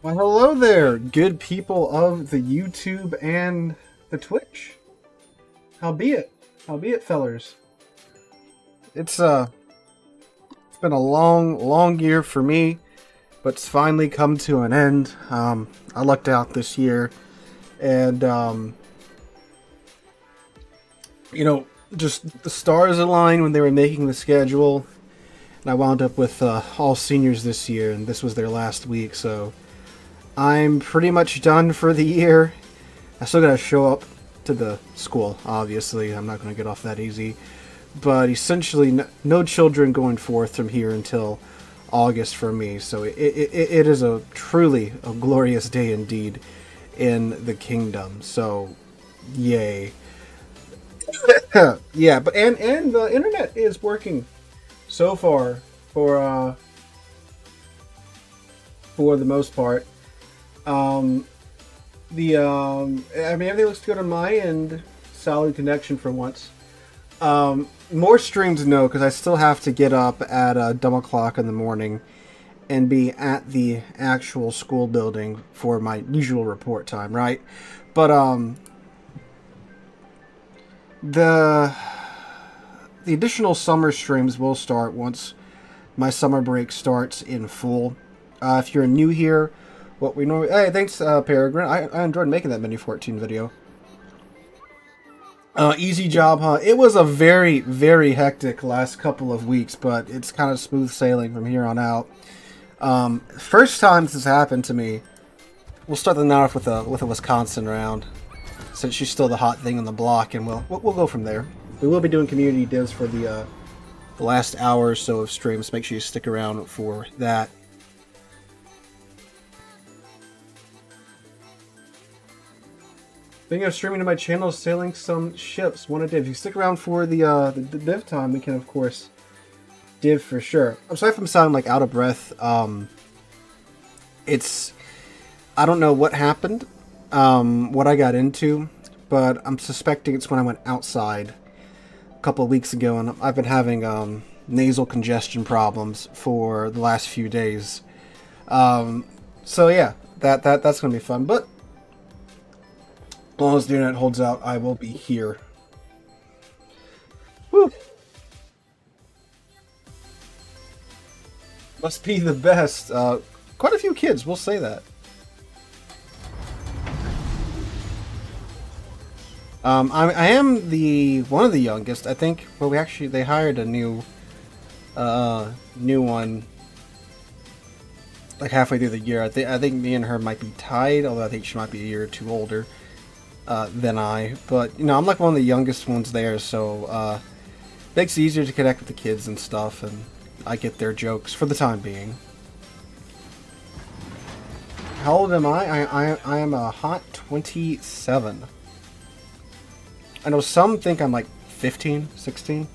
Well, hello there, good people of the YouTube and the Twitch. Howbeit, fellers. It's been a long year for me, but it's finally come to an end. I lucked out this year, and just the stars aligned when they were making the schedule, and I wound up with all seniors this year, and this was their last week, so I'm pretty much done for the year. I still gotta show up to the school, obviously. I'm not gonna get off that easy. But essentially, no children going forth from here until August for me. So it is a truly a glorious day indeed in the kingdom. So, yay. Yeah, but and the internet is working so far for the most part. I mean, everything looks good on my end. Solid connection for once. More streams, no, because I still have to get up at dumb o'clock in the morning and be at the actual school building for my usual report time, right? But the additional summer streams will start once my summer break starts in full. If you're new here, what we normally... Hey, thanks, Peregrine. I enjoyed making that Mini 14 video. Easy job, huh? It was a very, very hectic last couple of weeks, but it's kind of smooth sailing from here on out. First time this has happened to me. We'll start the night off with a Wisconsin round, since she's still the hot thing on the block, and we'll go from there. We will be doing community divs for the last hour or so of streams. Make sure you stick around for that. Thinking of streaming to my channel, sailing some ships. Want to div? If you stick around for the div time, we can of course div for sure. I'm sorry if I'm sounding like out of breath. I don't know what happened, what I got into, but I'm suspecting it's when I went outside a couple of weeks ago, and I've been having nasal congestion problems for the last few days. So yeah, that's gonna be fun, but. As long as the internet holds out, I will be here. Woo! Must be the best. Quite a few kids will say that. I am one of the youngest, I think. Well, they hired a new one like halfway through the year. I think me and her might be tied, although I think she might be a year or two older than I, but I'm like one of the youngest ones there, so makes it easier to connect with the kids and stuff, and I get their jokes for the time being. How old am I? I am a hot 27. I know some think I'm like 15, 16.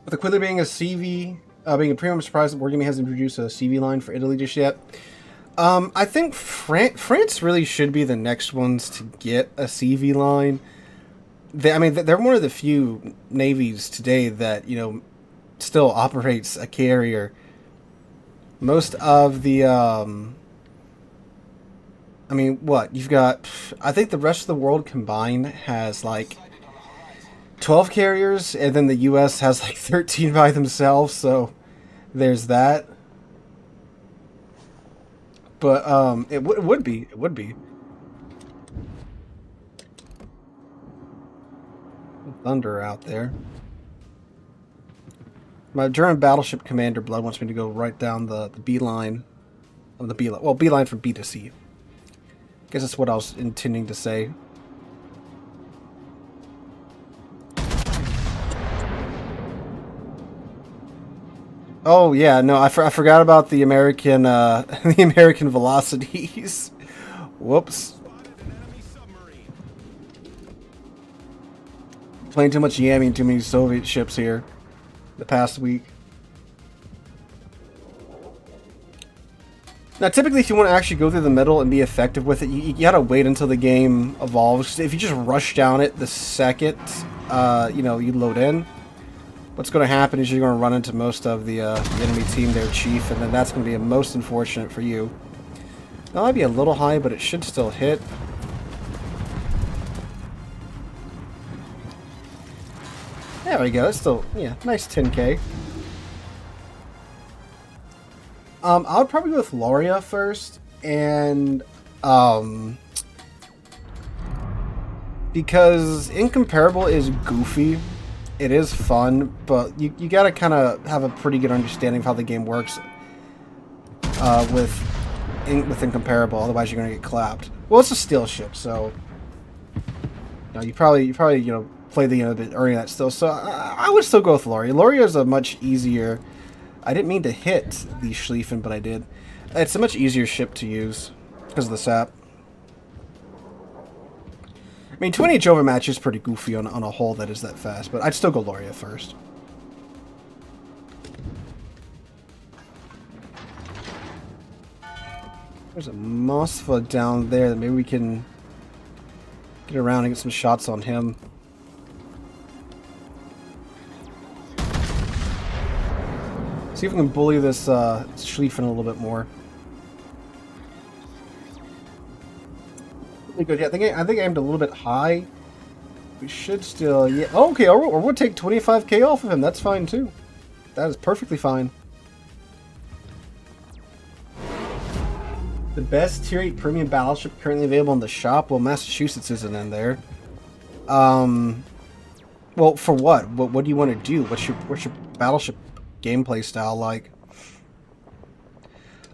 With Aquila being a CV, being a premium, I'm surprised that Board Gaming hasn't introduced a CV line for Italy just yet. I think France really should be the next ones to get a CV line. They're one of the few navies today that, still operates a carrier. Most of the, you've got, I think the rest of the world combined has like 12 carriers, and then the US has like 13 by themselves, so there's that. But it would be. Thunder out there. My German battleship commander Blood wants me to go right down the B line. Well, B line from B to C. Guess that's what I was intending to say. Oh yeah, no, I forgot about the American the American velocities. Whoops. Playing too much yamming, too many Soviet ships here the past week. Now, typically, if you want to actually go through the middle and be effective with it, you gotta wait until the game evolves. If you just rush down it the second, you load in, what's going to happen is you're going to run into most of the enemy team there, Chief, and then that's going to be most unfortunate for you. That might be a little high, but it should still hit. There we go. It's still, yeah, nice 10k. I would probably go with Loria first, and because Incomparable is goofy. It is fun, but you gotta kind of have a pretty good understanding of how the game works with Incomparable. Otherwise, you're gonna get clapped. Well, it's a steel ship, so you probably play the game a bit early that still. So I would still go with Loria. Loria is a much easier. I didn't mean to hit the Schlieffen, but I did. It's a much easier ship to use because of the sap. I mean, 20H overmatch is pretty goofy on a hull that is that fast, but I'd still go Loria first. There's a Moskva down there that maybe we can get around and get some shots on him. See if we can bully this Schlieffen a little bit more. Pretty good. Yeah, I think I aimed a little bit high. We should still, yeah. Oh, okay, or we'll take 25k off of him. That's fine too. That is perfectly fine. The best Tier 8 premium battleship currently available in the shop. Well, Massachusetts isn't in there. Well, for what? What do you want to do? What's your battleship gameplay style like?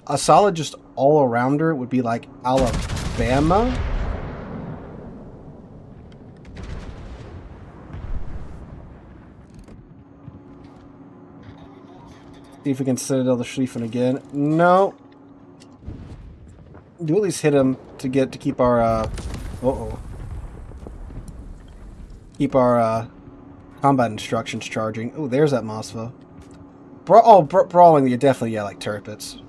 A solid just all-arounder would be like Alabama. See if we can Citadel the Schlieffen again. No. Do at least hit him to keep our keep our combat instructions charging. Oh, there's that Moskva. Brawling, you definitely, yeah, like Tirpitz.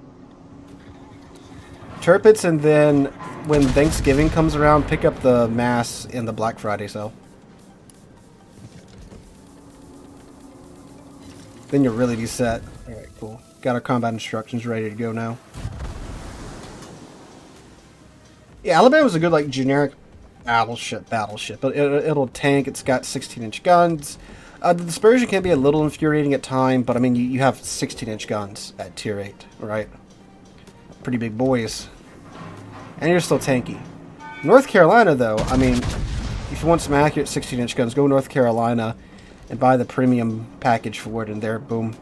Tirpitz, and then when Thanksgiving comes around, pick up the Mass and the Black Friday sale. Then you'll really be set. Alright, cool. Got our combat instructions ready to go now. Yeah, Alabama's a good, like, generic battleship. It'll tank, it's got 16-inch guns. The dispersion can be a little infuriating at times, but I mean, you have 16-inch guns at Tier 8, right? Pretty big boys. And you're still tanky. North Carolina, though, I mean, if you want some accurate 16-inch guns, go North Carolina and buy the premium package for it, and there, boom.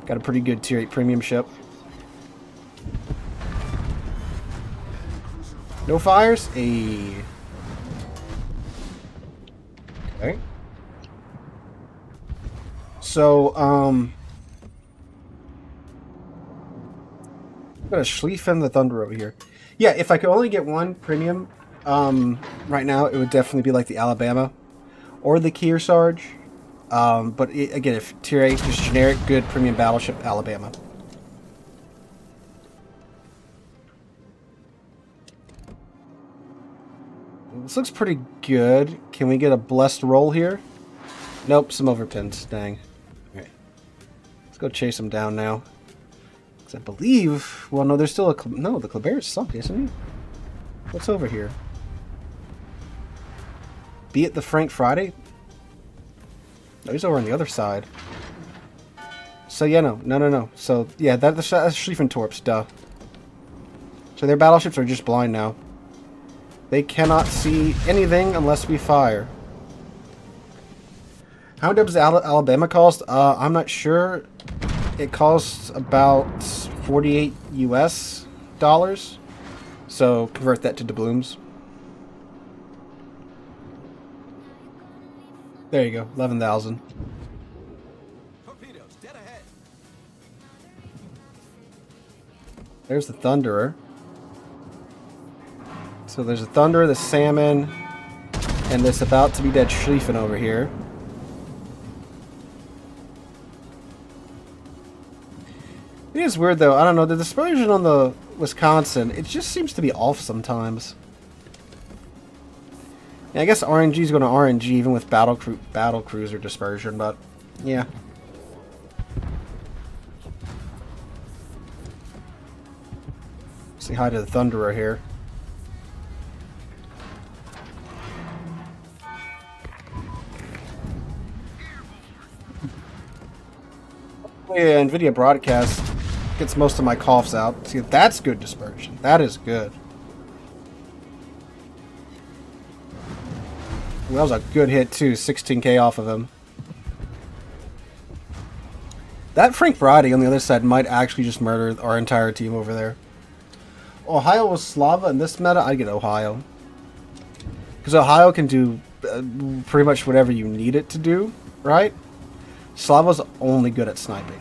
Got a pretty good Tier 8 premium ship. No fires? Okay. So, I've got a Schlieffen the Thunder over here. Yeah, if I could only get one premium, right now, it would definitely be like the Alabama or the Kearsarge. But again, if Tier 8, just generic, good premium battleship, Alabama. This looks pretty good. Can we get a blessed roll here? Nope, some overpins. Dang. Alright. Let's go chase him down now. Because I believe... Well, no, there's still a... No, the Kleber's sunk, isn't he? What's over here? Be it the Frank Friday? No, he's over on the other side. So, yeah, no. So, yeah, that's Schlieffentorps, duh. So their battleships are just blind now. They cannot see anything unless we fire. How much does Alabama cost? I'm not sure. It costs about 48 US dollars. So convert that to doubloons. There you go, 11,000. Torpedoes, dead ahead. There's the Thunderer. So there's a Thunderer, the Salmon, and this about to be dead Schlieffen over here. It is weird though, I don't know, the dispersion on the Wisconsin, it just seems to be off sometimes. Yeah, I guess RNG is going to RNG even with battle cruiser dispersion, but Yeah. Say hi to the Thunderer here. Yeah, NVIDIA broadcast gets most of my coughs out. See, that's good dispersion. That is good. Well, that was a good hit too. 16k off of him. That Frank Brady on the other side might actually just murder our entire team over there. Ohio was Slava in this meta. I'd get Ohio. Because Ohio can do pretty much whatever you need it to do, right? Slava's only good at sniping.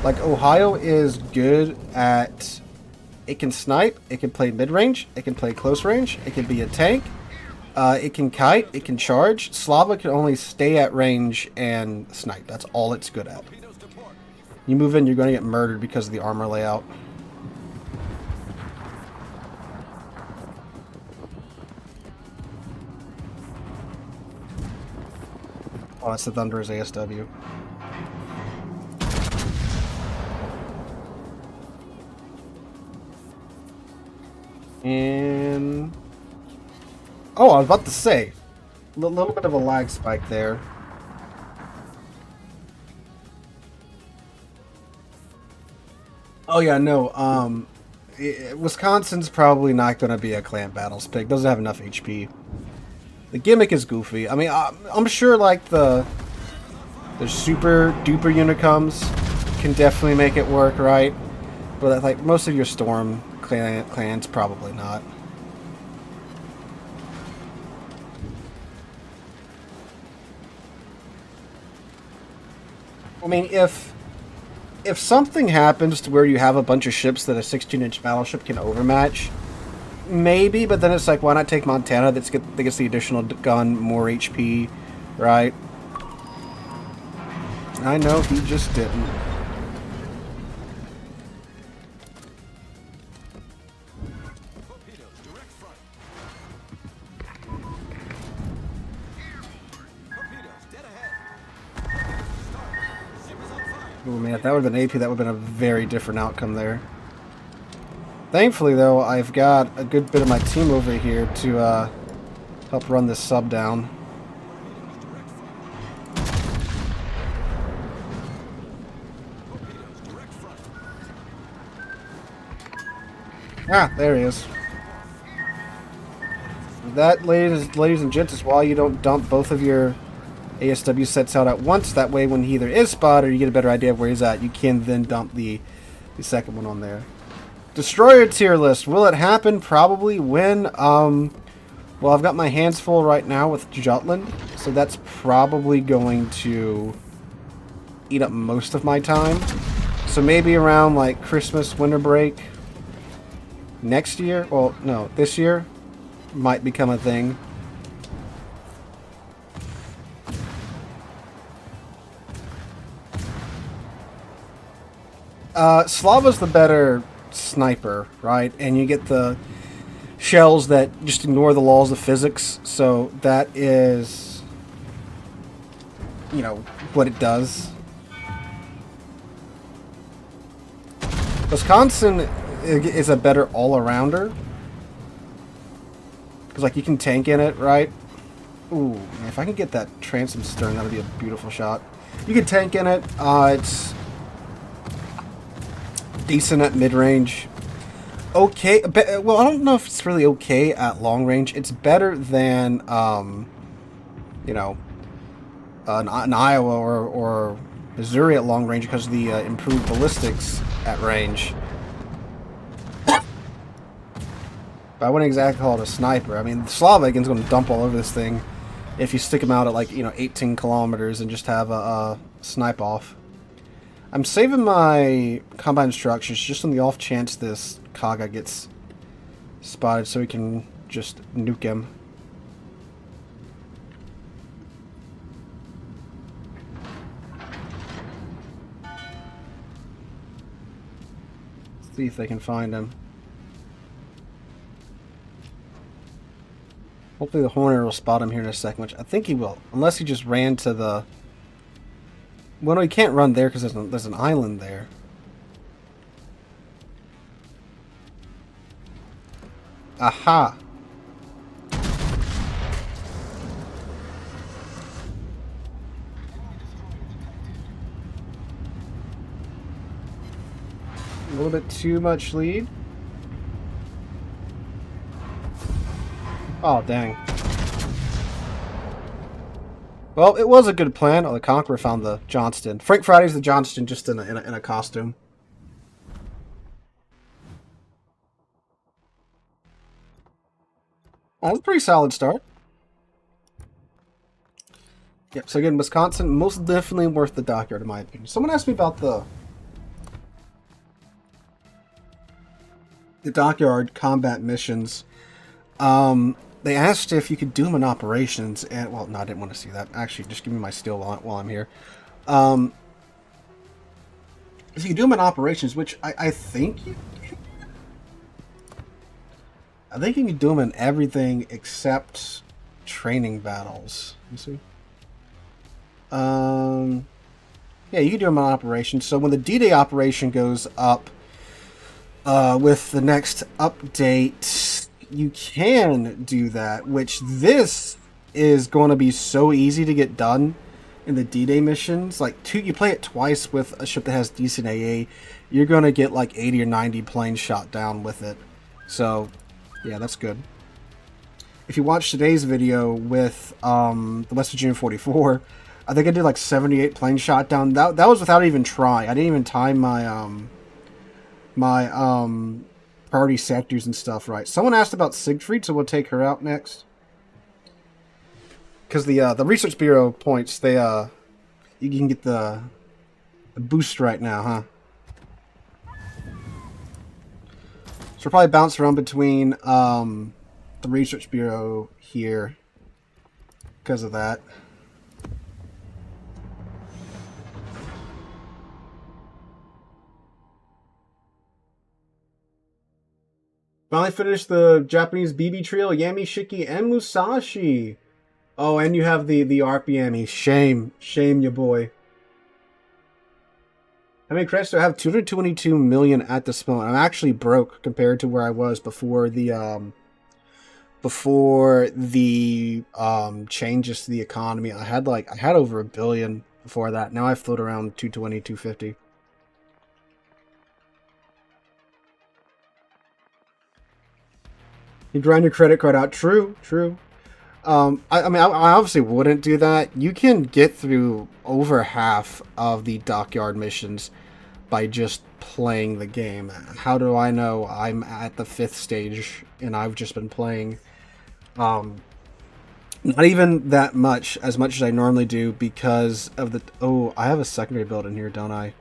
Like, Ohio is good at... It can snipe, it can play mid-range, it can play close range, it can be a tank, it can kite, it can charge. Slava can only stay at range and snipe. That's all it's good at. You move in, you're going to get murdered because of the armor layout. Oh, that's the Thunderer's ASW. And... Oh, I was about to say. A little bit of a lag spike there. Oh yeah, no, Wisconsin's probably not going to be a clan battles pick. Doesn't have enough HP. The gimmick is goofy. I mean, I'm sure like the super duper unicums can definitely make it work, right? But like most of your storm clans, probably not. I mean, if something happens to where you have a bunch of ships that a 16-inch battleship can overmatch, maybe, but then it's like, why not take Montana that gets the additional gun, more HP, right? I know, he just didn't. Oh man, if that would have been AP, that would have been a very different outcome there. Thankfully, though, I've got a good bit of my team over here to help run this sub down. Ah, there he is. That, ladies and gents, is why you don't dump both of your ASW sets out at once. That way, when he either is spotted or you get a better idea of where he's at, you can then dump the second one on there. Destroyer tier list. Will it happen? Probably. When? Well, I've got my hands full right now with Jutland, so that's probably going to eat up most of my time. So maybe around like Christmas, winter break next year. Well, no, this year might become a thing. Slava's the better sniper, right? And you get the shells that just ignore the laws of physics, so that is, you know, what it does. Wisconsin is a better all-arounder, because, like, you can tank in it, right? Ooh, man, if I can get that transom stern, that would be a beautiful shot. You can tank in it. It's decent at mid-range. Okay, well, I don't know if it's really okay at long range. It's better than, you know, an Iowa or Missouri at long range because of the improved ballistics at range. But I wouldn't exactly call it a sniper. I mean, the Slava is going to dump all over this thing if you stick him out at, like, you know, 18 kilometers and just have a snipe off. I'm saving my combine structures just on the off chance this Kaga gets spotted so we can just nuke him. See if they can find him. Hopefully the Horner will spot him here in a second, which I think he will. Unless he just ran to the... Well, no, he can't run there because there's an island there. Aha! A little bit too much lead. Oh, dang. Well, it was a good plan. Oh, the Conqueror found the Johnston. Frank Friday's the Johnston, just in a costume. That was a pretty solid start. Yep, so again, Wisconsin, most definitely worth the dockyard, in my opinion. Someone asked me about the dockyard combat missions. They asked if you could do them in operations, and, well, no, I didn't want to see that. Actually, just give me my steel while I'm here. If you could do them in operations, which I think you can. I think you can do them in everything except training battles. You see? Yeah, you can do them in operations. So when the D-Day operation goes up with the next update, you can do that, which this is going to be so easy to get done in the D-Day missions. Like, you play it twice with a ship that has decent AA, you're going to get like 80 or 90 planes shot down with it. So, yeah, that's good. If you watch today's video with the West Virginia 44, I think I did like 78 planes shot down. That was without even trying. I didn't even time my priority sectors and stuff right. Someone asked about Siegfried, so we'll take her out next. Because the Research Bureau points, they you can get the boost right now, huh? So we'll probably bounce around between the Research Bureau here because of that. Finally finished the Japanese BB trio, Yami, Shiki, and Musashi. Oh, and you have the ARP Yami. Shame. Shame, ya boy. How many credits do I have? 222 million at this moment. I'm actually broke compared to where I was before the changes to the economy. I had over $1 billion before that. Now I float around 220, 250. You grind your credit card out. True, true. I mean, I obviously wouldn't do that. You can get through over half of the dockyard missions by just playing the game. How do I know? I'm at the 5th stage, and I've just been playing not even that much, as much as I normally do, because of the... Oh, I have a secondary build in here, don't I?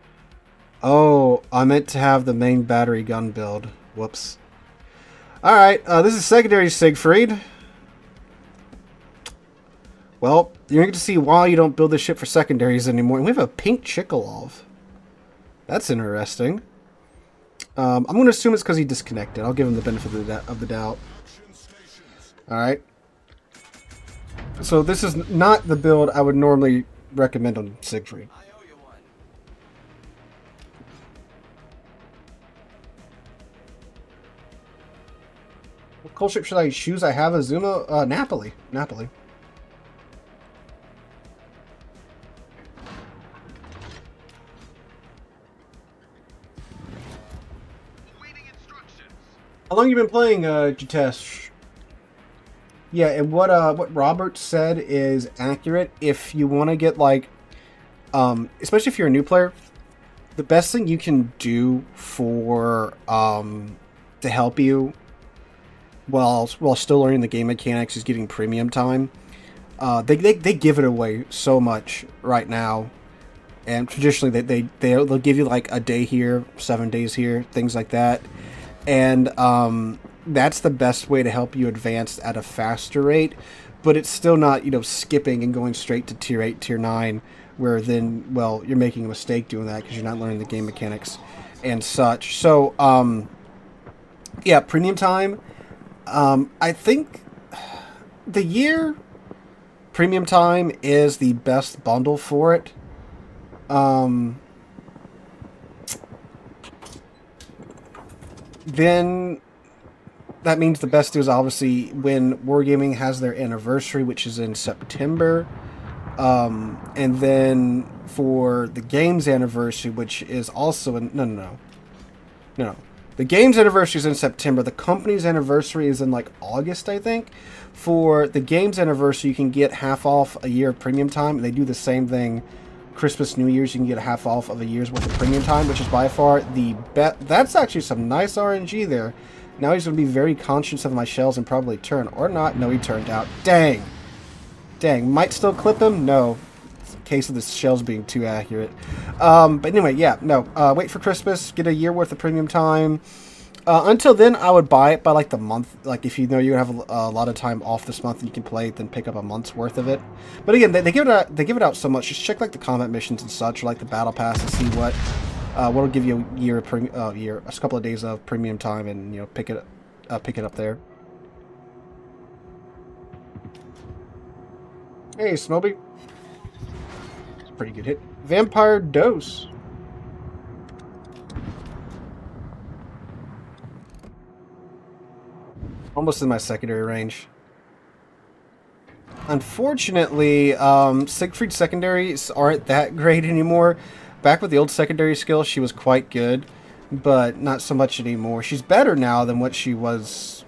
Oh, I meant to have the main battery gun build. Whoops. Alright, this is secondary Siegfried. Well, you're going to see why you don't build this ship for secondaries anymore. And we have a pink Chikholov. That's interesting. I'm going to assume it's because he disconnected. I'll give him the benefit of the doubt. Alright. So this is not the build I would normally recommend on Siegfried. What coal ship should I choose? I have a Zuma, Napoli. Napoli. How long have you been playing, Jitesh? Yeah, and what Robert said is accurate. If you want to get, like, especially if you're a new player, the best thing you can do for, to help you while still learning the game mechanics is getting premium time. They give it away so much right now. And traditionally, they'll give you, like, a day here, 7 days here, things like that. And that's the best way to help you advance at a faster rate, but it's still not, skipping and going straight to tier 8, tier 9, where then, well, you're making a mistake doing that because you're not learning the game mechanics and such. So, yeah, premium time. I think the year premium time is the best bundle for it. Then that means the best is obviously when Wargaming has their anniversary, which is in September. And then for the game's anniversary, which is also in... No. The game's anniversary is in September. The company's anniversary is in, like, August, I think. For the game's anniversary, you can get half off a year of premium time. And they do the same thing Christmas, New Year's. You can get a half off of a year's worth of premium time, which is by far the best. That's actually some nice RNG there. Now he's going to be very conscious of my shells and probably turn. Or not. No, he turned out. Dang. Might still clip him? No. In case of the shells being too accurate. But anyway, yeah. No. Wait for Christmas. Get a year worth of premium time. Until then, I would buy it by like the month. Like if you know you're going to have a lot of time off this month and you can play it, then pick up a month's worth of it. But again, they give it out so much. Just check like the combat missions and such, or like the battle pass, and see what'll give you a year of a couple of days of premium time, and pick it up there. Hey, Smobie. It's a pretty good hit. Vampire Dose. Almost in my secondary range. Unfortunately, Siegfried secondaries aren't that great anymore. Back with the old secondary skill, she was quite good, but not so much anymore. She's better now than what she was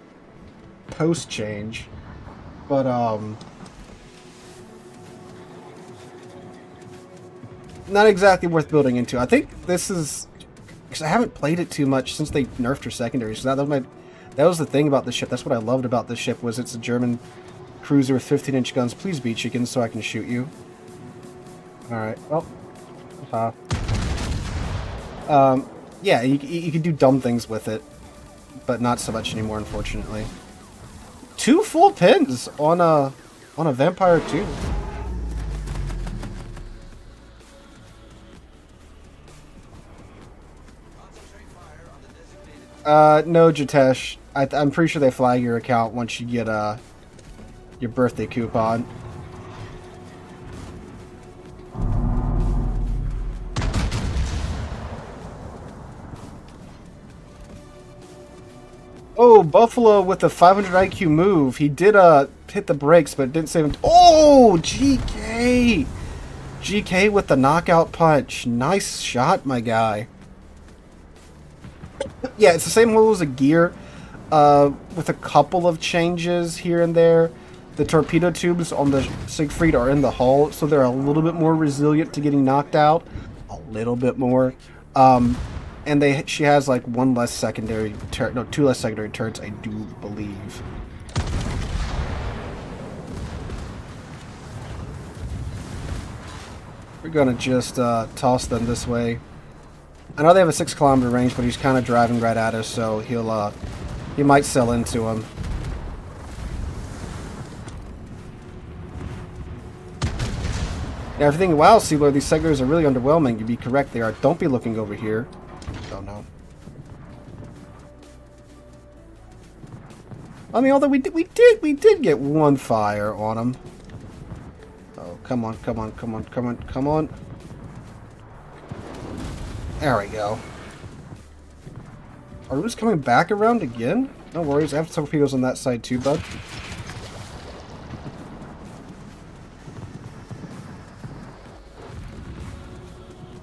post-change. But, not exactly worth building into. I think this is... because I haven't played it too much since they nerfed her secondaries. So that was the thing about this ship. That's what I loved about this ship, was it's a German cruiser with 15-inch guns. Please be chickens so I can shoot you. Alright, well. Yeah, you can do dumb things with it, but not so much anymore, unfortunately. 2 full pins on a Vampire 2. No, Jitesh. I'm pretty sure they flag your account once you get your birthday coupon. Oh, Buffalo with the 500 IQ move. He did hit the brakes, but didn't save him. Oh, GK! GK with the knockout punch. Nice shot, my guy. Yeah, it's the same rule as a gear, with a couple of changes here and there. The torpedo tubes on the Siegfried are in the hull, so they're a little bit more resilient to getting knocked out. A little bit more. And she has like 2 less secondary turrets, I do believe. We're gonna just toss them this way. I know they have a 6-kilometer range, but he's kind of driving right at us, so he might sell into him. Now, if you're thinking, wow, Sealord, these secondaries are really underwhelming, you'd be correct. They are. Don't be looking over here. Oh no. I mean, although we did get 1 fire on him. Oh, come on. There we go. Are we just coming back around again? No worries, I have torpedoes on that side too, bud.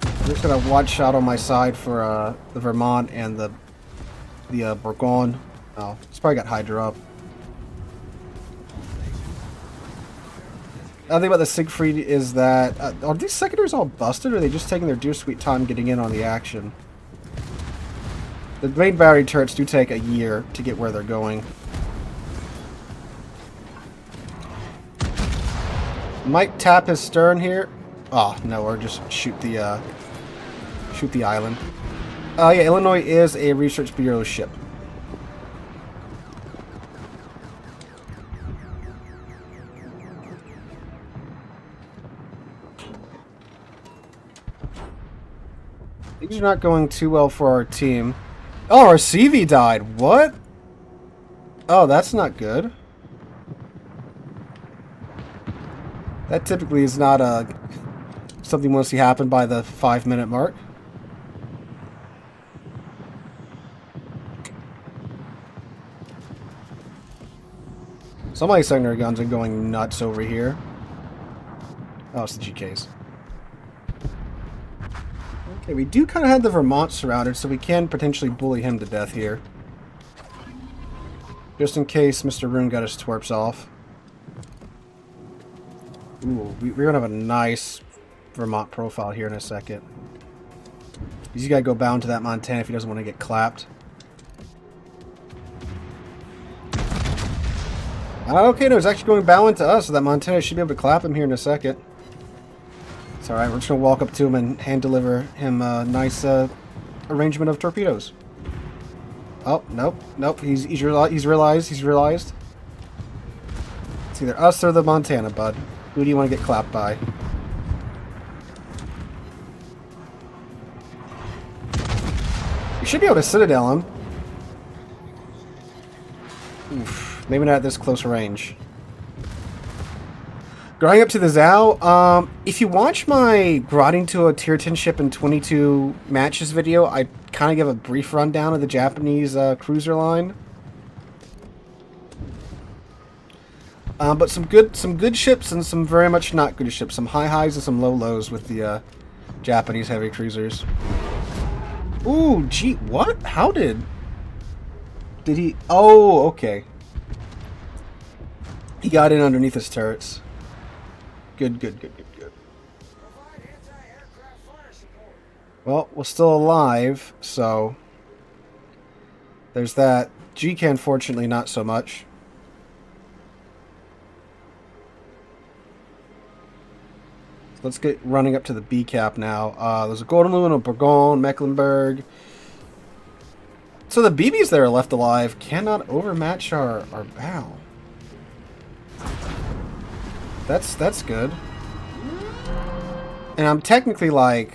I'm just gonna watch shot on my side for the Vermont and the Bourgogne. Oh, it's probably got Hydra up. Another thing about the Siegfried is that are these secondaries all busted, or are they just taking their dear sweet time getting in on the action? The main battery turrets do take a year to get where they're going. Might tap his stern here. Oh no, or just shoot the island. Yeah, Illinois is a Research Bureau ship. Things are not going too well for our team. Oh, our CV died. What? Oh, that's not good. That typically is not something you want to see happen by the 5-minute mark. Some of my secondary guns are going nuts over here. Oh, it's the GKs. Okay, we do kind of have the Vermont surrounded, so we can potentially bully him to death here. Just in case Mr. Rune got his twerps off. Ooh, we're going to have a nice Vermont profile here in a second. He's got to go bound to that Montana if he doesn't want to get clapped. Okay, no, it's actually going bound to us, so that Montana should be able to clap him here in a second. It's alright, we're just going to walk up to him and hand deliver him a nice arrangement of torpedoes. Oh, nope, nope, he's realized. It's either us or the Montana, bud. Who do you want to get clapped by? You should be able to Citadel him. Oof. Maybe not at this close range. Growing up to the Zao, if you watch my grotting to a tier 10 ship in 22 matches video, I kind of give a brief rundown of the Japanese cruiser line. But some good ships and some very much not good ships. Some high highs and some low lows with the Japanese heavy cruisers. Ooh, gee, what? How did he... Oh, okay. He got in underneath his turrets. Good. Well, we're still alive, so... There's that. GK, unfortunately, not so much. Let's get running up to the B cap now. There's a Golden Loon, a Bourgogne, Mecklenburg. So the BBs that are left alive cannot overmatch our bow. That's good. And I'm technically like...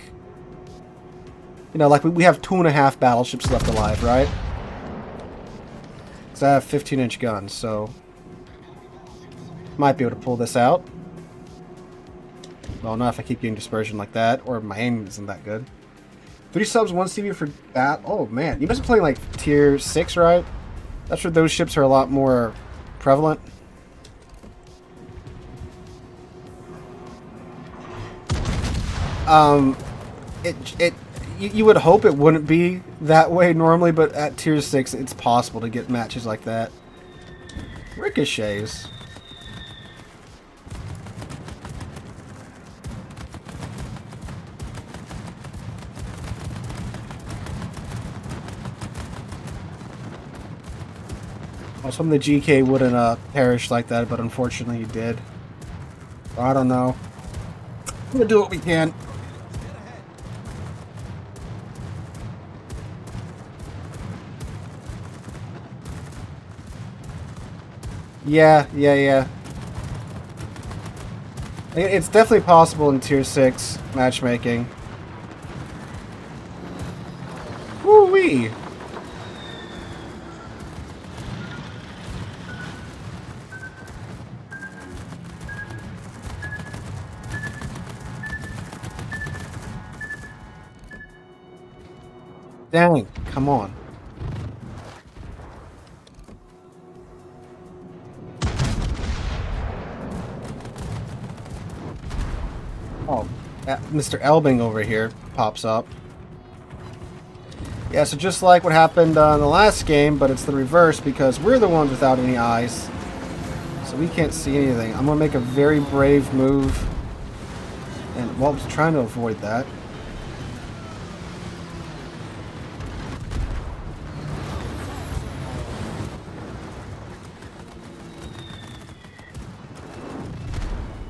You know, like we have 2.5 battleships left alive, right? Because I have 15-inch guns, so... Might be able to pull this out. Well, not if I keep getting dispersion like that, or my aim isn't that good. 3 subs, 1 CV for bat. Oh man, you must be playing like tier 6, right? That's where those ships are a lot more prevalent. You would hope it wouldn't be that way normally, but at tier 6, it's possible to get matches like that. Ricochets. Well, some of the GK wouldn't perish like that, but unfortunately he did. I don't know. We're gonna do what we can. Yeah. It's definitely possible in tier 6 matchmaking. Woo-wee! Dang, come on. Oh, Mr. Elbing over here pops up. Yeah, so just like what happened in the last game, but it's the reverse because we're the ones without any eyes. So we can't see anything. I'm going to make a very brave move. And, well, I was trying to avoid that.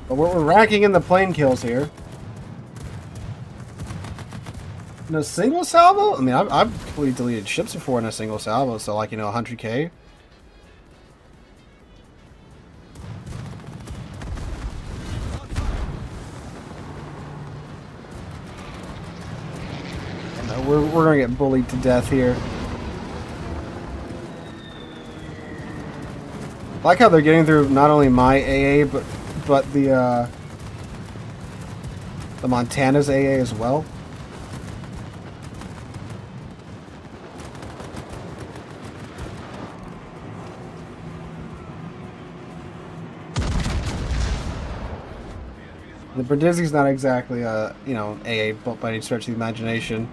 But we're racking in the plane kills here. No single salvo? I mean, I've completely deleted ships before in a single salvo, so like, you know, 100k. No, we're gonna get bullied to death here. I like how they're getting through not only my AA, but the The Montana's AA as well. The Brindisi's not exactly a, you know, AA by any stretch of the imagination.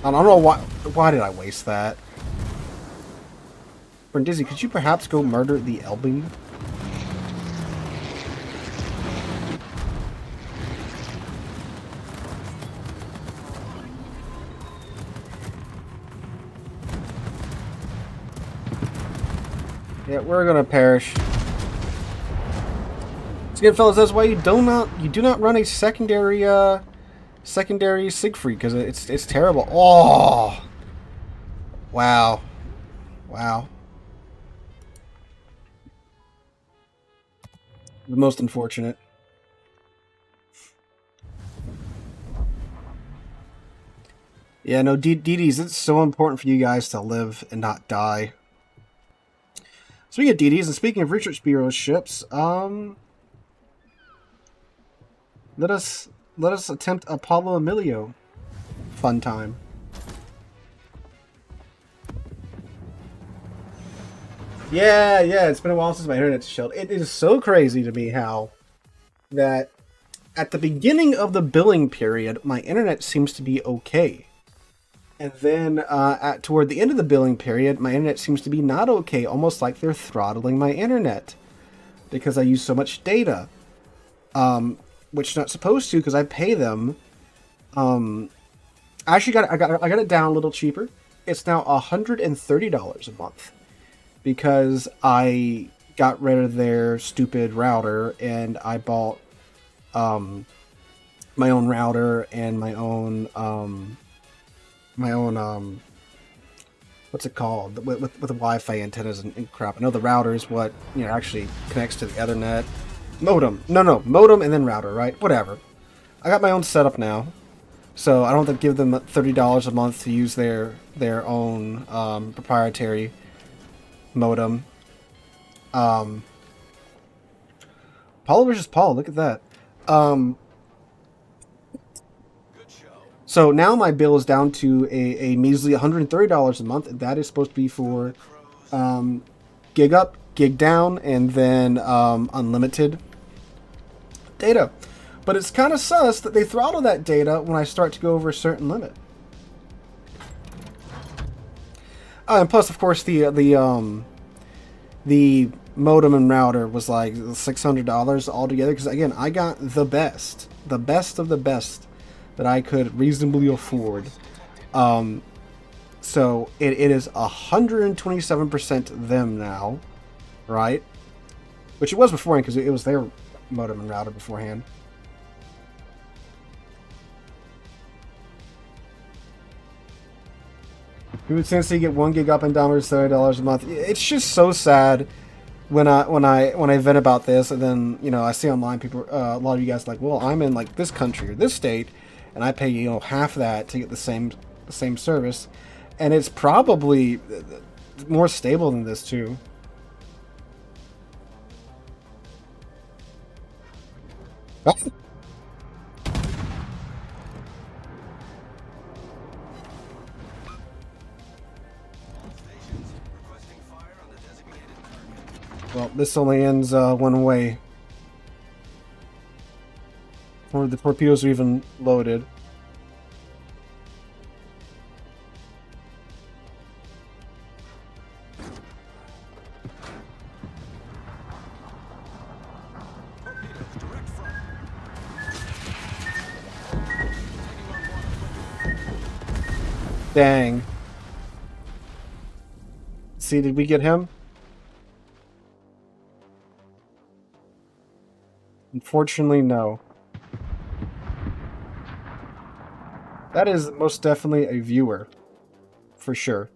I don't know why did I waste that? Brindisi, could you perhaps go murder the LB? Yeah, we're gonna perish. Again, fellas, that's why you do not run a secondary Siegfried, because it's terrible. Oh, wow, wow. The most unfortunate. Yeah, no, DDs. It's so important for you guys to live and not die. Speaking of DDs, and speaking of research bureau ships, let us attempt a Paolo Emilio fun time. Yeah, it's been a while since my internet's shelled. It is so crazy to me how that at the beginning of the billing period, my internet seems to be okay. And then toward the end of the billing period, my internet seems to be not okay, almost like they're throttling my internet because I use so much data. Which not supposed to, because I pay them. I actually I got it down a little cheaper. It's now $130 a month because I got rid of their stupid router and I bought my own router and my own what's it called, with the Wi-Fi antennas and crap. I know the router is what, you know, actually connects to the Ethernet. Modem. No. Modem and then router, right? Whatever. I got my own setup now. So I don't have to give them $30 a month to use their own proprietary modem. Paul versus Paul, look at that. So now my bill is down to a measly $130 a month. That is supposed to be for gig up, gig down, and then unlimited data. But it's kind of sus that they throttle that data when I start to go over a certain limit. And plus, of course, the modem and router was like $600 altogether. Because again, I got the best of the best that I could reasonably afford. So it is 127% them now, right? Which it was beforehand because it was their modem and router beforehand. You would essentially get 1 gig up and down for $30 a month. It's just so sad when I vent about this, and then, you know, I see online people, a lot of you guys like, well, I'm in like this country or this state, and I pay, you know, half that to get the same service, and it's probably more stable than this too. Well, this only ends one way. Or the torpedoes are even loaded. Dang. See, did we get him? Unfortunately, no. That is most definitely a viewer. For sure.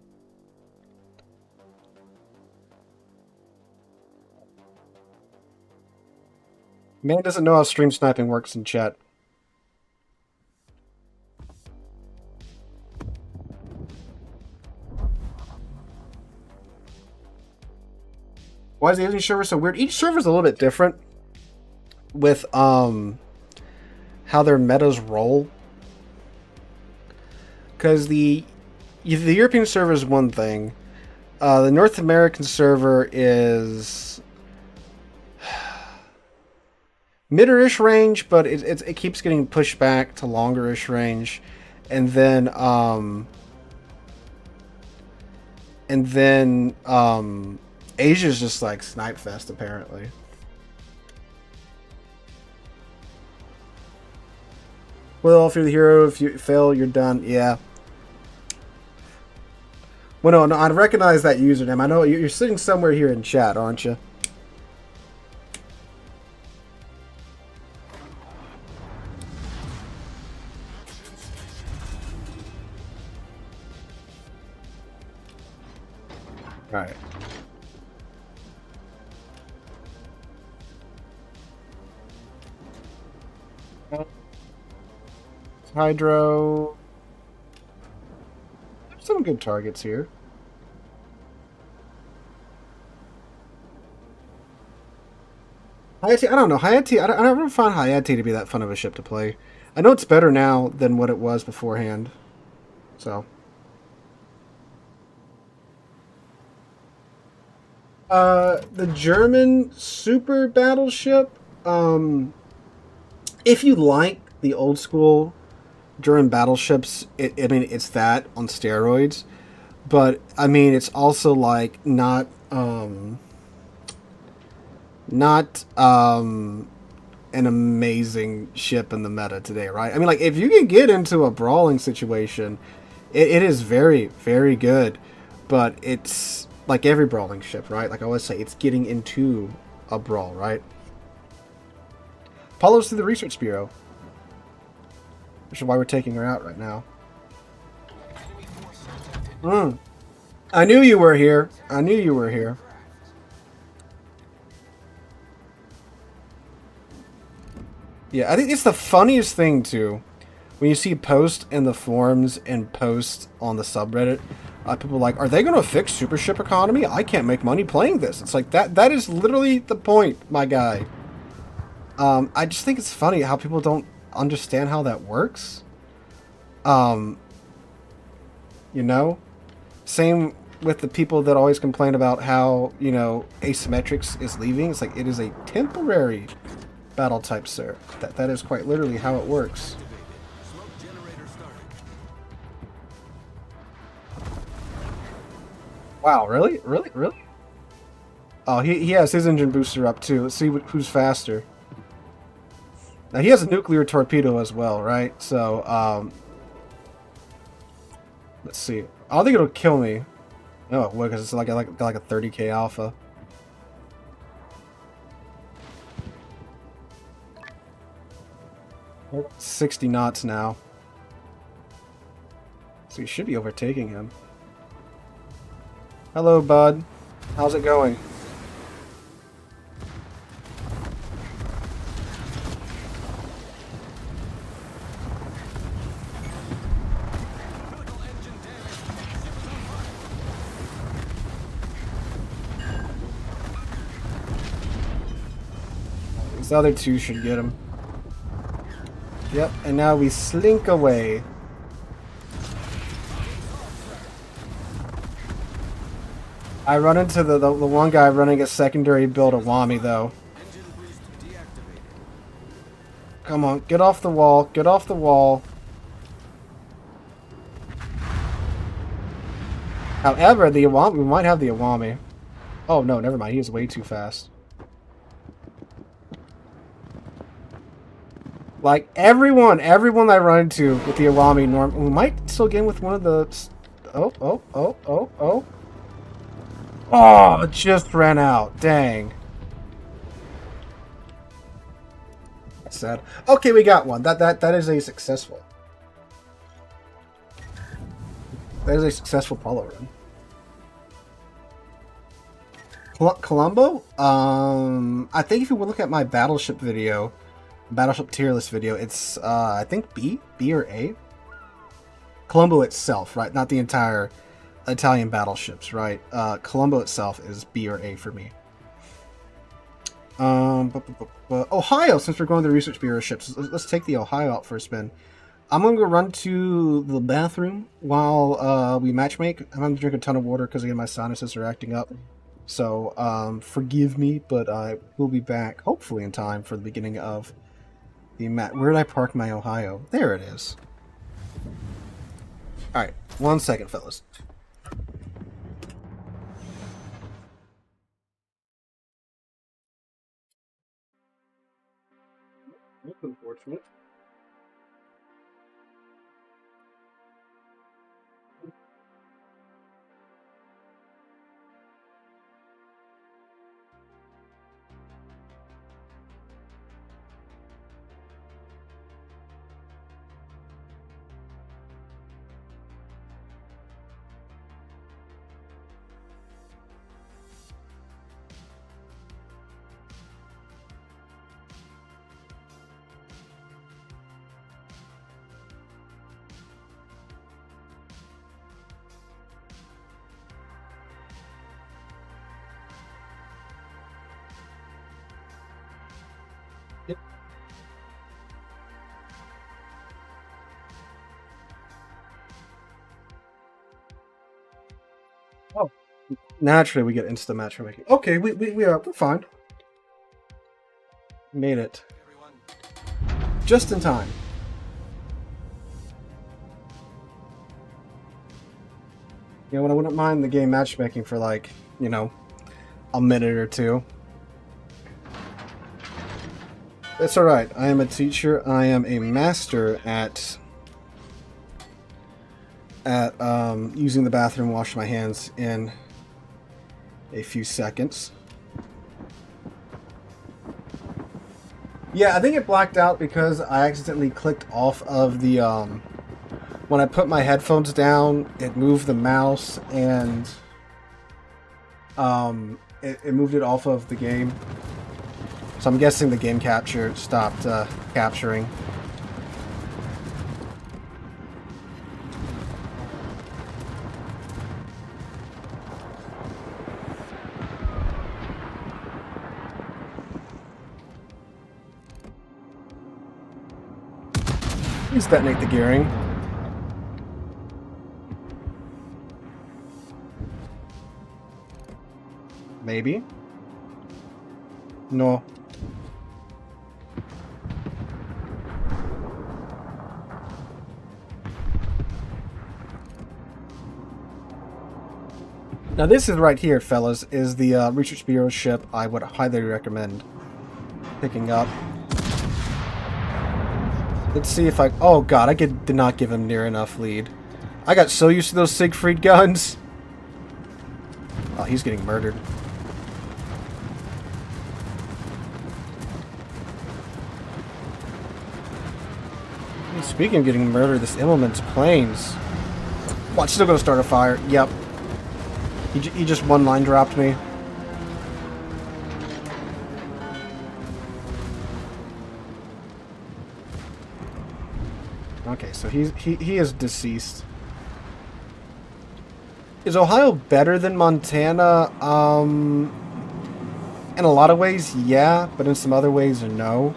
Man doesn't know how stream sniping works in chat. Why is the Asian server so weird? Each server is a little bit different. with how their metas roll. Because the European server is one thing. The North American server is mid-ish range, but it keeps getting pushed back to longer-ish range, and then Asia's just like snipe fest apparently. Well, if you're the hero, if you fail, you're done. Yeah. Well, no, I recognize that username. I know you're sitting somewhere here in chat, aren't you? All right. Hydro. There's some good targets here. Hayate, I don't know. Hayate, I never found Hayate to be that fun of a ship to play. I know it's better now than what it was beforehand. So. The German super battleship, if you like the old school German battleships, I mean, it's that on steroids. But, I mean, it's also, like, not an amazing ship in the meta today, right? I mean, like, if you can get into a brawling situation, it is very, very good. But it's like every brawling ship, right? Like I always say, it's getting into a brawl, right? Apollo's through the Research Bureau, which is why we're taking her out right now. I knew you were here. I knew you were here. Yeah, I think it's the funniest thing, too, when you see posts in the forums and posts on the subreddit. People are like, are they going to fix super ship economy? I can't make money playing this. It's like, that is literally the point, my guy. I just think it's funny how people don't understand how that works. You know? Same with the people that always complain about how, you know, asymmetrics is leaving. It's like, it is a temporary battle type, sir. That is quite literally how it works. Wow, really? Really? Really? Oh, he has his engine booster up too. Let's see who's faster. Now he has a nuclear torpedo as well, right? So, let's see. I don't think it'll kill me. No, it would, because it's like a 30k alpha. We're 60 knots now. So you should be overtaking him. Hello, bud. How's it going? These other two should get him. Yep, and now we slink away. I run into the one guy running a secondary build Awami, though. Come on, get off the wall, get off the wall. However, the Awami, we might have the Awami. Oh no, never mind, he is way too fast. Like, everyone I run into with the Awami we might still get in with one of the... Oh, it just ran out. Dang. That's sad. Okay, we got one. That is a successful. That is a successful Polo run. Colombo? I think if you would look at my battleship video, battleship tier list video, it's I think B or A. Colombo itself, right? Not the entire Italian battleships, right? Colombo itself is B or A for me. Ohio, since we're going to the Research Bureau ships, let's take the Ohio out for a spin. I'm going to go run to the bathroom while we matchmake. I'm going to drink a ton of water because, again, my sinuses are acting up. So, forgive me, but I will be back, hopefully in time for the beginning of the match. Where did I park my Ohio? There it is. Alright, 1 second, fellas. That's unfortunate. Yep. Oh, naturally we get instant matchmaking. Okay, we're fine. Made it. Just in time. You know what, I wouldn't mind the game matchmaking for like, you know, a minute or two. It's alright. I am a teacher. I am a master at using the bathroom, wash my hands in a few seconds. Yeah, I think it blacked out because I accidentally clicked off of the when I put my headphones down, it moved the mouse and it moved it off of the game. So I'm guessing the game capture stopped capturing. Please detonate the gearing. Maybe. No. Now this is right here, fellas, is the Research Bureau ship I would highly recommend picking up. Let's see if I... Oh god, I did not give him near enough lead. I got so used to those Siegfried guns. Oh, he's getting murdered. Speaking of getting murdered, this Immelman's planes. Watch, still gonna start a fire. Yep. He just one line dropped me. Okay, so he is deceased. Is Ohio better than Montana? In a lot of ways, yeah, but in some other ways, no.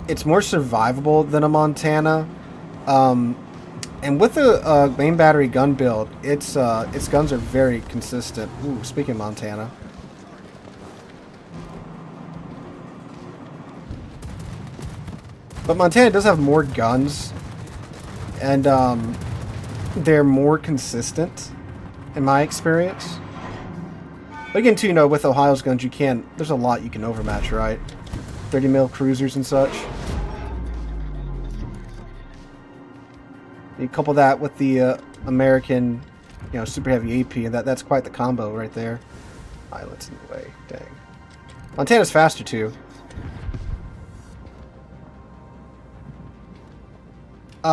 It's more survivable than a Montana. And with the main battery gun build, its guns are very consistent. Ooh, speaking of Montana. But Montana does have more guns, and they're more consistent, in my experience. But again, too, you know, with Ohio's guns, there's a lot you can overmatch, right? 30 mil cruisers and such. You couple that with the American, you know, super heavy AP, and that's quite the combo right there. Pilots in the way, dang. Montana's faster too.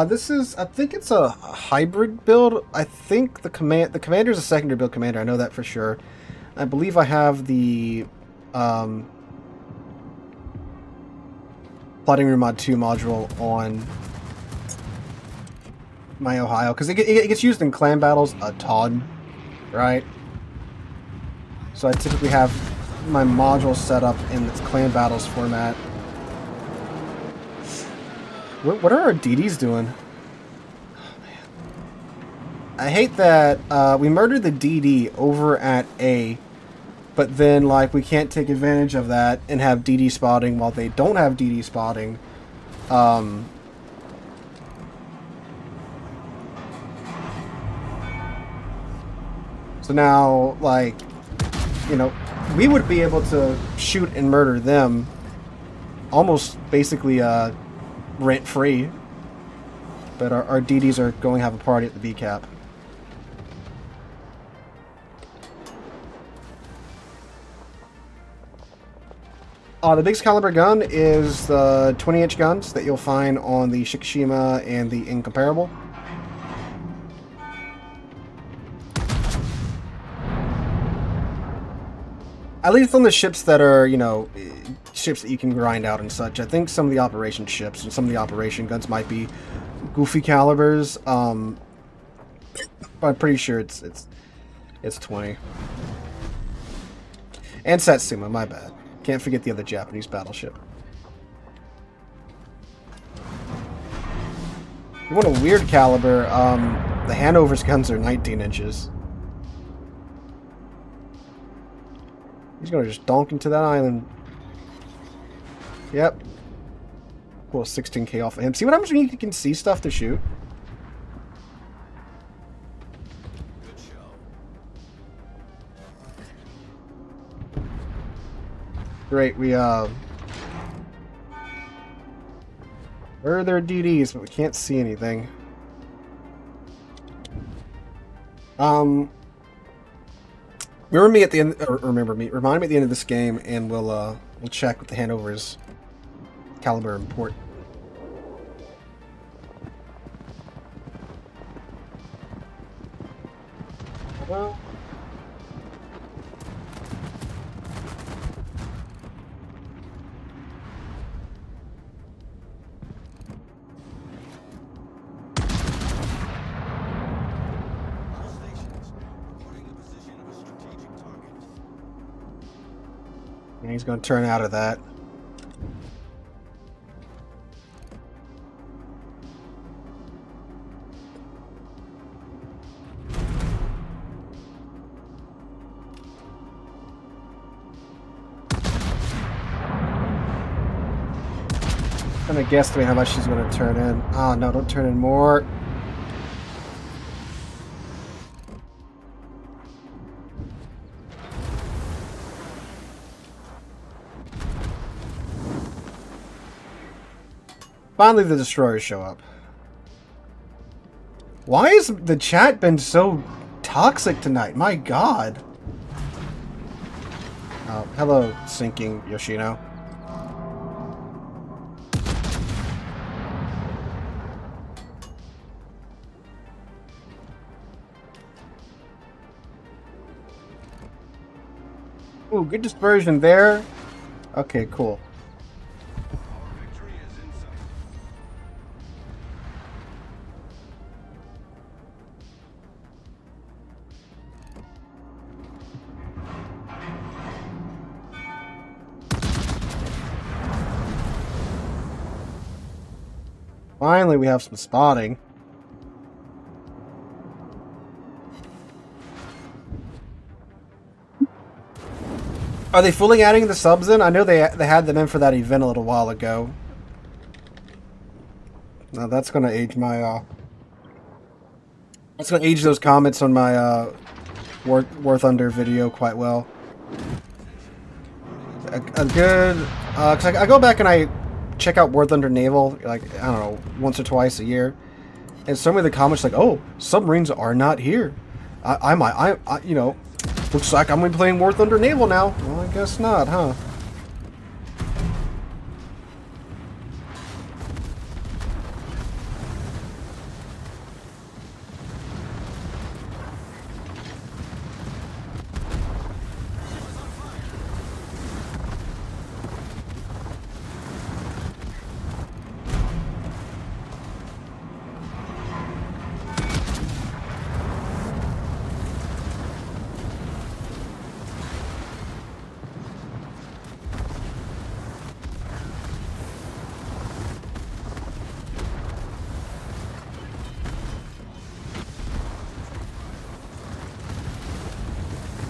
This is, I think it's a hybrid build. I think the commander's a secondary build commander. I know that for sure. I believe I have the plotting room mod 2 module on my Ohio, because it gets used in clan battles a ton, right? So I typically have my module set up in its clan battles format. What are our DDs doing? Oh, man. I hate that we murdered the DD over at A, but then like we can't take advantage of that and have DD spotting while they don't have DD spotting. So now, like, you know, we would be able to shoot and murder them almost basically rent-free. But our DDs are going to have a party at the B cap. The biggest caliber gun is the 20-inch guns that you'll find on the Shikishima and the Incomparable. At least on the ships that are, you know, ships that you can grind out and such. I think some of the operation ships and some of the operation guns might be goofy calibers. But I'm pretty sure it's 20. And Satsuma, my bad. Can't forget the other Japanese battleship. You want a weird caliber? The Hanover's guns are 19 inches. He's gonna just donk into that island. Yep. Pull a 16k off of him. See what happens when you can see stuff to shoot? Good show. Great, we where are their DDs, but we can't see anything. Remind me at the end of this game, and we'll check with the Hanover's caliber and port. Well, All stations reporting the position of a strategic target. and he's going to turn out of that. I'm gonna guesstimate how much she's gonna turn in. Oh no, don't turn in more. Finally the destroyers show up. Why has the chat been so toxic tonight? My god. Oh, hello, sinking Yoshino. Ooh, good dispersion there. Okay, cool. Our victory is in sight. Finally, we have some spotting. Are they fully adding the subs in? I know they had them in for that event a little while ago. Now that's gonna age my that's gonna age those comments on my War Thunder video quite well. A good cause I go back and I check out War Thunder Naval like I don't know once or twice a year, and some of the comments like, oh, submarines are not here. I you know. Looks like I'm going to be playing War Thunder Naval now. Well, I guess not, huh?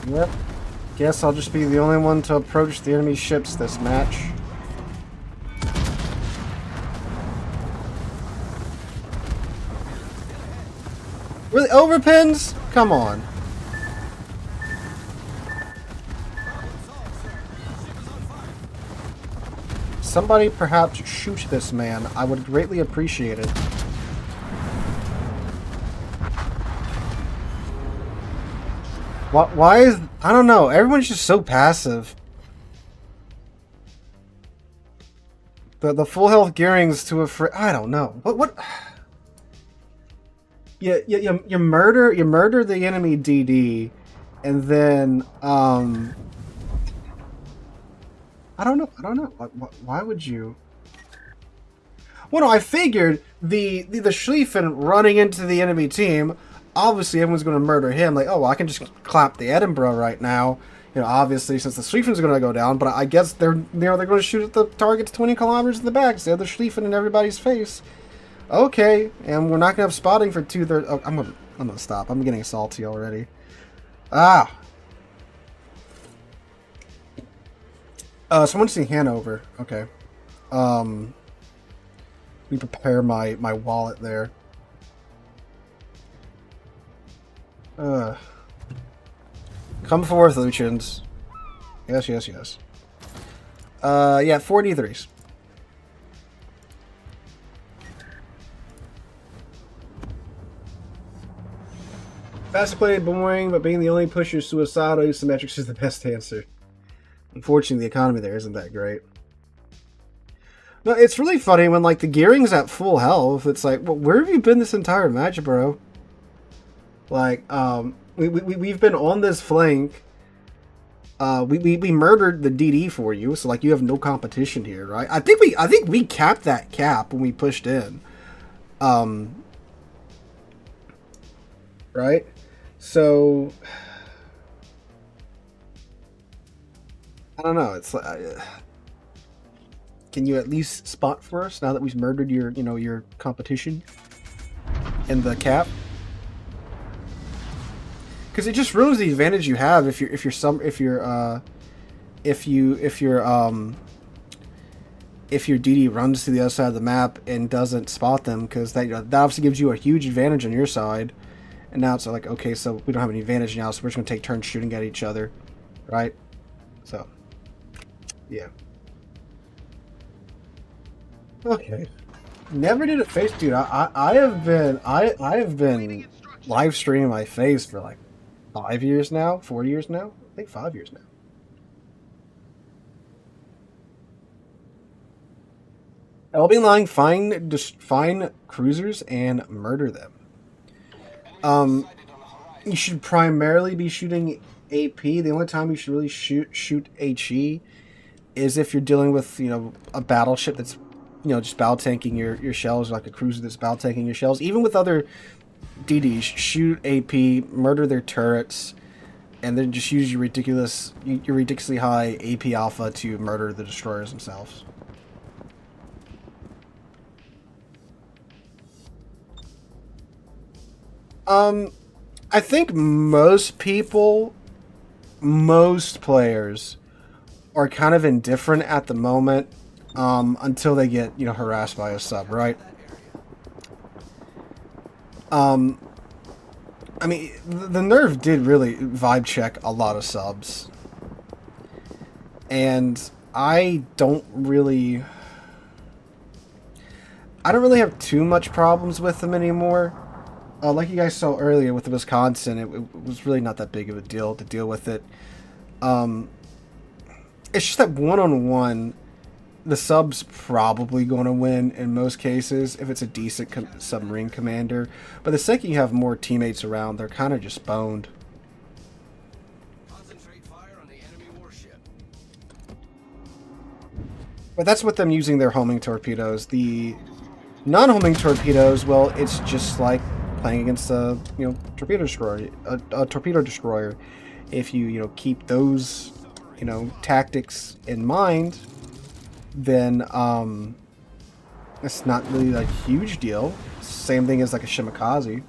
Yep. Guess I'll just be the only one to approach the enemy ships this match. Really? Overpins? Come on. Somebody perhaps shoot this man. I would greatly appreciate it. Why is... I don't know. Everyone's just so passive. The full health gearing's to a I don't know. What? You murder the enemy DD, and then I don't know. Why would you? Well, no, I figured the Schlieffen running into the enemy team. Obviously, everyone's going to murder him. Like, oh, well, I can just clap the Edinburgh right now. You know, obviously, since the Schlieffen's going to go down. But I guess they're going to shoot at the targets 20 kilometers in the back. So they're the Schlieffen in everybody's face. Okay, and we're not going to have spotting for 2/3. Oh, I'm gonna stop. I'm getting salty already. Ah. Someone's saying Hanover. Okay. Let me prepare my wallet there. Come forth, Lucians. Yes. Yeah, 4D3s. Fast play, boring, but being the only pusher suicidal asymmetrics is the best answer. Unfortunately, the economy there isn't that great. No, it's really funny when, like, the gearing's at full health. It's like, well, where have you been this entire match, bro? Like, we've been on this flank. We murdered the DD for you, so like you have no competition here, right? I think we capped that cap when we pushed in. Right? So I don't know. It's like, can you at least spot for us now that we've murdered your, your competition in the cap? Because it just ruins the advantage you have if your DD runs to the other side of the map and doesn't spot them, because that obviously gives you a huge advantage on your side. And now it's like, okay, so we don't have any advantage now, so we're just gonna take turns shooting at each other, right? So, yeah. Okay. Never did a face, dude. I have been live streaming my face for like 5 years now, 4 years now. I think 5 years now. I'll be lying. Find cruisers and murder them. You should primarily be shooting AP. The only time you should really shoot HE is if you're dealing with, a battleship that's, just battle tanking your shells, like a cruiser that's battle tanking your shells. Even with other DDs, shoot AP, murder their turrets, and then just use your ridiculously high AP alpha to murder the destroyers themselves. I think most players are kind of indifferent at the moment, until they get, harassed by a sub, right? I mean, the nerf did really vibe check a lot of subs. And I don't really have too much problems with them anymore. Like you guys saw earlier with the Wisconsin, it was really not that big of a deal to deal with it. It's just that one-on-one, the sub's probably going to win in most cases if it's a decent submarine commander. But the second you have more teammates around, they're kind of just boned. Concentrate fire on the enemy warship. But that's with them using their homing torpedoes. The non-homing torpedoes, well, it's just like playing against a torpedo destroyer. If you keep those tactics in mind, then it's not really a huge deal. Same thing as like a Shimakaze.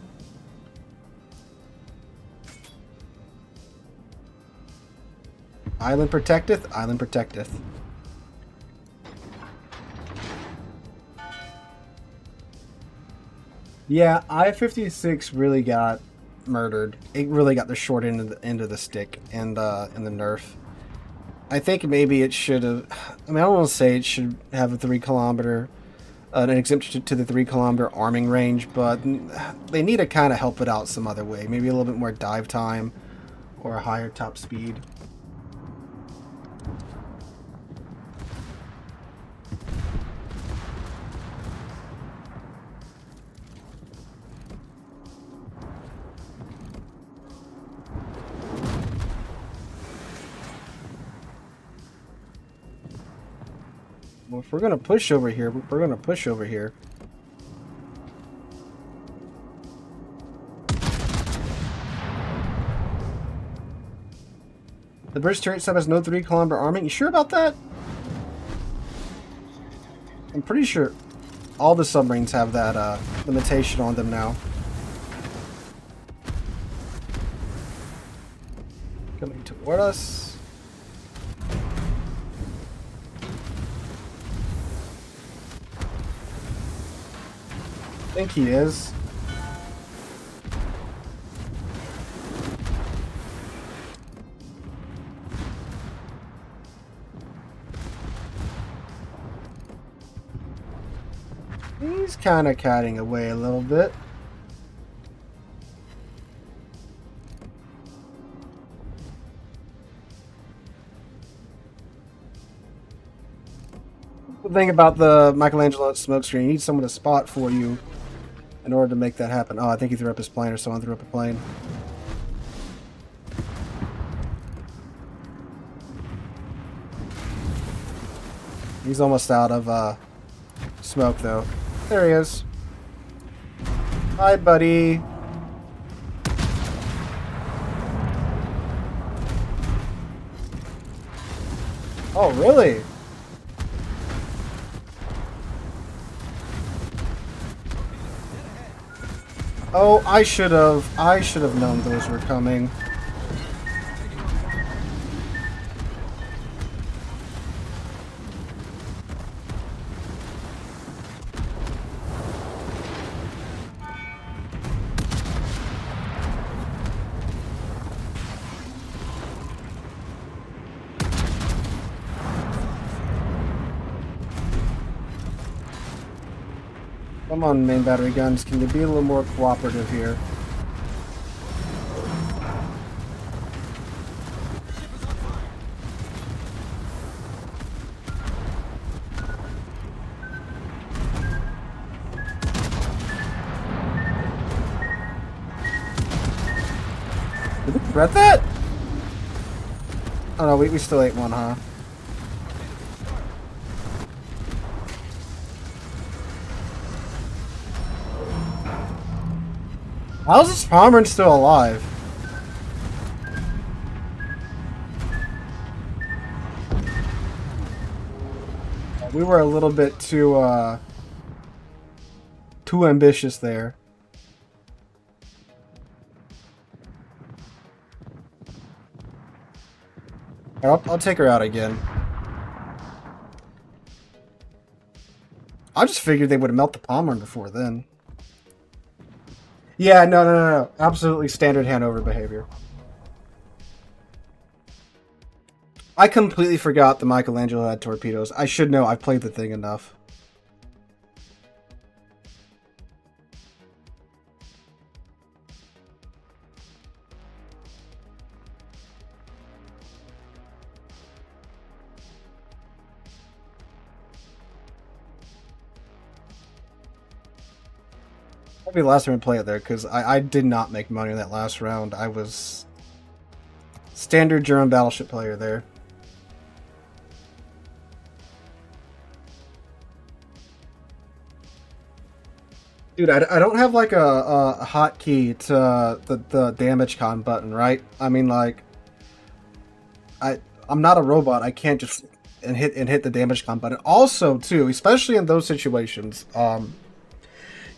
Island protecteth, island protecteth. Yeah, I-56 really got murdered. It really got the short end of the stick in the nerf. I think maybe it should have. I mean, I don't want to say it should have a 3 kilometer, an exemption to the 3 kilometer arming range, but they need to kind of help it out some other way. Maybe a little bit more dive time or a higher top speed. Well, if we're gonna push over here, we're gonna push over here. The British turret sub has no 3 kilometer arming. You sure about that? I'm pretty sure all the submarines have that limitation on them now. Coming toward us. I think he is. He's kind of cutting away a little bit. The thing about the Michelangelo smokescreen, you need someone to spot for you in order to make that happen. Oh, I think he threw up his plane, or someone threw up a plane. He's almost out of smoke, though. There he is. Hi, buddy. Oh, really? Oh, I should have known those were coming. Come on, main battery guns. Can you be a little more cooperative here? Did we regret that? Oh no, we still ate one, huh? How's this Pomeranian still alive? We were a little bit too ambitious there. I'll take her out again. I just figured they would have melted the Pomeranian before then. Yeah, no. Absolutely standard Hanover behavior. I completely forgot the Michelangelo had torpedoes. I should know. I've played the thing enough. That'll be the last time I play it there, because I did not make money in that last round. I was standard German battleship player there. Dude, I don't have like a hotkey to the damage con button, right? I mean, like, I'm not a robot. I can't just hit the damage con button. Also, too, especially in those situations,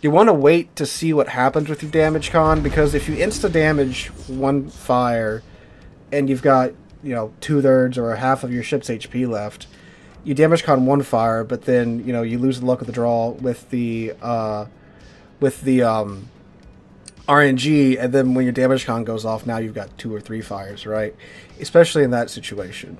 you want to wait to see what happens with your damage con, because if you insta damage one fire and you've got you know, 2/3 or half of your ship's HP left, you damage con one fire, but then, you know, you lose the luck of the draw with the RNG, and then when your damage con goes off, now you've got 2 or 3 fires, right? Especially in that situation.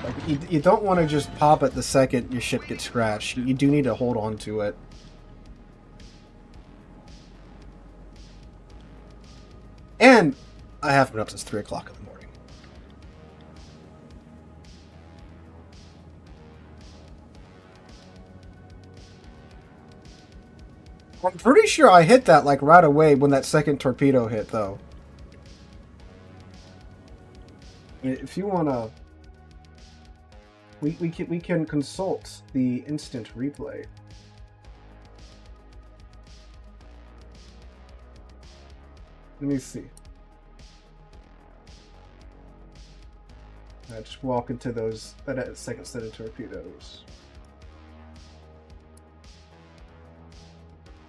Like, you don't want to just pop it the second your ship gets scratched. You do need to hold on to it. And I haven't been up since 3 o'clock in the morning. I'm pretty sure I hit that like right away when that second torpedo hit, though. If you wanna, we can consult the instant replay. Let me see. I just walk into that second set of torpedoes.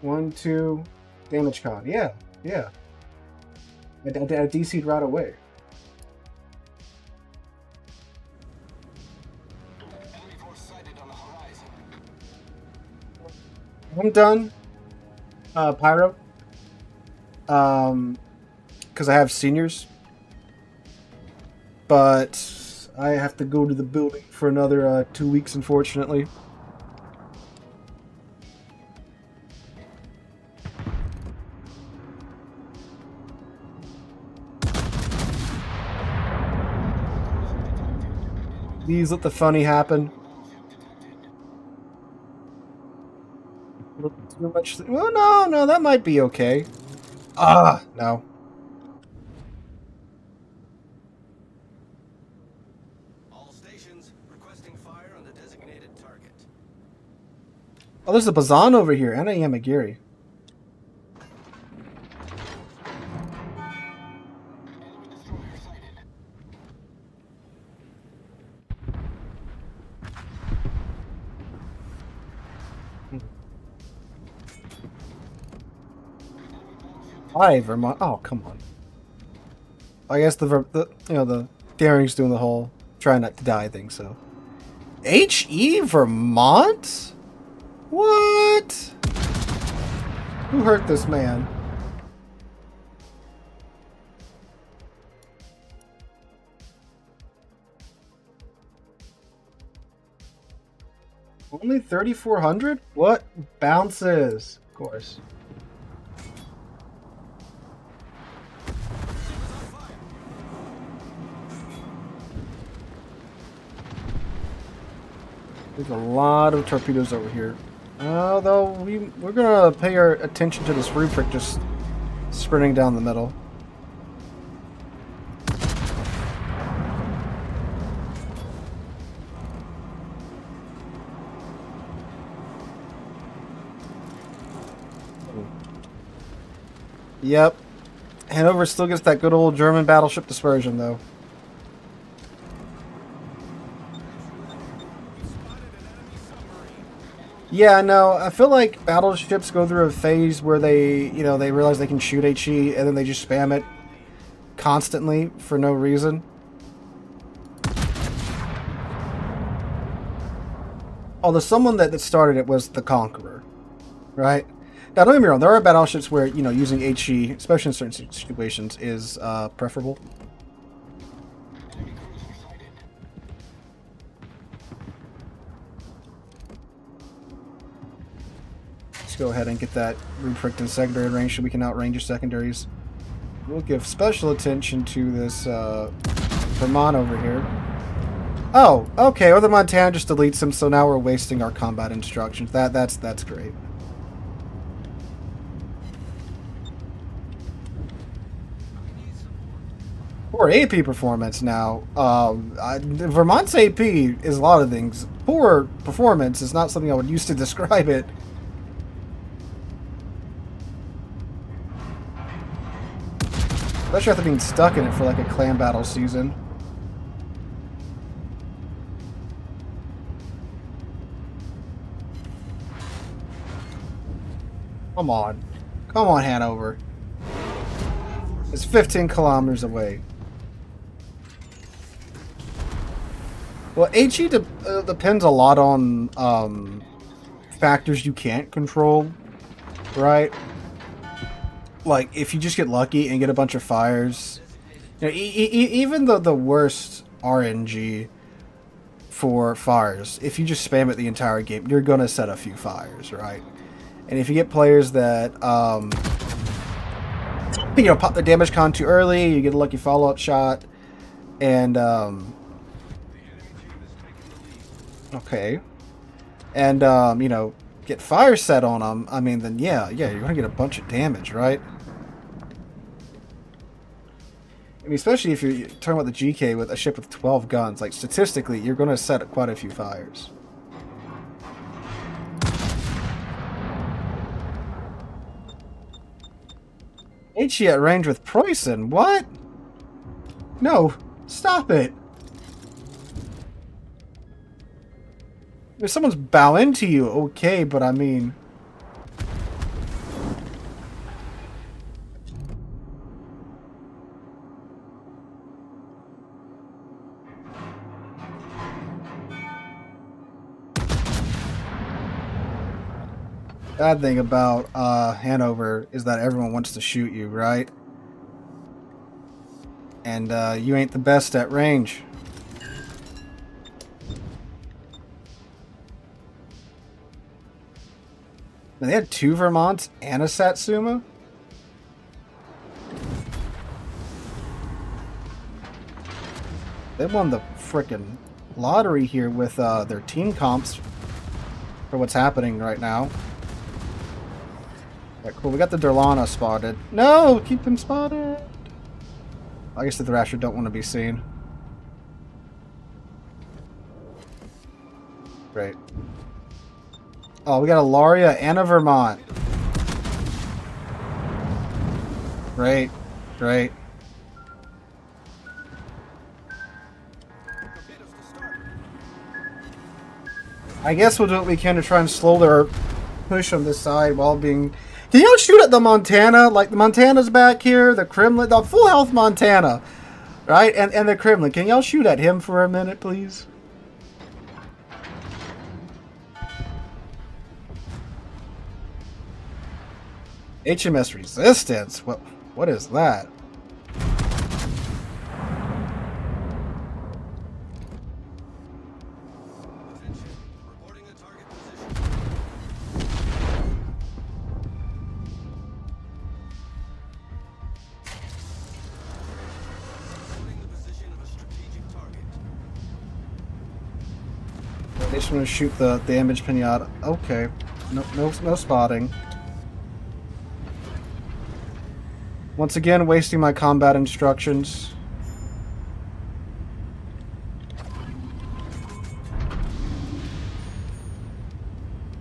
1, 2, damage con. Yeah. I DC'd right away. I'm done. Pyro. Because I have seniors. But I have to go to the building for another 2 weeks, unfortunately. Please let the funny happen. Too much. Well, no, that might be okay. No. All stations requesting fire on the designated target. Oh, there's a Bazan over here and a Yamagiri. Hi, Vermont. Oh, come on. I guess the daring's doing the whole trying not to die thing. So, HE Vermont. What? Who hurt this man? Only 3,400? What? Bounces. Of course. There's a lot of torpedoes over here. Though we're gonna pay our attention to this rubric just sprinting down the middle. Yep. Hanover still gets that good old German battleship dispersion, though. Yeah, no, I feel like battleships go through a phase where they realize they can shoot HE and then they just spam it constantly for no reason. Although someone that started it was the Conqueror, right? Now, don't get me wrong, there are battleships where, using HE, especially in certain situations, is preferable. Let's go ahead and get that rubric in secondary range so we can outrange your secondaries. We'll give special attention to this Vermont over here. Oh, okay, or the Montana just deletes him, so now we're wasting our combat instructions. That's great. Poor AP performance now. Vermont's AP is a lot of things. Poor performance is not something I would use to describe it. Especially after being stuck in it for like a clan battle season. Come on. Come on, Hanover. It's 15 kilometers away. Well, HE depends a lot on factors you can't control, right? Like, if you just get lucky and get a bunch of fires, you know, even the worst RNG for fires, if you just spam it the entire game, you're gonna set a few fires, right? And if you get players that, you know, pop the damage con too early, you get a lucky follow-up shot, and, okay, and, you know, get fire set on them, I mean, then yeah, you're gonna get a bunch of damage, right? I mean, especially if you're talking about the GK with a ship with 12 guns, like, statistically, you're gonna set quite a few fires. HE at range with Preußen, what? No, stop it. If someone's bow into you, okay, but I mean... Bad thing about Hanover is that everyone wants to shoot you, right? And you ain't the best at range. And they had 2 Vermonts and a Satsuma? They won the frickin' lottery here with their team comps for what's happening right now. Alright, cool. We got the Derlana spotted. No! Keep him spotted! I guess the Thrasher don't want to be seen. Great. Oh, we got a Laria and a Vermont. Great. Great. I guess we'll do what we can to try and slow their push on this side while being... Can y'all shoot at the Montana? Like, the Montana's back here, the Kremlin, the full health Montana, right? And the Kremlin. Can y'all shoot at him for a minute, please? HMS Resistance? What is that? They just want to shoot the damage pinata. Okay. No spotting. Once again, wasting my combat instructions.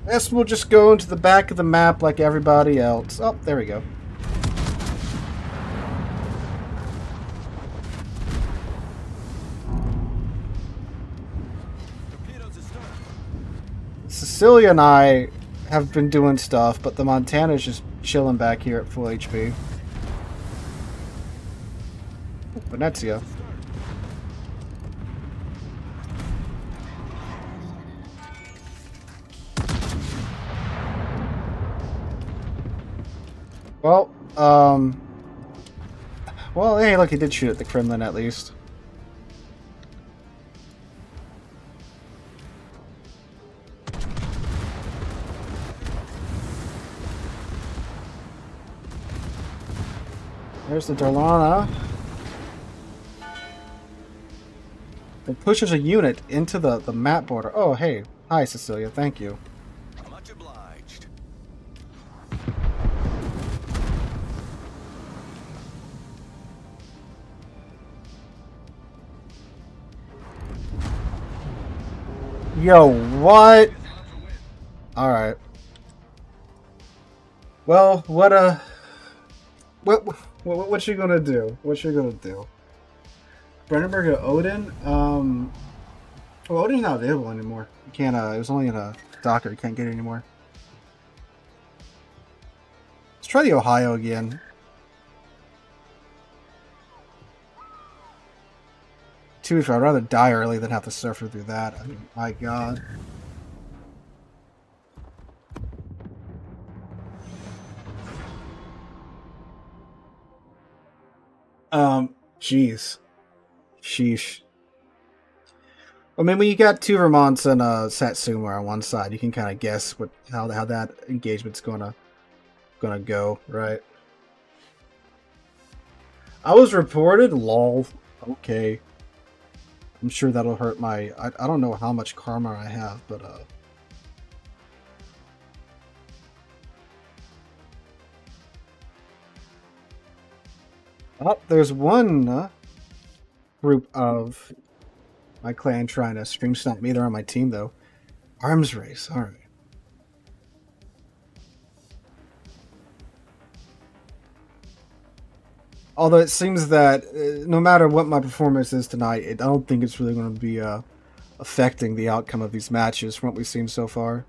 Guess we'll just go into the back of the map like everybody else. Oh, there we go. Cecilia and I have been doing stuff, but the Montana's just chilling back here at full HP. Venezia. Well, well, hey, look, he did shoot at the Kremlin at least. There's the Darlana. It pushes a unit into the map border. Oh, hey. Hi, Cecilia. Thank you. Much obliged. Yo, what? Alright. Well, what you gonna do? What you gonna do? Brandenburg or Odin? Well, Odin's not available anymore. You can't, it was only in a docker. You can't get it anymore. Let's try the Ohio again. To be fair, I'd rather die early than have to suffer through that. I mean, my god. Jeez. Sheesh. Well, I mean, when you got two Vermonts and Satsuma on one side, you can kind of guess how that engagement's gonna go, right? I was reported. Lol. Okay. I'm sure that'll hurt my. I don't know how much karma I have, but oh, there's one group of my clan trying to stream snipe me. They're on my team though. Arms race. All right. Although it seems that no matter what my performance is tonight, I don't think it's really going to be affecting the outcome of these matches from what we've seen so far.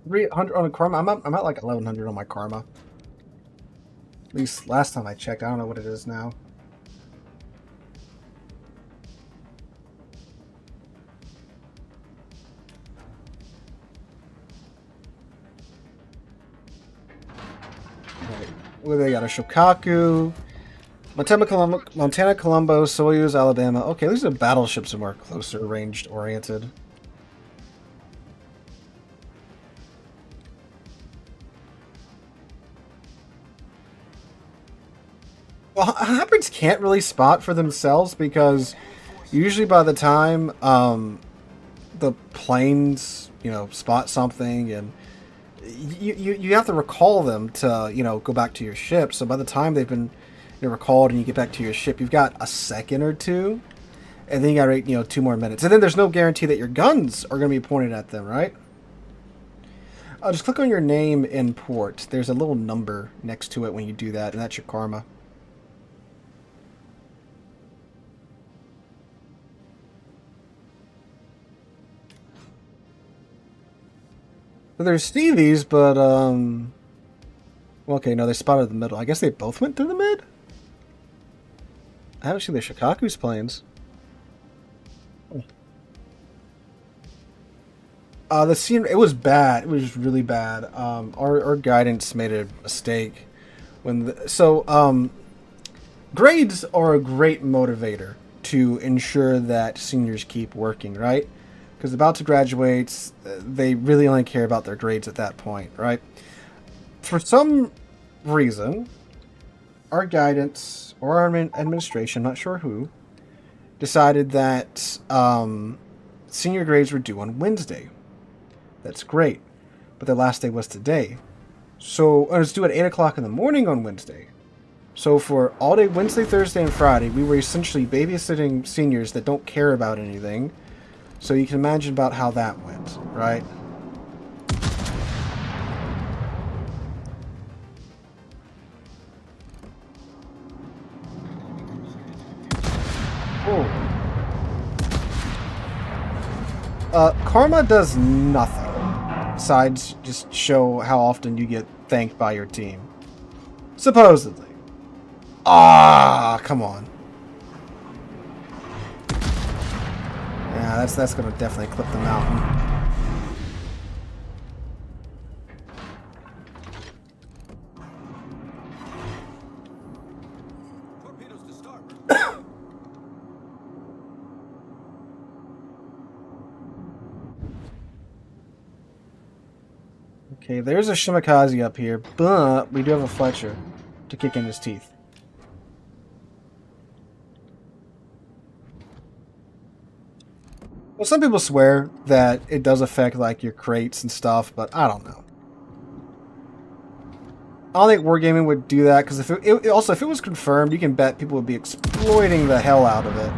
$300 on a karma. I'm at like 1100 on my karma. At least last time I checked. I don't know what it is now. Right. Well, they got a Shokaku, Montana, Colombo, Soyuz, Alabama. Okay, these are battleships that are more closer ranged oriented. Well, hybrids can't really spot for themselves because usually by the time the planes, spot something, and you have to recall them to, go back to your ship. So by the time they've been recalled and you get back to your ship, you've got a second or two, and then you got 2 more minutes. And then there's no guarantee that your guns are going to be pointed at them, right? Just click on your name in port. There's a little number next to it when you do that, and that's your karma. So there's Stevies, but, well, okay, no, they spotted the middle. I guess they both went through the mid? I haven't seen the Shikaku's planes. The scene, it was bad. It was really bad. Our guidance made a mistake. Grades are a great motivator to ensure that seniors keep working, right? Because about to graduate, they really only care about their grades at that point, right? For some reason, our guidance or our administration, not sure who, decided that senior grades were due on Wednesday. That's great, but their last day was today. So it was due at 8 o'clock in the morning on Wednesday. So for all day Wednesday, Thursday, and Friday, we were essentially babysitting seniors that don't care about anything. So you can imagine about how that went, right? Karma does nothing besides just show how often you get thanked by your team. Supposedly. Ah, come on. Yeah, that's gonna definitely clip the mountain. Torpedoes to starboard. Okay, there's a Shimakaze up here, but we do have a Fletcher to kick in his teeth. Well, some people swear that it does affect, like, your crates and stuff, but I don't know. I don't think Wargaming would do that, because if it was confirmed, you can bet people would be exploiting the hell out of it.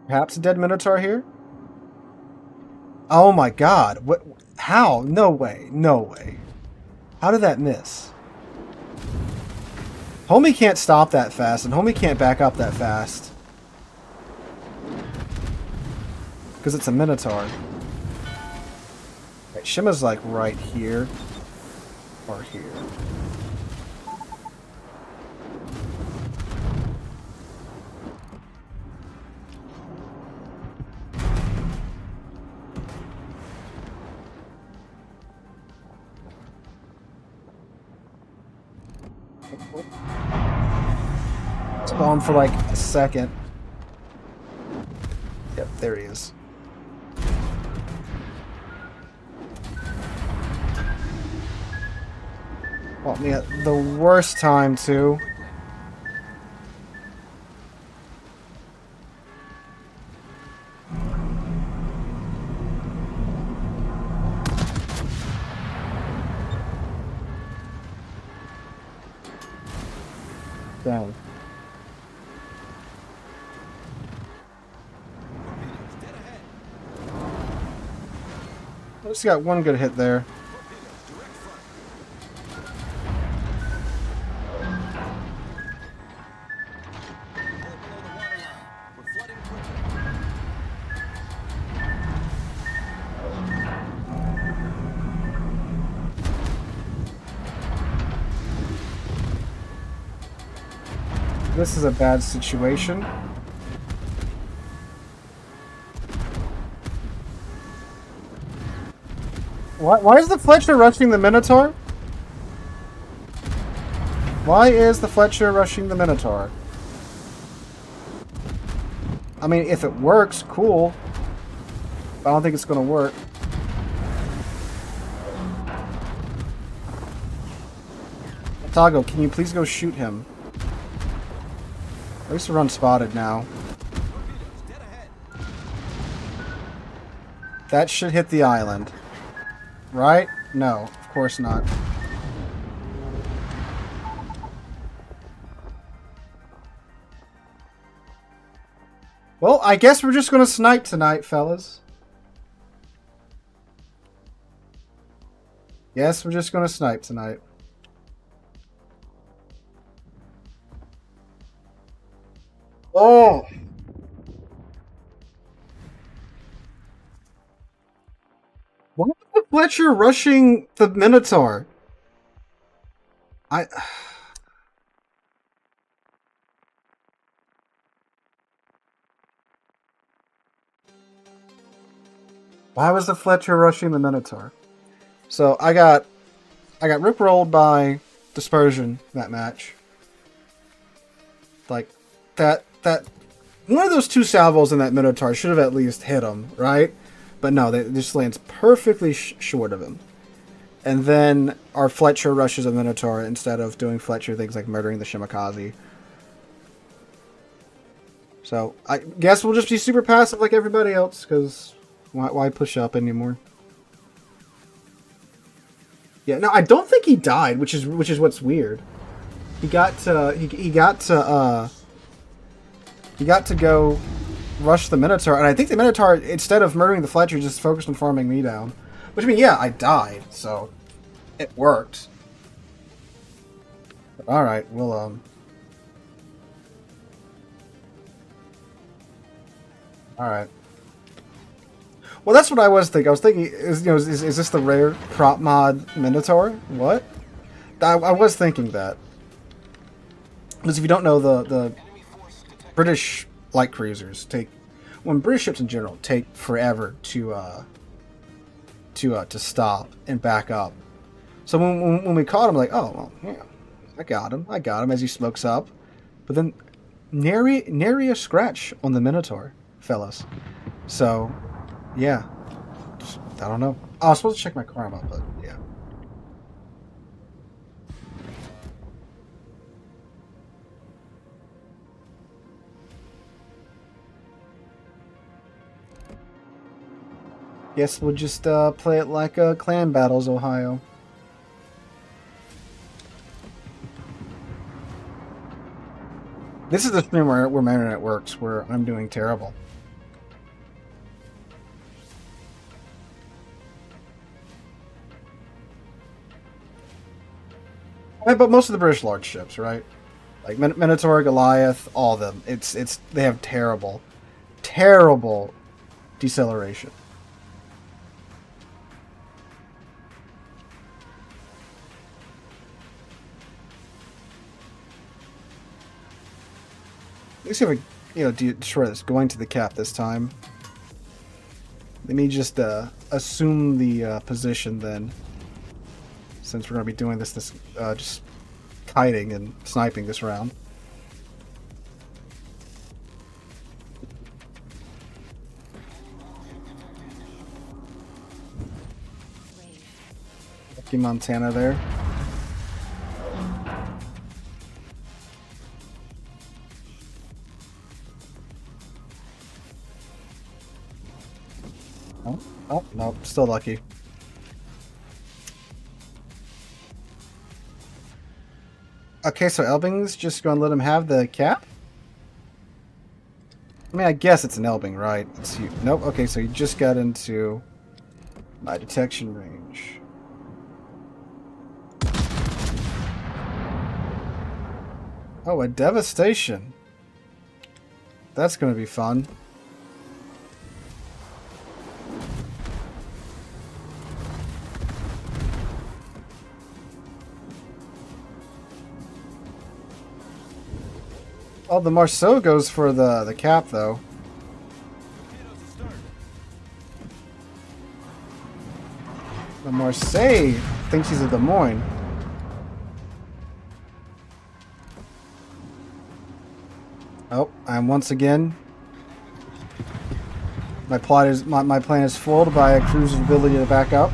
Perhaps a dead Minotaur here? Oh my god. What? How? No way. No way. How did that miss? Homie can't stop that fast, and Homie can't back up that fast. Because it's a Minotaur. Right, Shima's like right here. Or here. Spawn for like a second. Yep, there he is. Caught me at the worst time too. Down. Just got one good hit there. This is a bad situation. Why is the Fletcher rushing the Minotaur? Why is the Fletcher rushing the Minotaur? I mean, if it works, cool. But I don't think it's gonna work. Tago, can you please go shoot him? At least we're unspotted now. That should hit the island. Right? No, of course not. Well, I guess we're just gonna snipe tonight, fellas. Yes, we're just gonna snipe tonight. Oh! Why was the Fletcher rushing the Minotaur? Why was the Fletcher rushing the Minotaur? So I got rickrolled by Dispersion that match. Like that one of those two salvos in that Minotaur should have at least hit him, right? But no, they just lands perfectly short of him. And then our Fletcher rushes a Minotaur instead of doing Fletcher things like murdering the Shimakaze. So I guess we'll just be super passive like everybody else, because why push up anymore? Yeah, no, I don't think he died, which is what's weird. He got to go rush the Minotaur, and I think the Minotaur, instead of murdering the Fletcher, just focused on farming me down. Which, I mean, yeah, I died, so it worked. Alright, we'll, Alright. Well, that's what I was thinking. I was thinking, is this the rare prop mod Minotaur? What? I was thinking that. Because if you don't know, the British light cruisers when British ships in general take forever to stop and back up. So when we caught him, like, oh well, yeah, I got him as he smokes up, but then nary a scratch on the Minotaur, fellas. So yeah, I don't know. I was supposed to check my karma, but yeah. Guess we'll just play it like Clan Battles, Ohio. This is the stream where my internet works, where I'm doing terrible. But most of the British large ships, right? Like Minotaur, Goliath, all of them. They have terrible deceleration. At least if we, destroy this, going to the cap this time. Let me just assume the position then, since we're going to be doing this just kiting and sniping this round. Lucky Montana there. Oh, no, still lucky. Okay, so Elbing's just going to let him have the cap? I mean, I guess it's an Elbing, right? Nope, okay, so you just got into my detection range. Oh, a devastation. That's going to be fun. Oh, the Marceau goes for the cap, though. The Marseille thinks he's a Des Moines. Oh, I'm once again. My plan is foiled by a cruiser's ability to back up.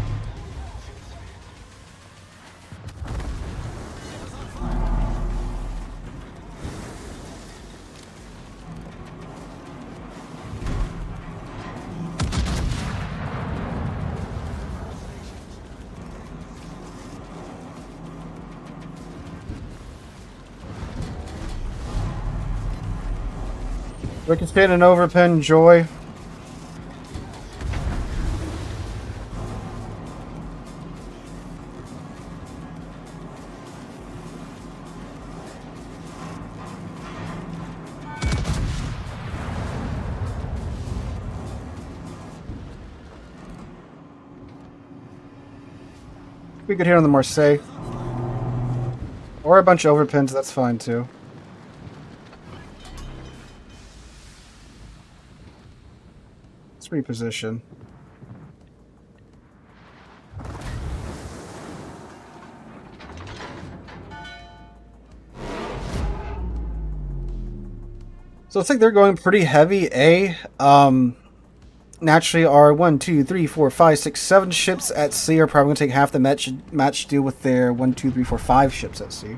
We can spin an overpin, Joy. We could hit on the Marseille. Or a bunch of overpins, that's fine too. Let's reposition. So it's like they're going pretty heavy, naturally our 1, 2, 3, 4, 5, 6, 7 ships at sea are probably going to take half the match deal with their 1, 2, 3, 4, 5 ships at sea.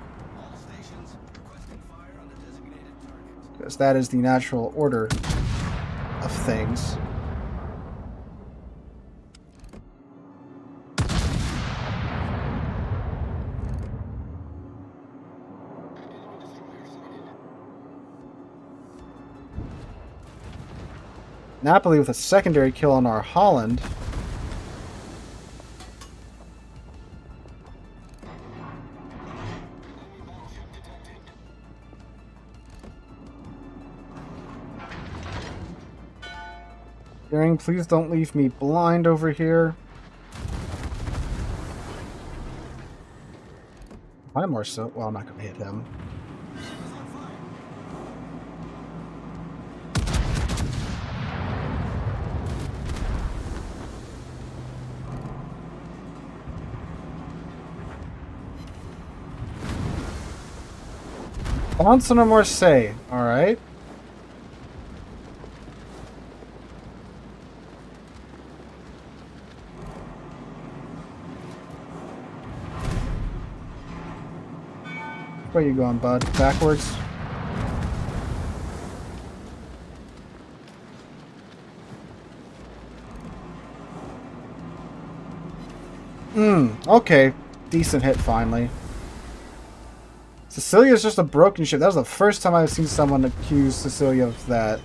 Because that is the natural order of things. Napoli with a secondary kill on our Holland. Daring, please don't leave me blind over here. Hi, Marceau. Well, I'm not going to hit him. Bounce on a Marseille. Alright. Where you going, bud? Backwards? Okay. Decent hit, finally. Sicilia's just a broken ship. That was the first time I've seen someone accuse Sicilia of that.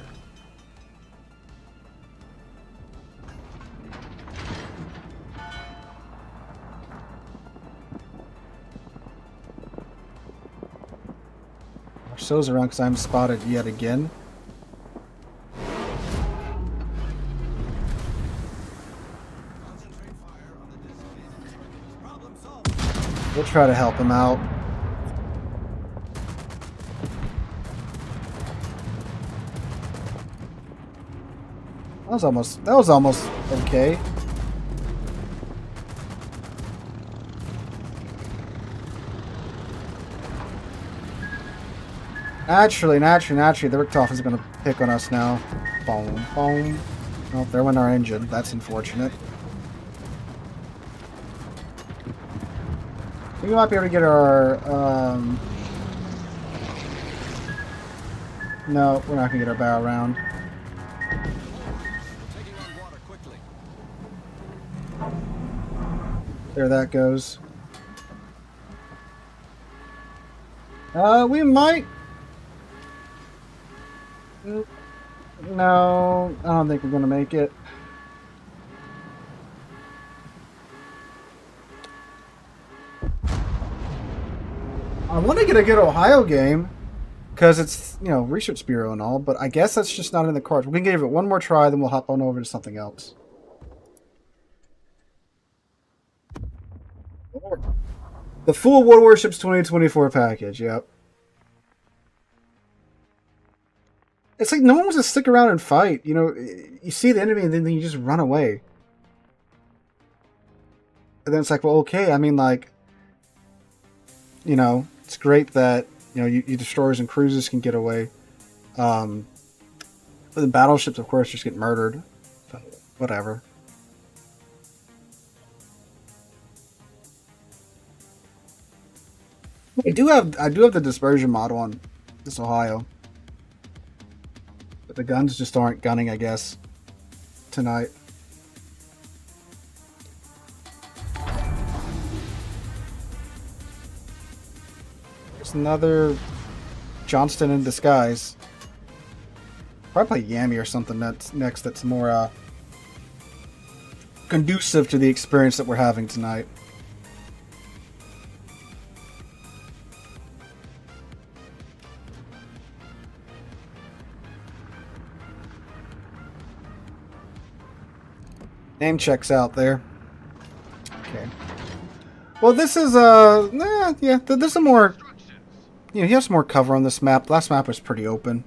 Pursues around because I'm spotted yet again. Concentrate fire on the designated target. Problem solved. We'll try to help him out. That was almost okay. Naturally, the Richtofen is going to pick on us now. Boom, boom. Oh, there went our engine. That's unfortunate. We might be able to get our, no, we're not going to get our bow around. Taking on water quickly. There that goes. We might... No, I don't think we're going to make it. I want to get a good Ohio game, because it's, you know, Research Bureau and all, but I guess that's just not in the cards. We can give it one more try, then we'll hop on over to something else. The full World Warships 2024 package, yep. It's like no one wants to stick around and fight. You know, you see the enemy and then you just run away. And then it's like, well, okay, I mean, like, you know, it's great that, you know, you destroyers and cruisers can get away. But the battleships, of course, just get murdered. But whatever. I do have the dispersion model on this Ohio. But the guns just aren't gunning, I guess, tonight. There's another Johnston in disguise. Probably play Yami or something that's next that's more conducive to the experience that we're having tonight. Name checks out there. Okay. Well, this is yeah. This is a more, you know, he has more cover on this map. Last map was pretty open.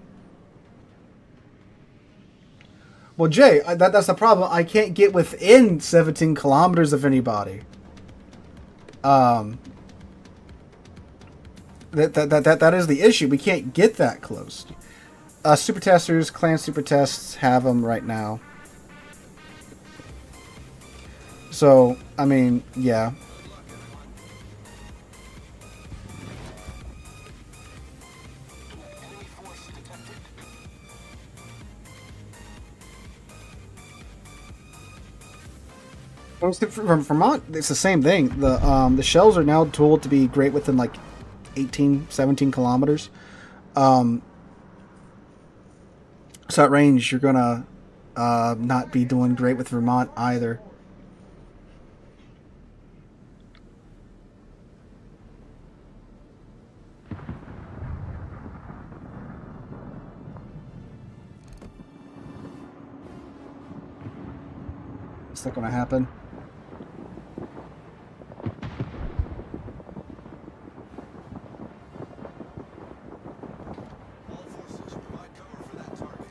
Well, Jay, that's the problem. I can't get within 17 kilometers of anybody. That is the issue. We can't get that close. Super testers, clan super tests have them right now. So, I mean, yeah. From Vermont, it's the same thing. The shells are now tooled to be great within like 18, 17 kilometers. So at range, you're gonna not be doing great with Vermont either. Is that gonna happen? All forces provide cover for that target.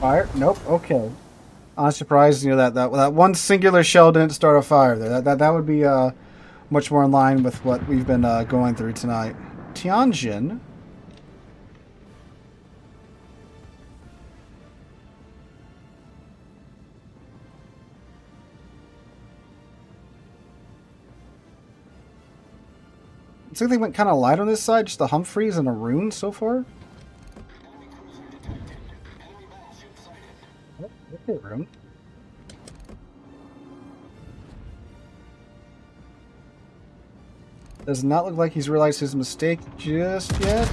Fire? Nope. Okay. I'm surprised, you know, that one singular shell didn't start a fire there. That would be much more in line with what we've been going through tonight. Tianjin. Looks like they went kind of light on this side, just a Humphreys and a Rune so far. Okay, Rune. Does not look like he's realized his mistake just yet.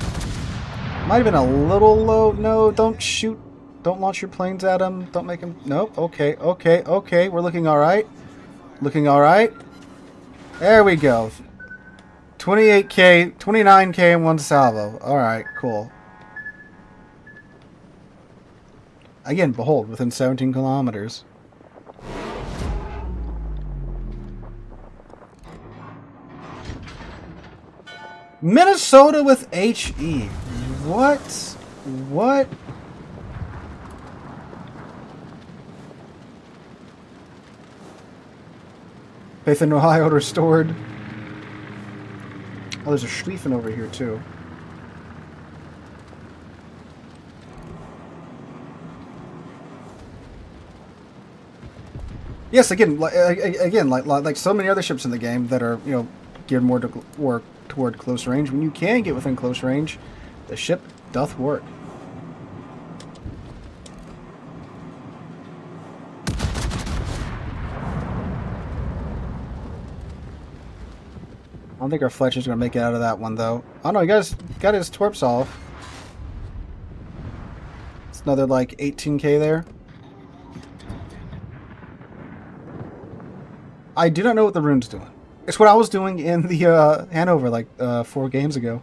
Might have been a little low. No, don't shoot. Don't launch your planes at him. Don't make him... Nope. Okay, okay, okay. We're looking alright. Looking alright. There we go. 28k, 29k and 1 salvo. Alright, cool. Again, behold, within 17 kilometers. Minnesota with HE. What? What? Faith in Ohio restored. Oh, there's a Schlieffen over here, too. Yes, again, like so many other ships in the game that are, you know, geared more to work toward close range. When you can get within close range, the ship doth work. I don't think our Fletcher's going to make it out of that one, though. Oh, no, he got his torps off. It's another, like, 18k there. I do not know what the rune's doing. It's what I was doing in the Hanover, like, 4 games ago.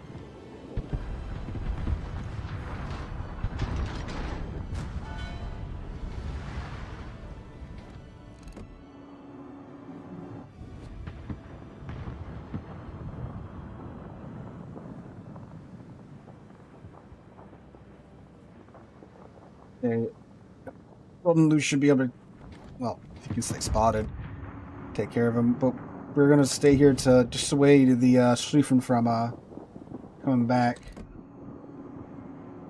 Golden Loot should be able to, well, if you can stay spotted, take care of him. But we're going to stay here to dissuade the Schlieffen from coming back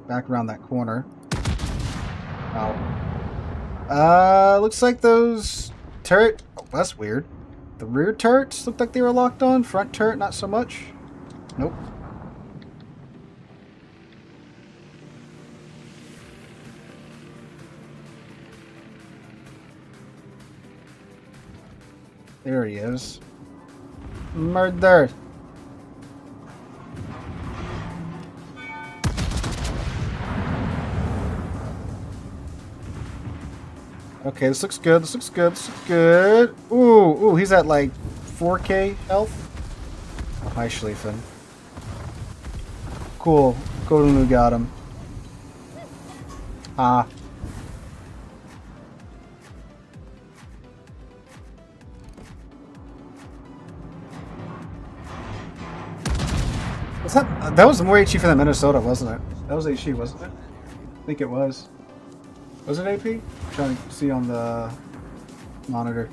around that corner. Oh. Looks like those turret... Oh, that's weird. The rear turrets looked like they were locked on. Front turret, not so much. Nope. There he is. Murder! Okay, this looks good. This looks good. This looks good. Ooh, he's at like 4k health. Oh, hi, Schlieffen. Cool. Golden got him. Ah. That was more HE for that Minnesota, wasn't it? That was HE, wasn't it? I think it was. Was it AP? I'm trying to see on the monitor.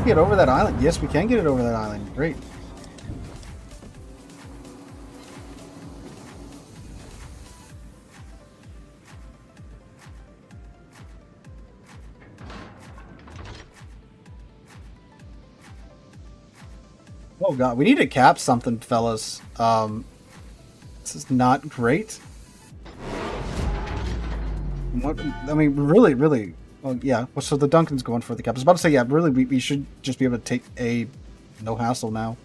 Get over that island. Yes, we can get it over that island. Great. Oh god, we need to cap something, fellas. This is not great. What, I mean, really, well, yeah. Well, so the Duncan's going for the cap. I was about to say, yeah, really, we should just be able to take a no hassle now.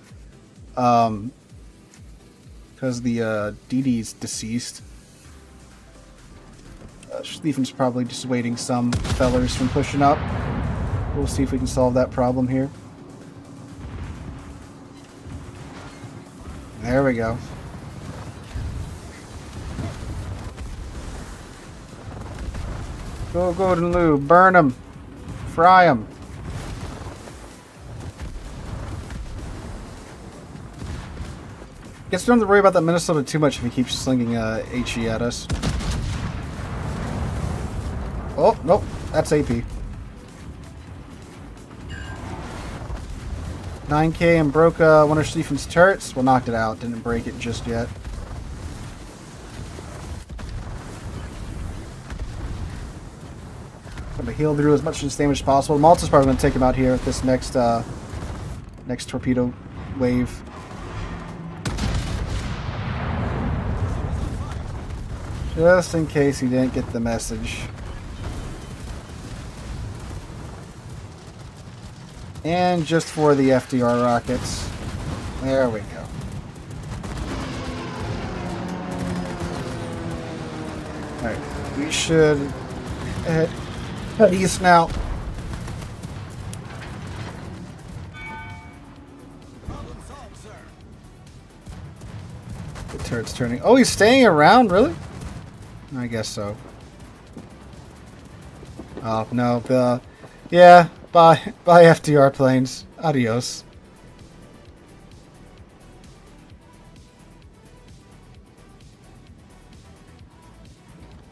Because the DD's deceased. Schlieffen's probably dissuading some fellers from pushing up. We'll see if we can solve that problem here. There we go. Go Golden Lou, burn them, fry them. Guess we don't have to worry about that Minnesota too much if he keeps slinging HE at us. Oh, nope, that's AP. 9k and broke one of Schlieffen's turrets. Well, knocked it out, didn't break it just yet. Gonna heal through as much of this damage as possible. Malta's probably gonna take him out here with this next next torpedo wave. Just in case he didn't get the message. And just for the FDR rockets. There we go. Alright, we should head east now. Problem solved, sir. The turret's turning. Oh, he's staying around, really? I guess so. Oh, no. Yeah, bye FDR planes. Adios.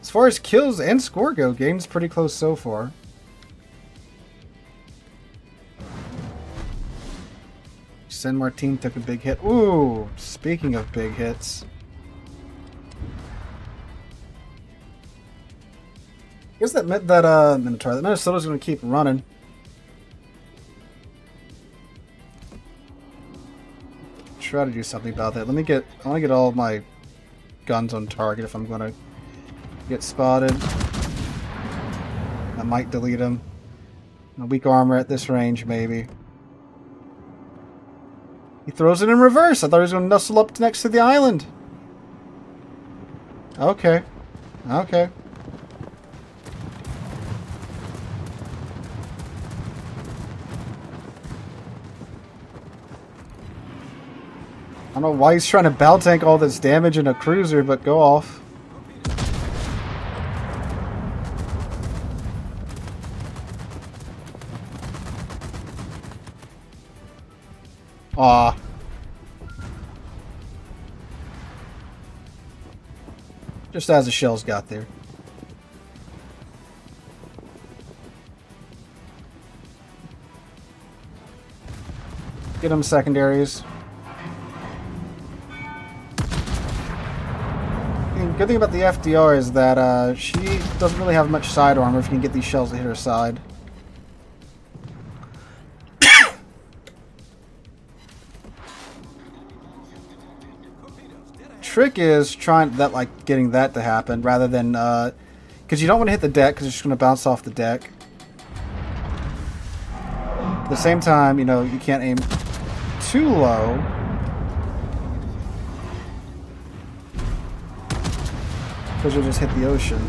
As far as kills and score go, game's pretty close so far. San Martin took a big hit. Ooh, speaking of big hits. I guess that meant that Minotaur, that Minnesota's gonna keep running. Try to do something about that. I wanna get all of my guns on target if I'm gonna get spotted. I might delete him. A weak armor at this range, maybe. He throws it in reverse. I thought he was going to nestle up next to the island. Okay. Okay. I don't know why he's trying to bow tank all this damage in a cruiser, but go off. Aw. Just as the shells got there. Get them secondaries. The good thing about the FDR is that she doesn't really have much side armor if you can get these shells to hit her side. Trick is getting that to happen rather than because you don't want to hit the deck because it's just going to bounce off the deck. At the same time, you know, you can't aim too low because you'll just hit the ocean.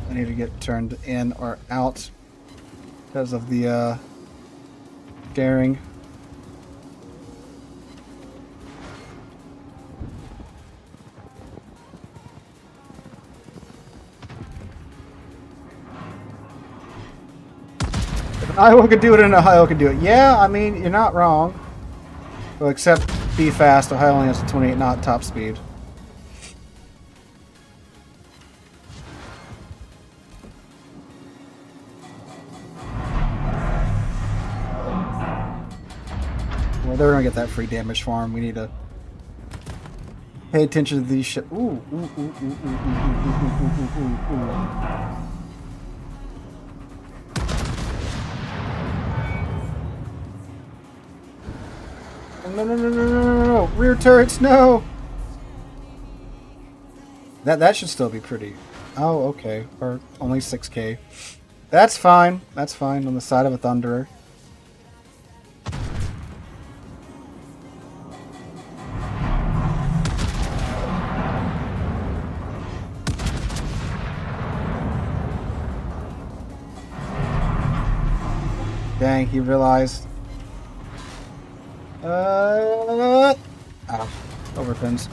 I need to get turned in or out because of the daring. Iowa could do it and Ohio could do it. Yeah, I mean, you're not wrong. Well, except be fast. Ohio only has a 28 knot top speed. Well, they're going to get that free damage farm. We need to pay attention to these shit. Ooh, ooh, ooh, ooh, ooh, ooh, ooh, ooh, ooh, ooh, ooh. No, no, no, no, no, no, no, rear turrets, no! That should still be pretty. Oh, okay. Or only 6k. That's fine. That's fine on the side of a Thunderer. Dang, he realized. Ow, overpins.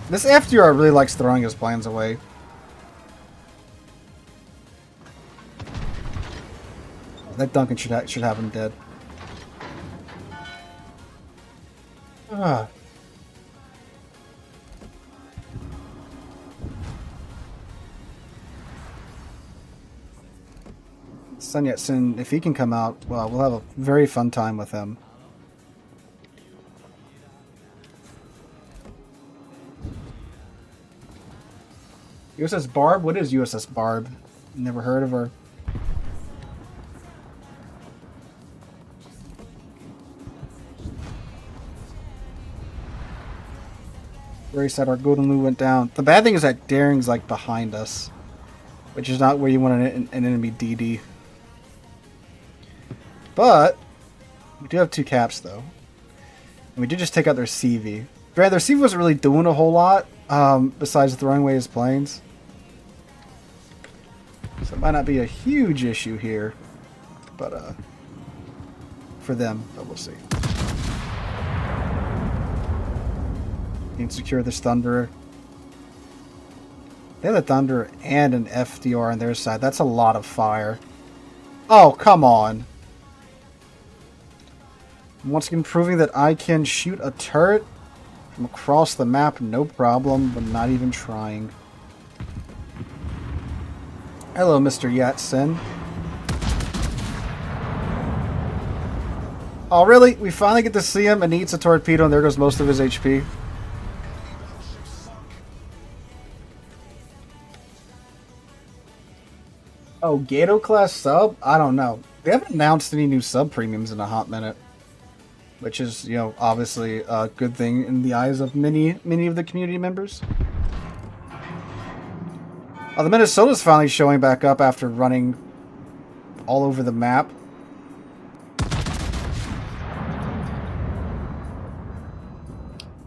This FDR really likes throwing his plans away. That Duncan should have him dead. Ah. Sun Yat-sen, if he can come out, well, we'll have a very fun time with him. USS Barb? What is USS Barb? Never heard of her. Very sad our Golden Lu went down. The bad thing is that Daring's like behind us, which is not where you want an enemy DD. But we do have 2 caps though. And we did just take out their CV. Granted, the receiver wasn't really doing a whole lot besides throwing away his planes. So it might not be a huge issue here, but for them, but we'll see. You can secure this Thunderer. They have a Thunder and an FDR on their side. That's a lot of fire. Oh, come on. Once again, proving that I can shoot a turret from across the map, no problem, but not even trying. Hello, Mr. Yatsen. Oh, really? We finally get to see him, and he eats a torpedo, and there goes most of his HP. Oh, Gato class sub? I don't know. They haven't announced any new sub premiums in a hot minute. Which is, you know, obviously a good thing in the eyes of many of the community members. Oh, the Minnesota's finally showing back up after running all over the map.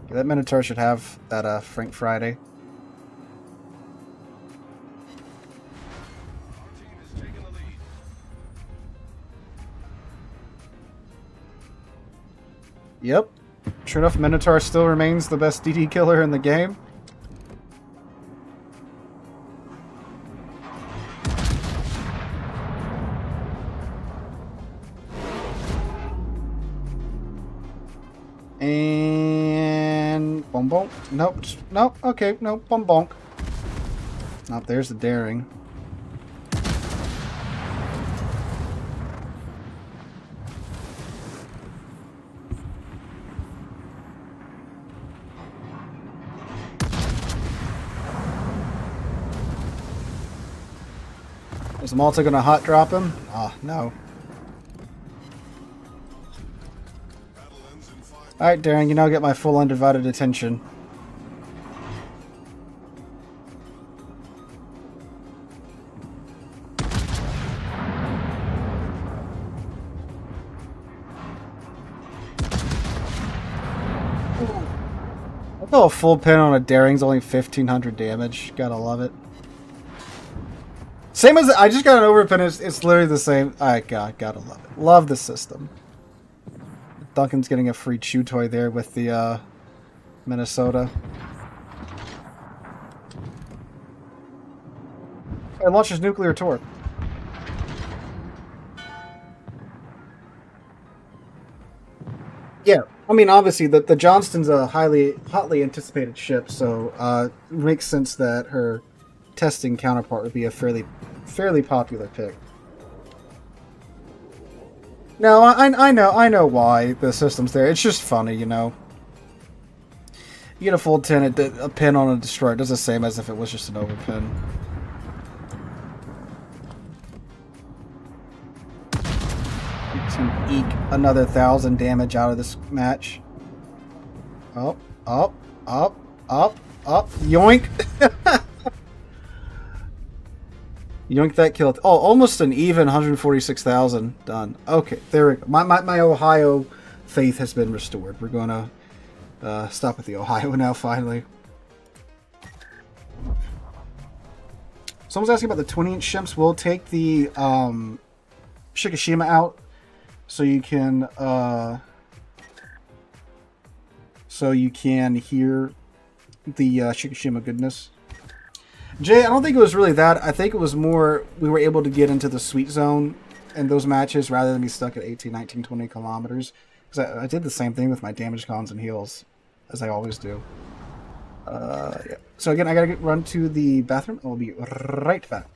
Yeah, that Minotaur should have that Frank Friday. Yep. True enough, Minotaur still remains the best DD killer in the game. And... Boom bonk. Nope. Nope. Okay. Nope. Boom bonk. Nope. There's the daring. Is Malta gonna hot drop him? Ah, no. Alright, Darren, you now get my full undivided attention. I thought a full pin on a Daring's only 1500 damage. Gotta love it. Same as I just got an overpin. It's literally the same. I gotta love it. Love the system. Duncan's getting a free chew toy there with the Minnesota. It launches nuclear torp. Yeah, I mean obviously the Johnston's a hotly anticipated ship, so it makes sense that her testing counterpart would be a fairly popular pick. No, I know why the system's there. It's just funny, you know. You get a full 10, a pin on a destroyer. It does the same as if it was just an overpin. You can eke another 1,000 damage out of this match. Up, up, up, up, up. Yoink! Yoink that kill. Oh, almost an even 146,000 done. Okay, there we go. My Ohio faith has been restored. We're going to stop with the Ohio now, finally. Someone's asking about the 20-inch ships. We'll take the Shikishima out so you can hear the Shikishima goodness. Jay, I don't think it was really that. I think it was more we were able to get into the sweet zone in those matches rather than be stuck at 18, 19, 20 kilometers. Because I did the same thing with my damage cons and heals, as I always do. Yeah. So again, I gotta run to the bathroom. I'll be right back.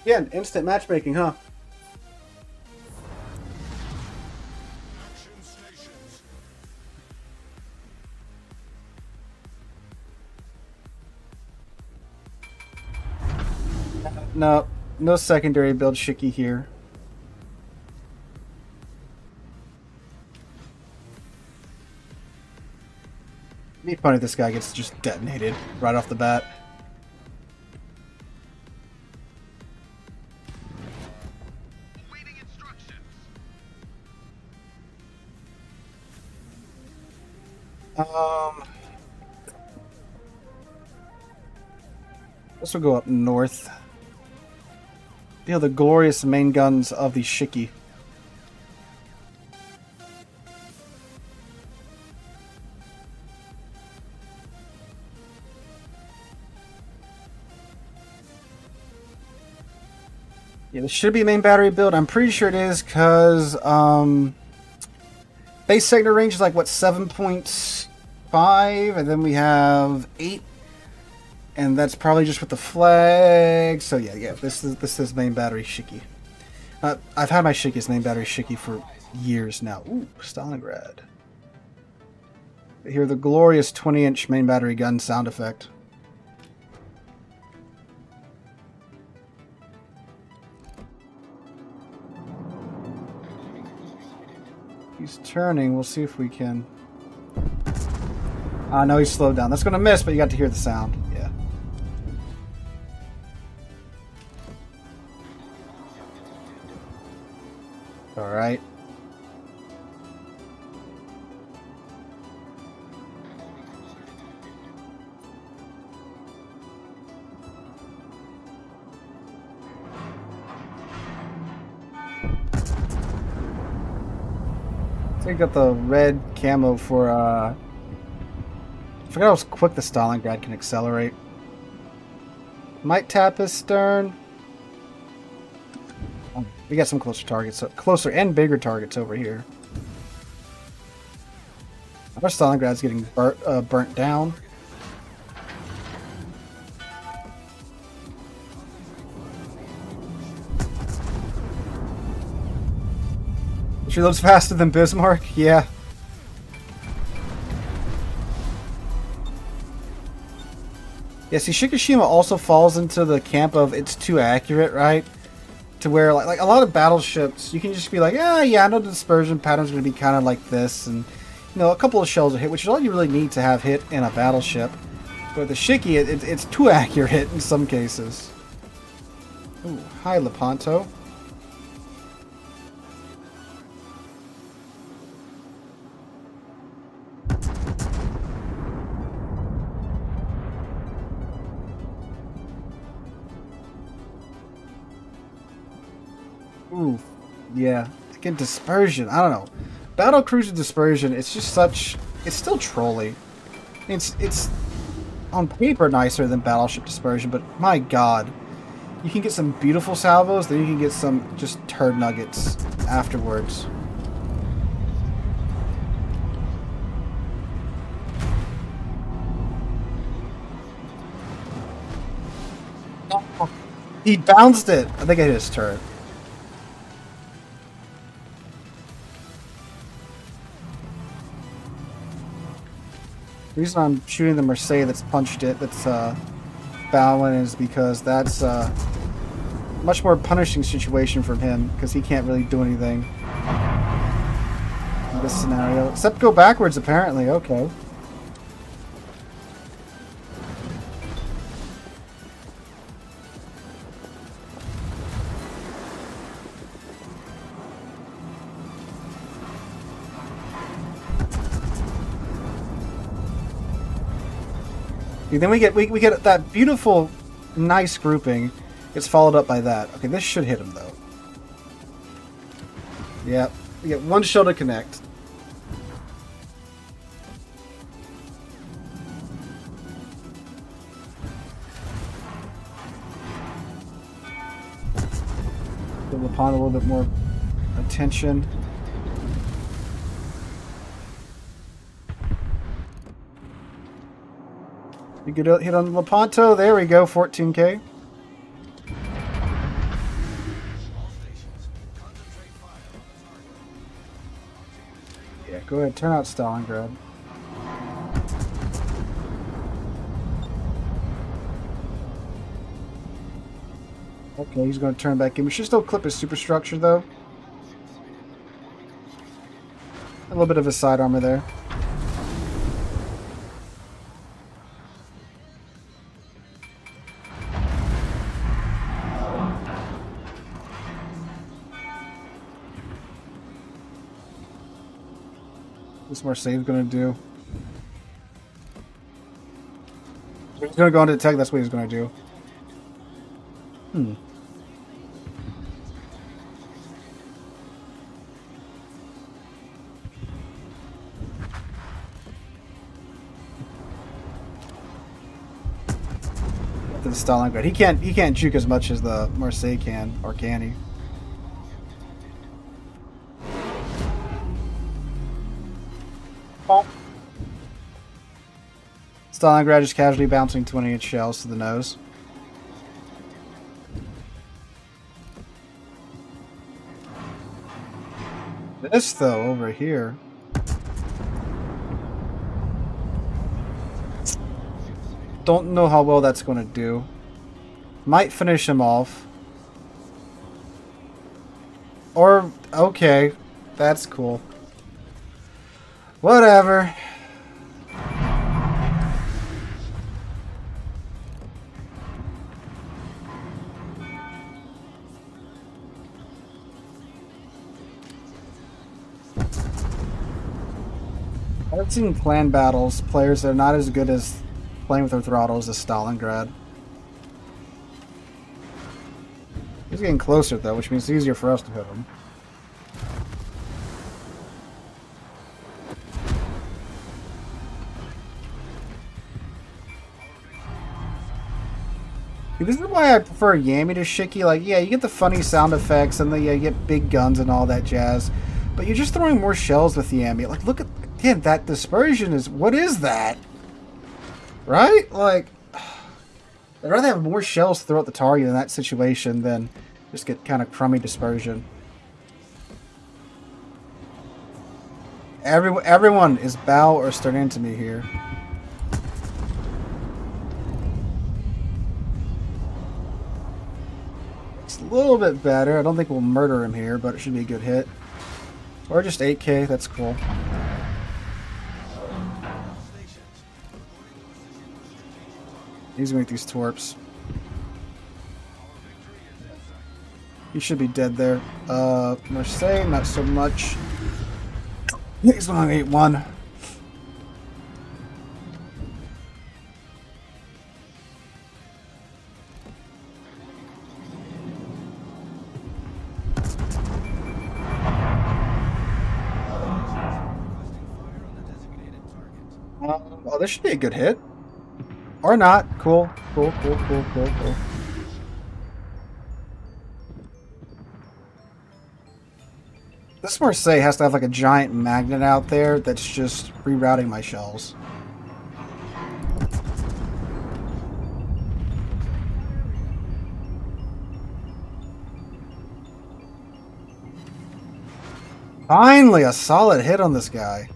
Yeah, instant matchmaking, huh? Action stations. No, no secondary build Shiki here. It'd be funny if this guy gets just detonated right off the bat. Awaiting instructions. This will go up north. You know, the glorious main guns of the Shiki. Yeah, this should be a main battery build. I'm pretty sure it is because base sector range is like what, 7.5, and then we have 8, and that's probably just with the flag. So yeah, this is main battery Shiki. I've had my Shiki as main battery Shiki for years now. Ooh, Stalingrad. I hear the glorious 20-inch main battery gun sound effect. He's turning. We'll see if we can. No, he's slowed down. That's going to miss, but you got to hear the sound. Yeah. All right. So you got the red camo for, I forgot how quick the Stalingrad can accelerate. Might tap his stern. Oh, we got some closer targets, closer and bigger targets over here. Our Stalingrad's getting burnt down. She loads faster than Bismarck? Yeah. Yeah, see, Shikishima also falls into the camp of it's too accurate, right? To where, like a lot of battleships, you can just be like, yeah, I know the dispersion pattern's going to be kind of like this, and, you know, a couple of shells are hit, which is all you really need to have hit in a battleship. But the Shiki, it's too accurate in some cases. Ooh, hi, Lepanto. Ooh, yeah. Again, dispersion. I don't know. Battlecruiser dispersion. It's just such. It's still trolly. It's on paper nicer than battleship dispersion, but my God, you can get some beautiful salvos, then you can get some just turd nuggets afterwards. Oh, he bounced it. I think I hit his turret. The reason I'm shooting the Marseille that's punched it, that's bowing, is because that's a much more punishing situation from him, because he can't really do anything in this scenario. Except go backwards, apparently. Okay. Then we get that beautiful, nice grouping. It's followed up by that. Okay, this should hit him though. Yep, we get one shell to connect. Give Lapon a little bit more attention. You get a hit on Lepanto. There we go, 14k. Yeah, go ahead. Turn out Stalingrad. Okay, he's going to turn back in. We should still clip his superstructure, though. A little bit of his side armor there. What's Marseille's going to do? He's going to go into attack. That's what he's going to do. The Stalingrad. He can't juke as much as the Marseille can, or can he? Oh. Stalingrad is casually bouncing 20-inch shells to the nose. This though over here. Don't know how well that's going to do. Might finish him off. Or, okay. That's cool. Whatever. I've seen clan battles, players that are not as good as playing with their throttles as Stalingrad. He's getting closer though, which means it's easier for us to hit him. This is why I prefer Yami to Shiki. Like, yeah, you get the funny sound effects and you get big guns and all that jazz, but you're just throwing more shells with Yami. Like, look at, again, that dispersion is, what is that? Right? Like, I'd rather have more shells to throw at the target in that situation than just get kind of crummy dispersion. Everyone is bow or start into me here. It's a little bit better. I don't think we'll murder him here, but it should be a good hit. Or just 8k, that's cool. He's gonna make these torps. He should be dead there. Marseille, not so much. He's on 8-1. Oh, this should be a good hit. Or not. Cool. Cool. This Marseille has to have like a giant magnet out there that's just rerouting my shells. Finally, a solid hit on this guy.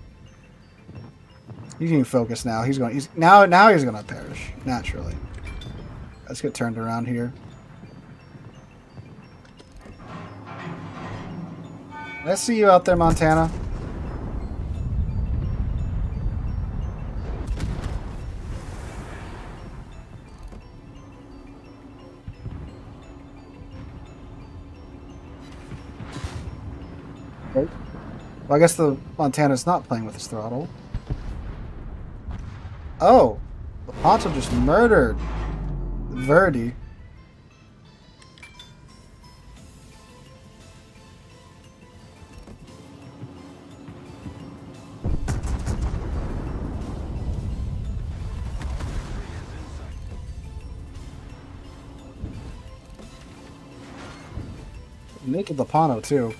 You can focus now. He's now he's gonna perish naturally. Let's get turned around here. I see you out there, Montana. Okay. Well, I guess the Montana's not playing with his throttle. Oh, Lepanto just murdered Verdi. Naked Lepanto too.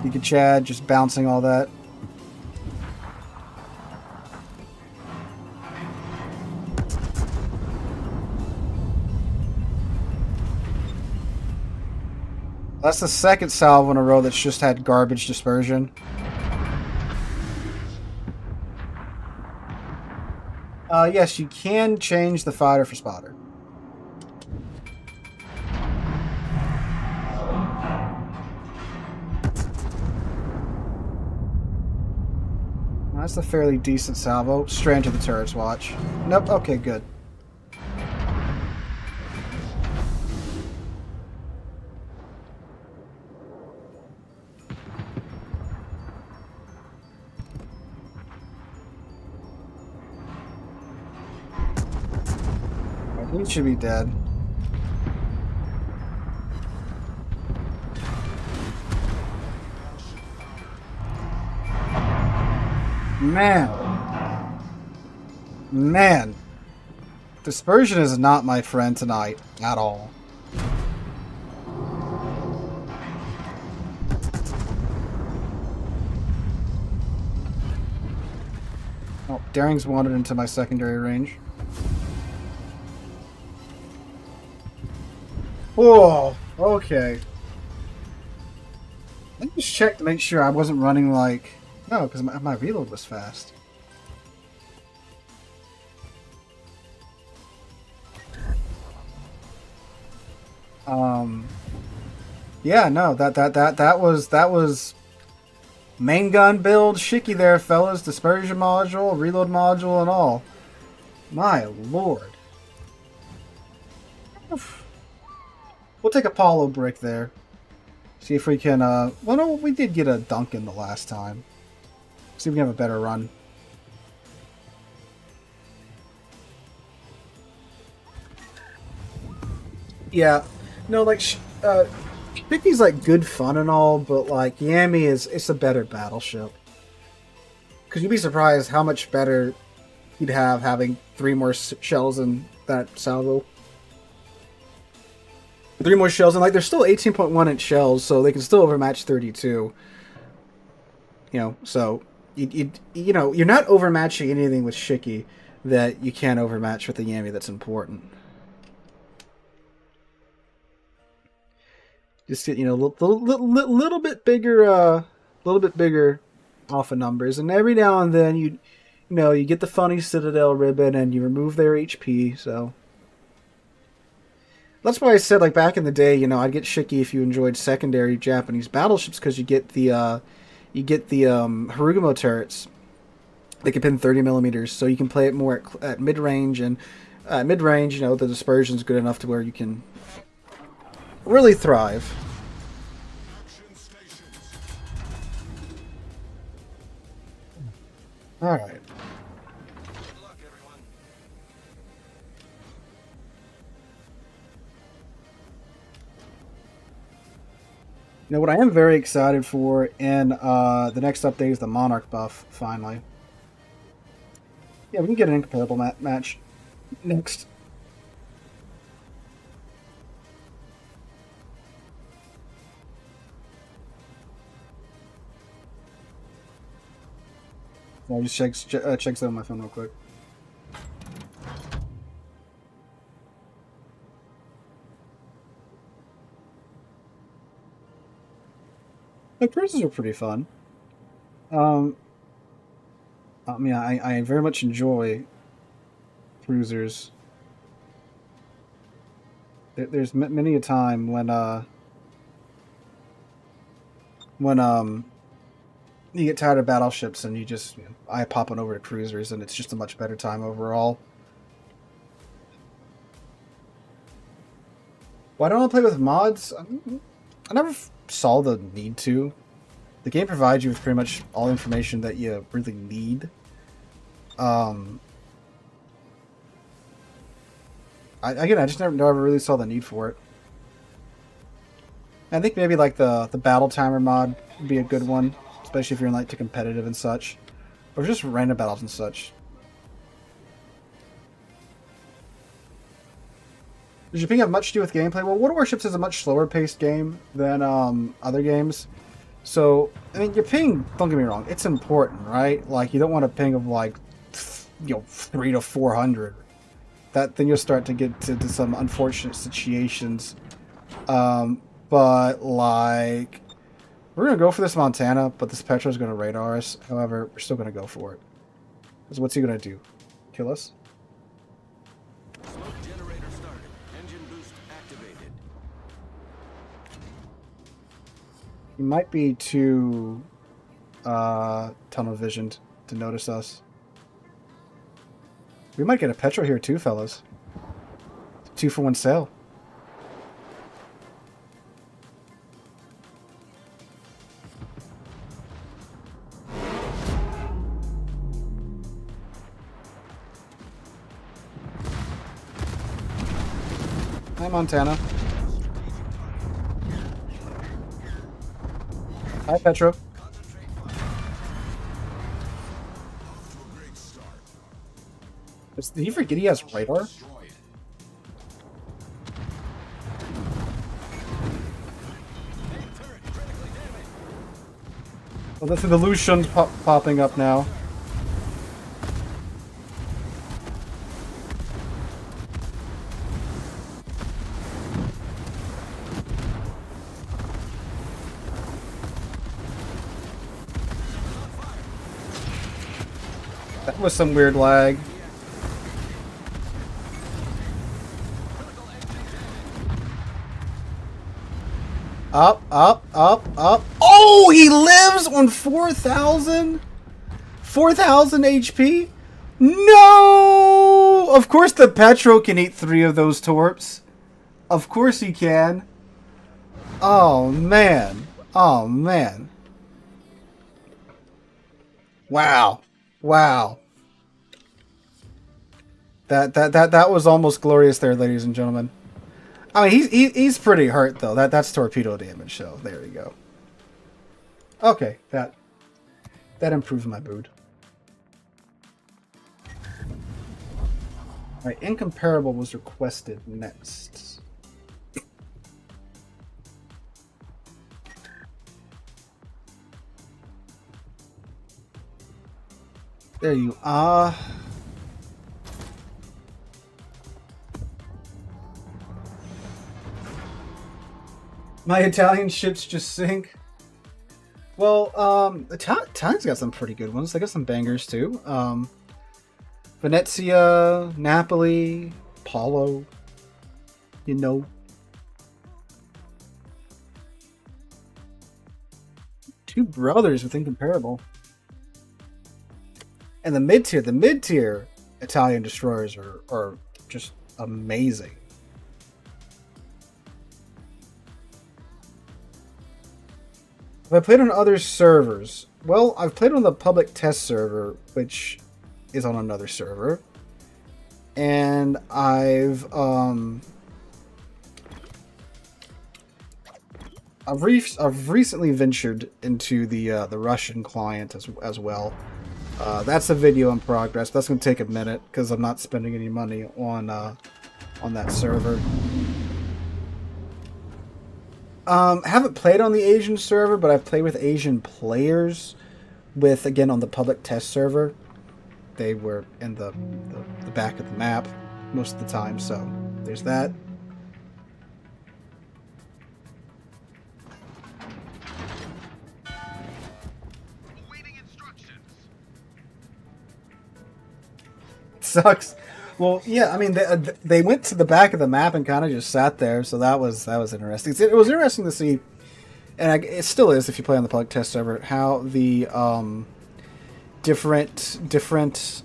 You could Chad just bouncing all that. That's the second salvo in a row that's just had garbage dispersion. Yes, you can change the fighter for spotter. That's a fairly decent salvo. Strand to the turrets, watch. Nope, okay, good. He should be dead. Man. Dispersion is not my friend tonight at all. Oh, Daring's wandered into my secondary range. Whoa, okay. Let me just check to make sure I wasn't running like... No, because my reload was fast. Yeah, no, that was main gun build Shiki there, fellas. Dispersion module, reload module, and all. My lord. Oof. We'll take a Paolo break there. See if we can, well, no, we did get a Duncan the last time. See if we can have a better run. Yeah. No, like, Shiki's, like, good fun and all, but, like, Yami it's a better battleship. Because you'd be surprised how much better he'd have having 3 more shells in that salvo. 3 more shells, and like they're still 18.1 inch shells, so they can still overmatch 32. You know, so you know you're not overmatching anything with Shiki that you can't overmatch with the Yami. That's important. Just get little bit bigger, off of numbers, and every now and then you get the funny Citadel ribbon and you remove their HP. So. That's why I said, like, back in the day, I'd get Shiki if you enjoyed secondary Japanese battleships, because you get the Harugumo turrets. They can pin 30 millimeters, so you can play it more at mid-range, and at mid-range, the dispersion's good enough to where you can really thrive. Alright. What I am very excited for in the next update is the Monarch buff, finally. Yeah, we can get an incomparable match next. I'll just check that on my phone real quick. The cruises are pretty fun. I mean, I very much enjoy cruisers. There's many a time when you get tired of battleships and you just I pop on over to cruisers, and it's just a much better time overall. Why don't I play with mods? I never saw the need to. The game provides you with pretty much all information that you really need. I just never really saw the need for it. I think maybe like the battle timer mod would be a good one, especially if you're in like to competitive and such, or just random battles and such. Does your ping have much to do with gameplay? Well, Warships is a much slower paced game than other games. So, I mean, your ping, don't get me wrong, it's important, right? Like, you don't want a ping of like, 3 to 400. Then you'll start to get into some unfortunate situations. but like, we're gonna go for this Montana, but this Petro's gonna radar us. However, we're still gonna go for it. Because what's he gonna do? Kill us? Smoke generator started. Engine boost activated. He might be too tunnel visioned to notice us. We might get a Petro here too, fellas. 2-for-1 sale. Hi, Montana. Hi, Petro. Did he forget he has radar? Well, that's the illusion popping up now. That was some weird lag. Up, up, up, up. Oh, he lives on 4,000? 4,000 HP? No! Of course the Petro can eat 3 of those torps. Of course he can. Oh, man. Oh, man. Wow. Wow. That was almost glorious there, ladies and gentlemen. I mean, he's pretty hurt though. That's torpedo damage. So there you go. Okay, that improves my mood. All right, incomparable was requested next. There you are. My Italian ships just sink. Well, Italian's got some pretty good ones. They got some bangers too. Venezia, Napoli, Paolo. You know. Two brothers with incomparable. And the mid-tier Italian destroyers are just amazing. Have I played on other servers? Well, I've played on the public test server, which is on another server. And I've recently ventured into the Russian client as well. That's a video in progress. That's going to take a minute because I'm not spending any money on that server. Haven't played on the Asian server, but I've played with Asian players again, on the public test server. They were in the back of the map most of the time, so there's that. Awaiting instructions. Sucks. Well, yeah, I mean, they went to the back of the map and kind of just sat there, so that was interesting. It was interesting to see, and it still is if you play on the public test server, how the different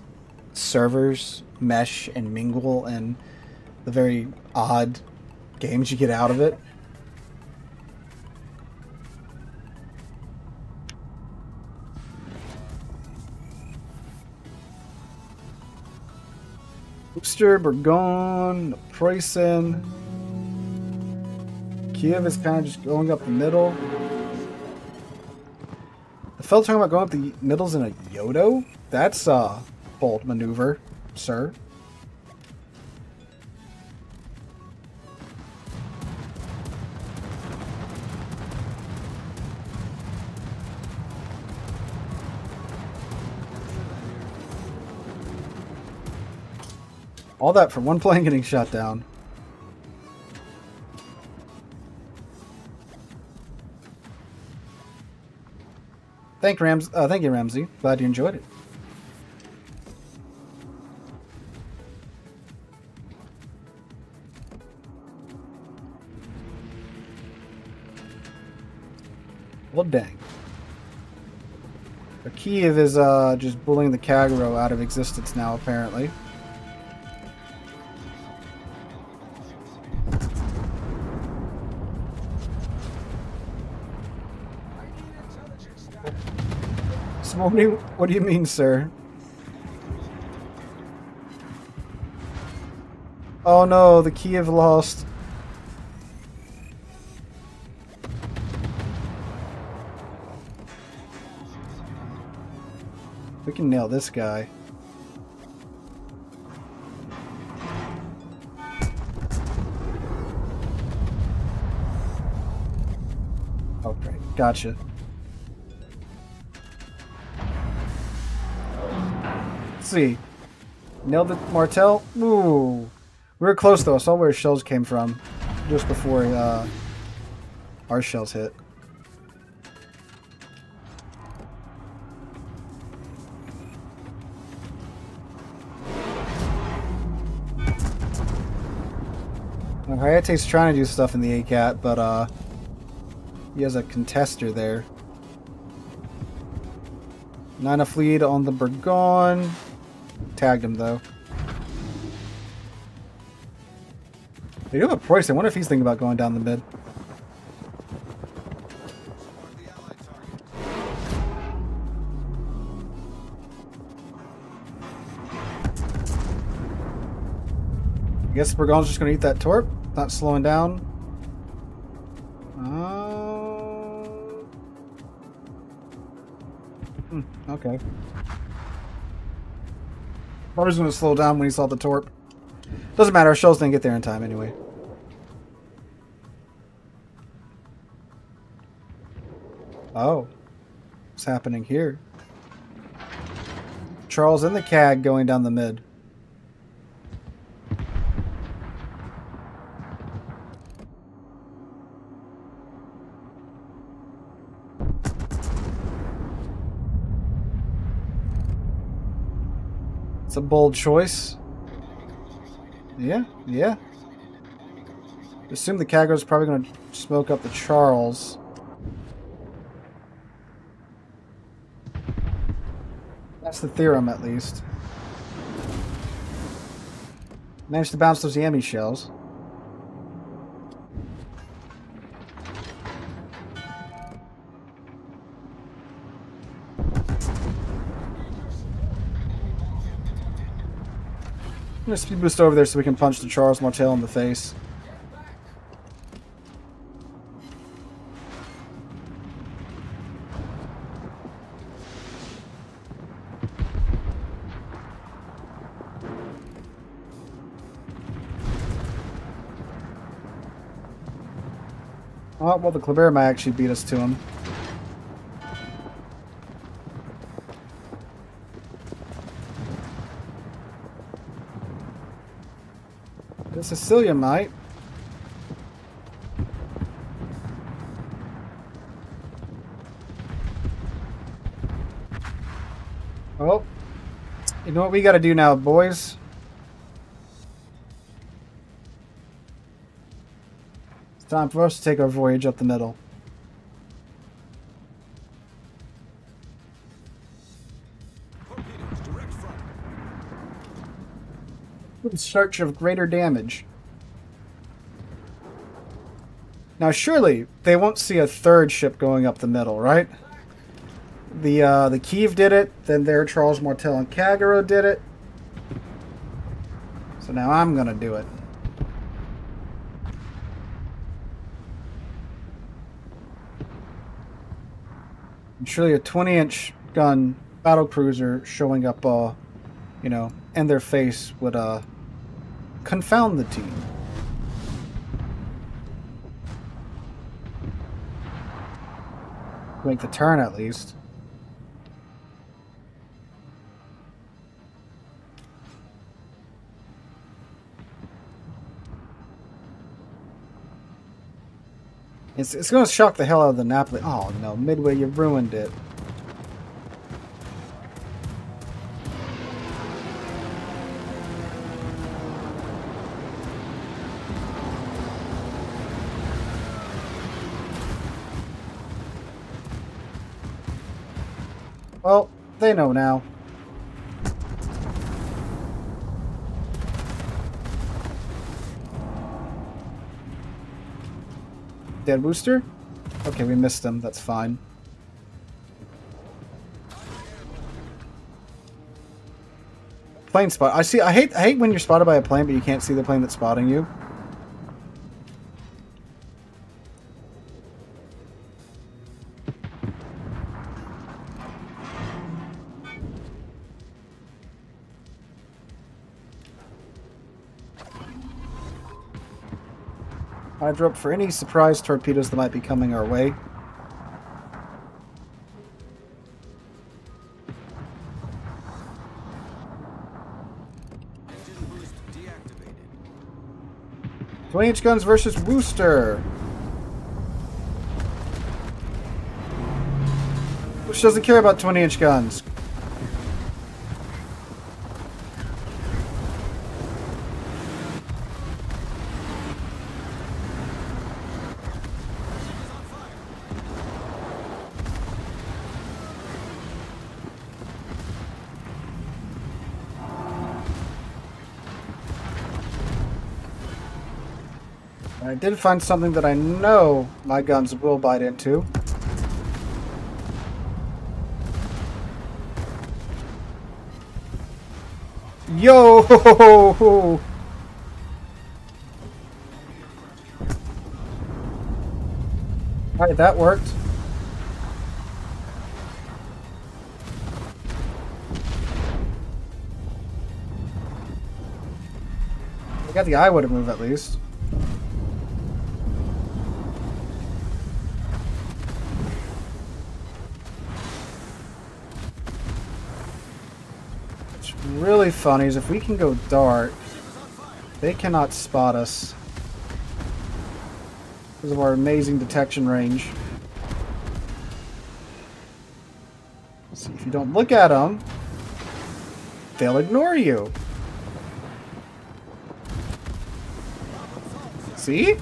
servers mesh and mingle, and the very odd games you get out of it. Worcester, Burgon, Preußen. Kiev is kind of just going up the middle. The fellow talking about going up the middles in a Yodo? That's a bold maneuver, sir. All that for one plane getting shot down. Thank you, Ramsey. Glad you enjoyed it. Well, dang. Kiev is just bullying the Kagero out of existence now, apparently. Smoking? What do you mean, sir? Oh no, the Kiev lost. We can nail this guy. Oh, great. Gotcha. Let's see. Nailed the Martel. Ooh. We were close, though. I saw where his shells came from just before our shells hit. Hayate's trying to do stuff in the ACAT, but he has a contester there. Nine of Fleet on the Burgon. Tagged him though. They do have a Preuss. I wonder if he's thinking about going down the mid. The allied target. I guess Burgon's just going to eat that torp. Not slowing down. Okay. Probably just going to slow down when he saw the torp. Doesn't matter. Our shells didn't get there in time anyway. Oh. What's happening here? Charles and the CAG going down the mid. It's a bold choice. Yeah. Assume the Kago's probably going to smoke up the Charles. That's the theorem, at least. Managed to bounce those Yami shells. I'm gonna speed boost over there so we can punch the Charles Martel in the face. Oh, well, the Kleber might actually beat us to him. The Sicilian might. Oh. You know what we gotta do now, boys? It's time for us to take our voyage up the middle. Torpedoes, direct front. In search of greater damage. Now, surely they won't see a third ship going up the middle, right? The Kiev did it, then their Charles Martel and Kagero did it. So now I'm gonna do it. And surely a 20-inch gun battlecruiser showing up, you know, in their face would confound the team. Make the turn at least. It's going to shock the hell out of the Napoli. Oh no, Midway, you ruined it. Well, they know now. Dead booster? Okay, we missed them. That's fine. Plane spot. I see. I hate when you're spotted by a plane, but you can't see the plane that's spotting you. I drop for any surprise torpedoes that might be coming our way. Engine boost deactivated. 20-inch guns versus Wooster. Which doesn't care about 20-inch guns. I did find something that I know my guns will bite into. Yo! Alright, that worked. I got the Iowa to move at least. Really funny is if we can go dark, they cannot spot us because of our amazing detection range. See, if you don't look at them, they'll ignore you. See?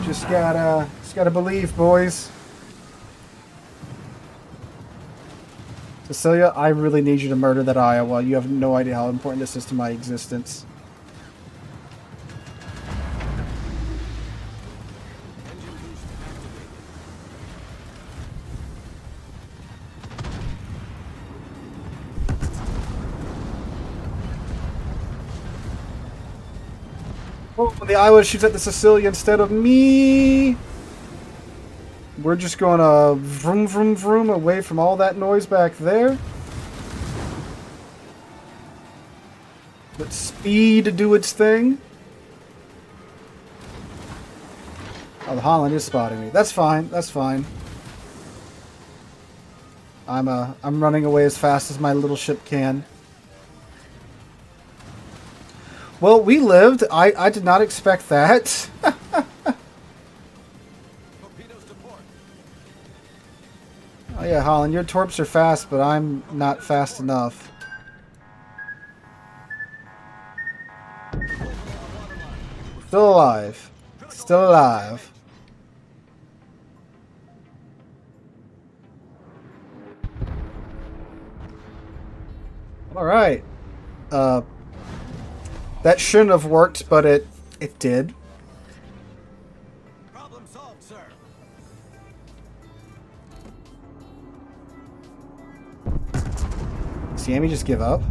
Just gotta believe, boys. Cecilia, I really need you to murder that Iowa. You have no idea how important this is to my existence. Oh, the Iowa shoots at the Sicilian instead of me. We're just going to vroom, vroom, vroom away from all that noise back there. Let speed do its thing. Oh, the Holland is spotting me. That's fine. That's fine. I'm running away as fast as my little ship can. Well, we lived. I did not expect that. Oh yeah, Holland, your torps are fast, but I'm not fast enough. Still alive. Still alive. Alright. That shouldn't have worked, but it did. Problem solved, sir. See Amy just give up?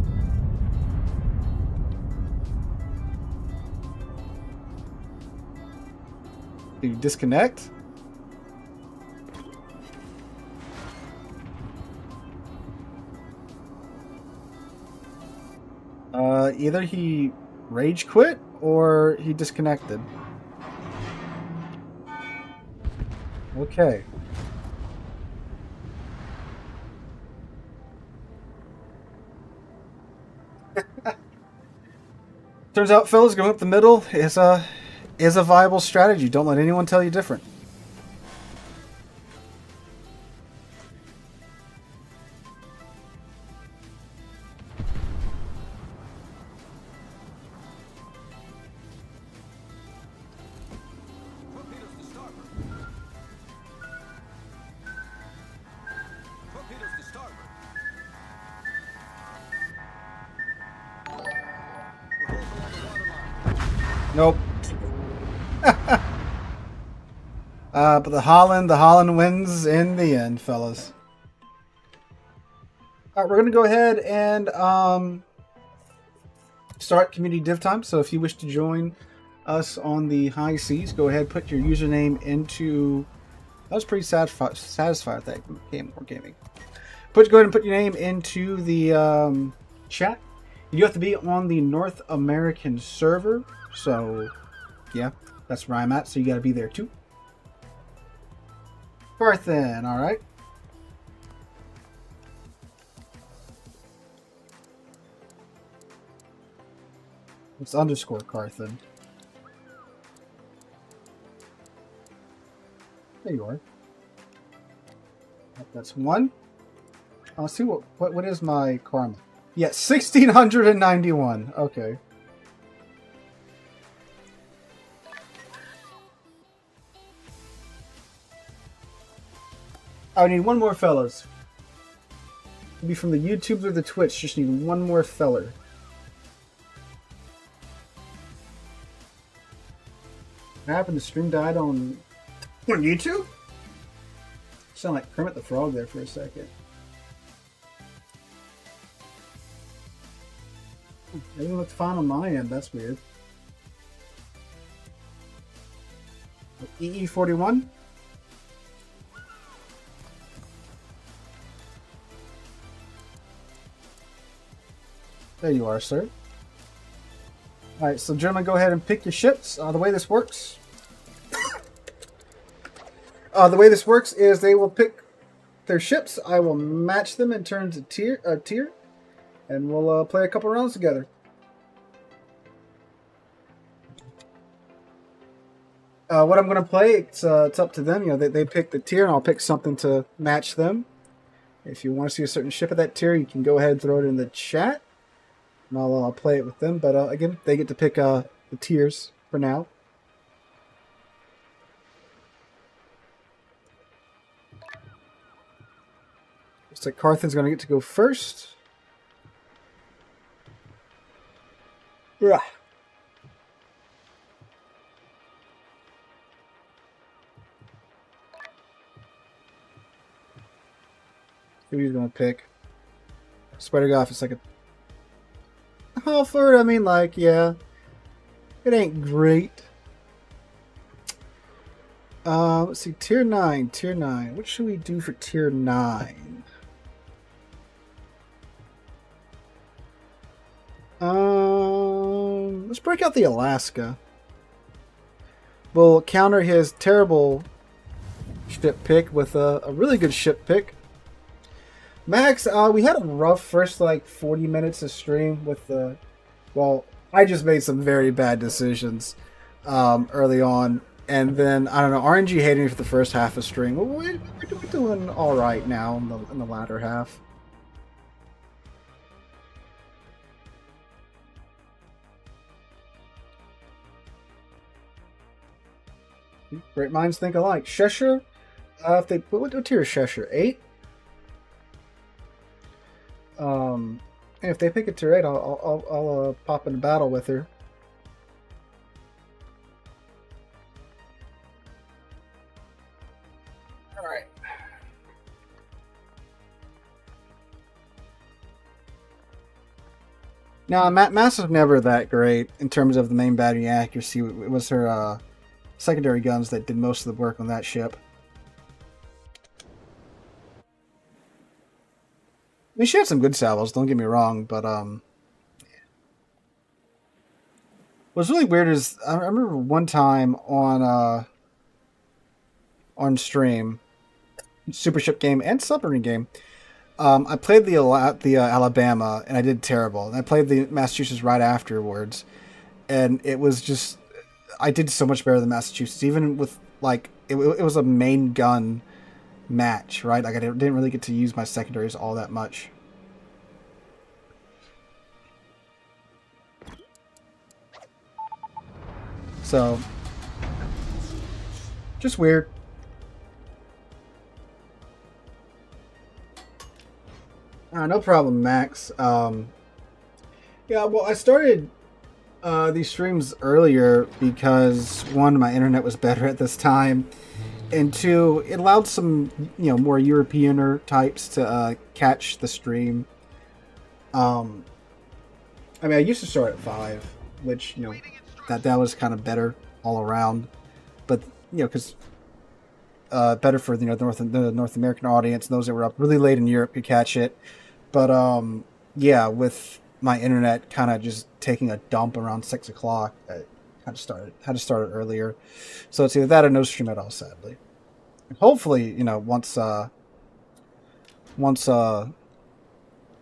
Did you disconnect? Either he rage quit or he disconnected. Okay. Turns out, fellas, going up the middle is a viable strategy. Don't let anyone tell you different. Nope. But the Holland wins in the end, fellas. All right, we're gonna go ahead and start community div time. So if you wish to join us on the high seas, go ahead, put your username into. I was pretty satisfied with that game or gaming. Go ahead and put your name into the chat. You do have to be on the North American server, so yeah, that's where I'm at. So you got to be there too. Carthen, all right. It's underscore Carthen. There you are. That's one. I'll see what is my karma. Yeah, 1691. Okay. I need one more fellas. Be from the YouTubes or the Twitch. Just need one more feller. What happened? The stream died on YouTube? Sound like Kermit the Frog there for a second. Everything looked fine on my end. That's weird. EE41? There you are, sir. Alright, so gentlemen, go ahead and pick your ships. The way this works... the way this works is they will pick their ships. I will match them in terms of tier, and we'll play a couple rounds together. What I'm going to play, it's up to them. You know, they pick the tier, and I'll pick something to match them. If you want to see a certain ship of that tier, you can go ahead and throw it in the chat, and I'll play it with them. But again, they get to pick the tiers for now. Looks like Carthen's going to get to go first. Rah. Who he's going to pick? Spider Goff is like a Halford. I mean, like, yeah, it ain't great. Let's see, tier 9. What should we do for tier 9? Let's break out the Alaska. We'll counter his terrible ship pick with a really good ship pick. Max, we had a rough first like 40 minutes of stream with the... Well, I just made some very bad decisions early on. And then, I don't know, RNG hated me for the first half of stream. We're doing alright now in the latter half. Great minds think alike. Cheshire, if they what tier is Cheshire? 8. And if they pick a tier 8, I'll pop into battle with her. All right. Now, Mass was never that great in terms of the main battery accuracy. It was her secondary guns that did most of the work on that ship. I mean, she had some good salvos, don't get me wrong, but what's really weird is I remember one time on stream, Super Ship game and Submarine game, I played the Alabama and I did terrible, and I played the Massachusetts right afterwards, and it was just I did so much better than Massachusetts, even with like it was a main gun match, right? Like I didn't really get to use my secondaries all that much. So just weird. No problem, Max. Yeah, well, I started these streams earlier because one, my internet was better at this time, and two, it allowed some more Europeaner types to catch the stream. I mean, I used to start at 5, which that was kind of better all around, but because better for the North American audience, and those that were up really late in Europe could catch it. But yeah, with my internet kind of just taking a dump around 6 o'clock, I had to start it earlier. So it's either that or no stream at all, sadly. And hopefully, once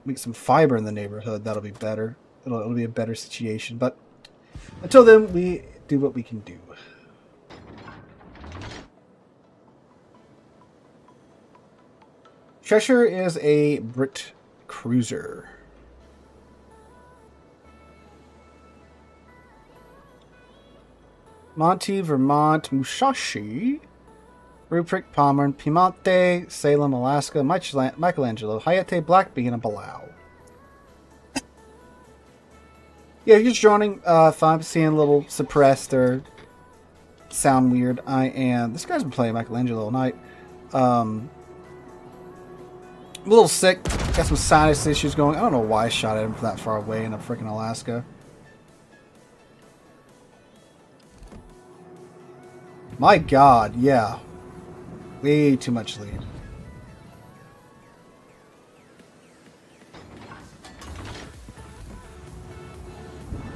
we get some fiber in the neighborhood, that'll be better. It'll be a better situation. But until then, we do what we can do. Cheshire is a Brit cruiser. Monty, Vermont, Musashi, Ruprecht, Palmer, Piemonte, Salem, Alaska, Michelangelo, Hayate, Blackbean, and Palau. Yeah, you're just joining. If I'm seeing a little suppressed or sound weird, I am. This guy's been playing Michelangelo all night. I'm a little sick. Got some sinus issues going. I don't know why I shot at him from that far away in freaking Alaska. My God, yeah. Way too much lead.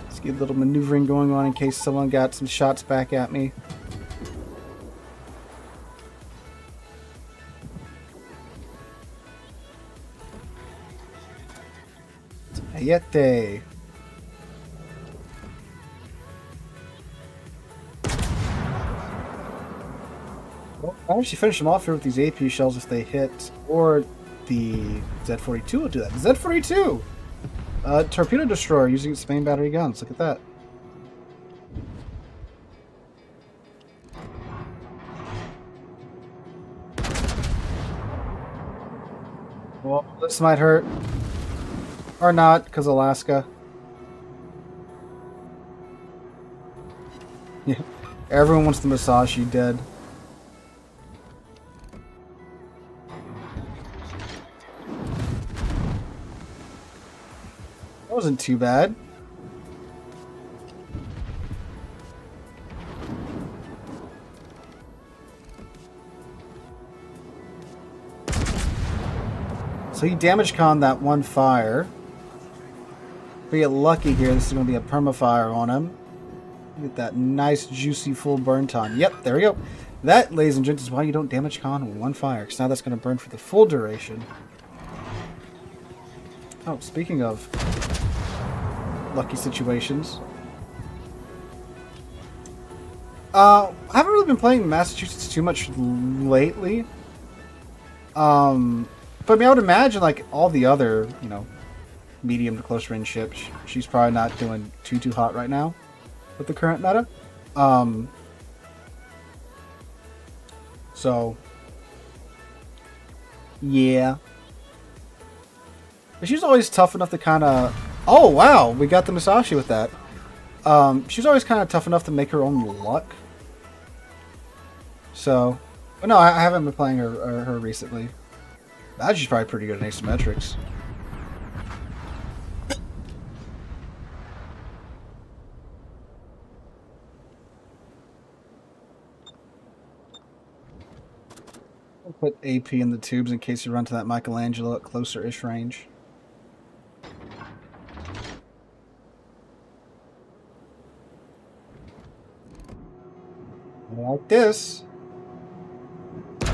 Let's get a little maneuvering going on in case someone got some shots back at me. Ayete. Well, I actually finish them off here with these AP shells if they hit, or the Z-42 will do that. The Z-42! Torpedo destroyer using its main battery guns. Look at that. Well, this might hurt. Or not, because Alaska. Yeah, everyone wants the Musashi dead. That wasn't too bad. So he damage conned that one fire. If we get lucky here, this is going to be a permafire on him. Get that nice, juicy, full burn time. Yep, there we go. That, ladies and gents, is why you don't damage con one fire, because now that's going to burn for the full duration. Oh, speaking of lucky situations. I haven't really been playing Massachusetts too much lately. But I mean, I would imagine, like, all the other, medium to close range ships, she's probably not doing too hot right now with the current meta. So yeah, but she's always tough enough to kind of. Oh wow, we got the Musashi with that. She's always kind of tough enough to make her own luck. So, but no, I haven't been playing her recently. She's probably pretty good at asymmetrics. I'll put AP in the tubes in case you run to that Michelangelo at closer-ish range. Like this. I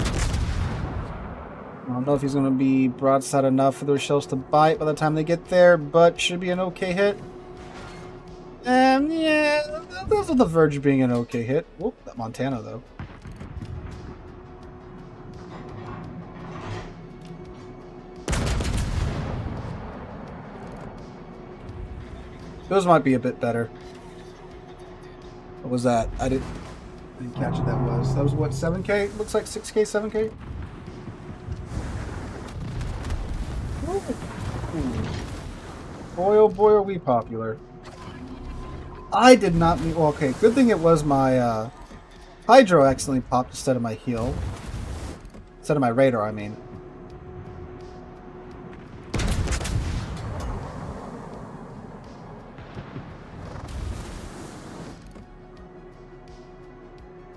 don't know if he's going to be broadside enough for those shells to bite by the time they get there, but should be an okay hit. And yeah, those are the verge of being an okay hit. Whoop, that Montana though. Those might be a bit better. What was that? I didn't catch what that was. That was what, 7K? Looks like 6K, 7K? Boy, oh boy, are we popular. I did not mean... Well, okay, good thing it was my hydro accidentally popped instead of my heal. Instead of my radar, I mean.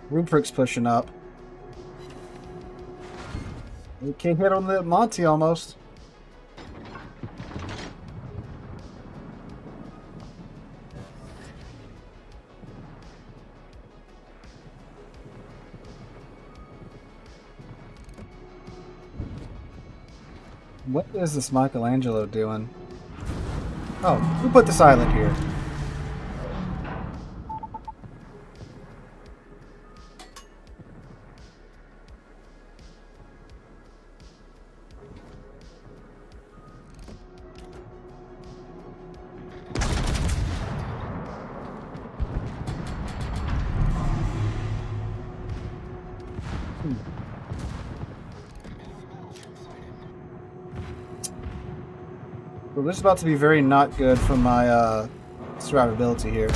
Rupert's pushing up. We can't hit on the Monty almost. What is this Michelangelo doing? Oh, who put this island here? Well, this is about to be very not good for my survivability here.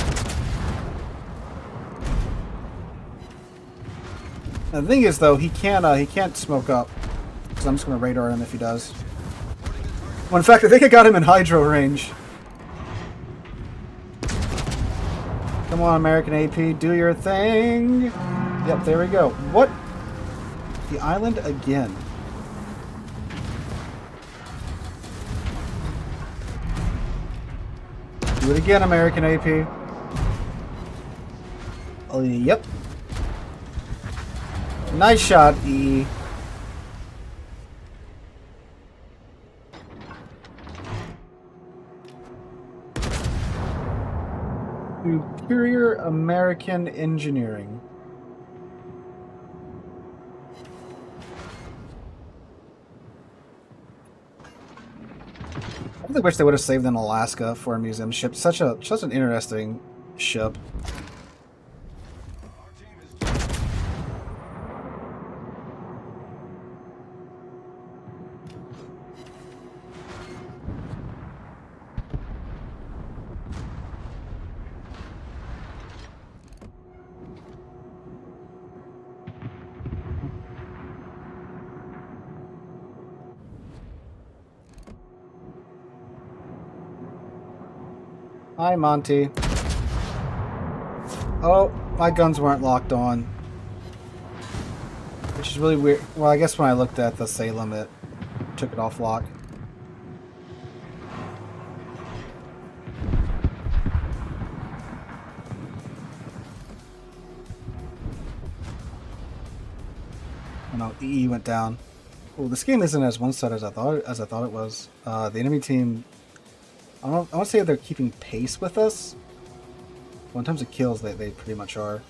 And the thing is, though, he can't smoke up, because I'm just going to radar him if he does. Well, in fact, I think I got him in hydro range. Come on, American AP, do your thing. Yep, there we go. What? The island again. Do it again, American AP. Oh, yep. Nice shot, E. Superior American Engineering. I really wish they would have saved an Alaska for a museum ship. Such an interesting ship. Hi, Monty. Oh, my guns weren't locked on. Which is really weird. Well, I guess when I looked at the Salem, it took it off lock. Oh no, EE went down. Well, this game isn't as one-sided as I thought it was. The enemy team, I want to say they're keeping pace with us. Well, in terms of kills, they pretty much are.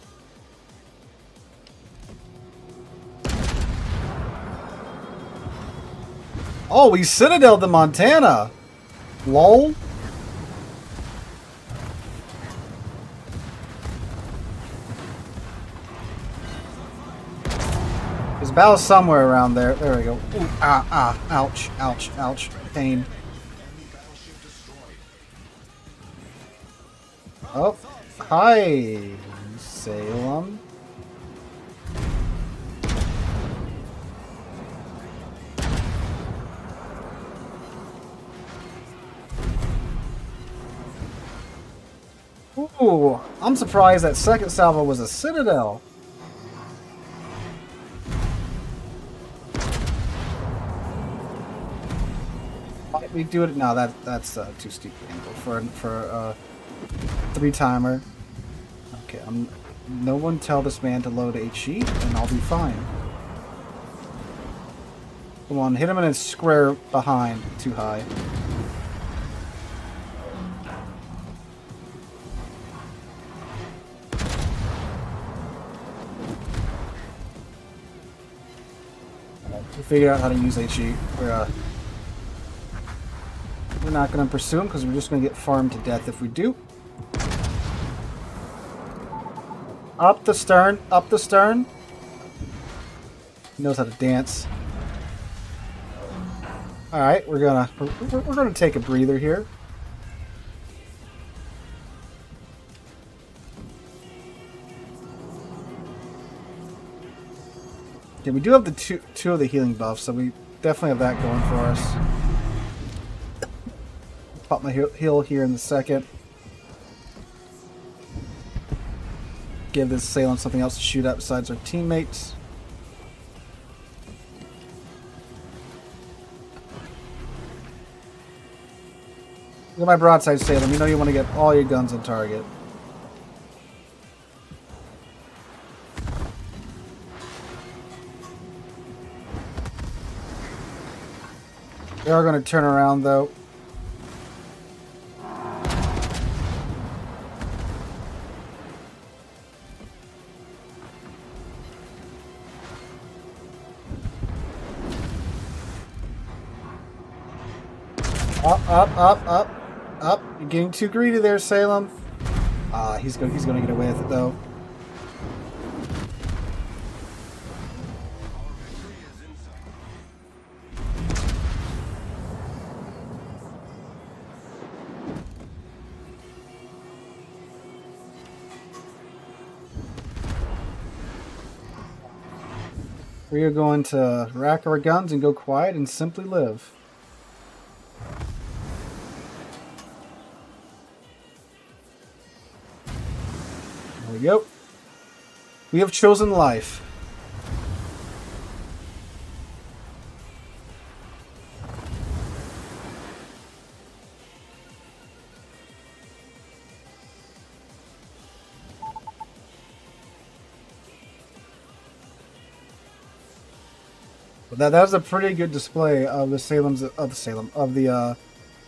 Oh, we Citadel the Montana! Lol. There's a battle somewhere around there. There we go. Ooh, ouch, ouch, ouch. Pain. Oh, hi, Salem. Ooh, I'm surprised that second salvo was a Citadel. Might we do it? No, that's too steep angle for a 3-timer. Okay, no one tell this man to load HE, and I'll be fine. Come on, hit him in a square behind, too high. We figured out how to use HE. We're not going to pursue him because we're just going to get farmed to death if we do. Up the stern, up the stern. He knows how to dance. All right, we're gonna take a breather here. Yeah, we do have the two of the healing buffs, so we definitely have that going for us. Pop my heal here in a second. Give this assailant something else to shoot at besides our teammates. Look at my broadside Salem. You know you want to get all your guns on target. They are going to turn around, though. Up. You're getting too greedy there, Salem. He's going to get away with it, though. We are going to rack our guns and go quiet and simply live. There we go. We have chosen life. But that was a pretty good display of the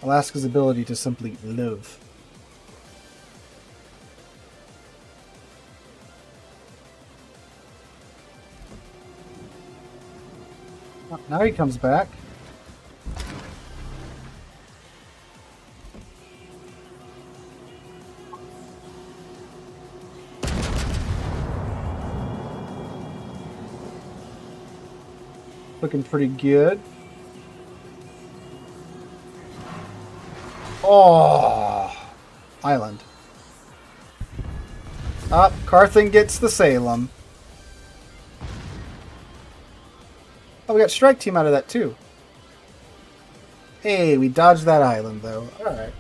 Alaska's ability to simply live. Now he comes back. Looking pretty good. Oh, island. Up, Carthan gets the Salem. Oh, we got strike team out of that too. Hey, we dodged that island though. Alright.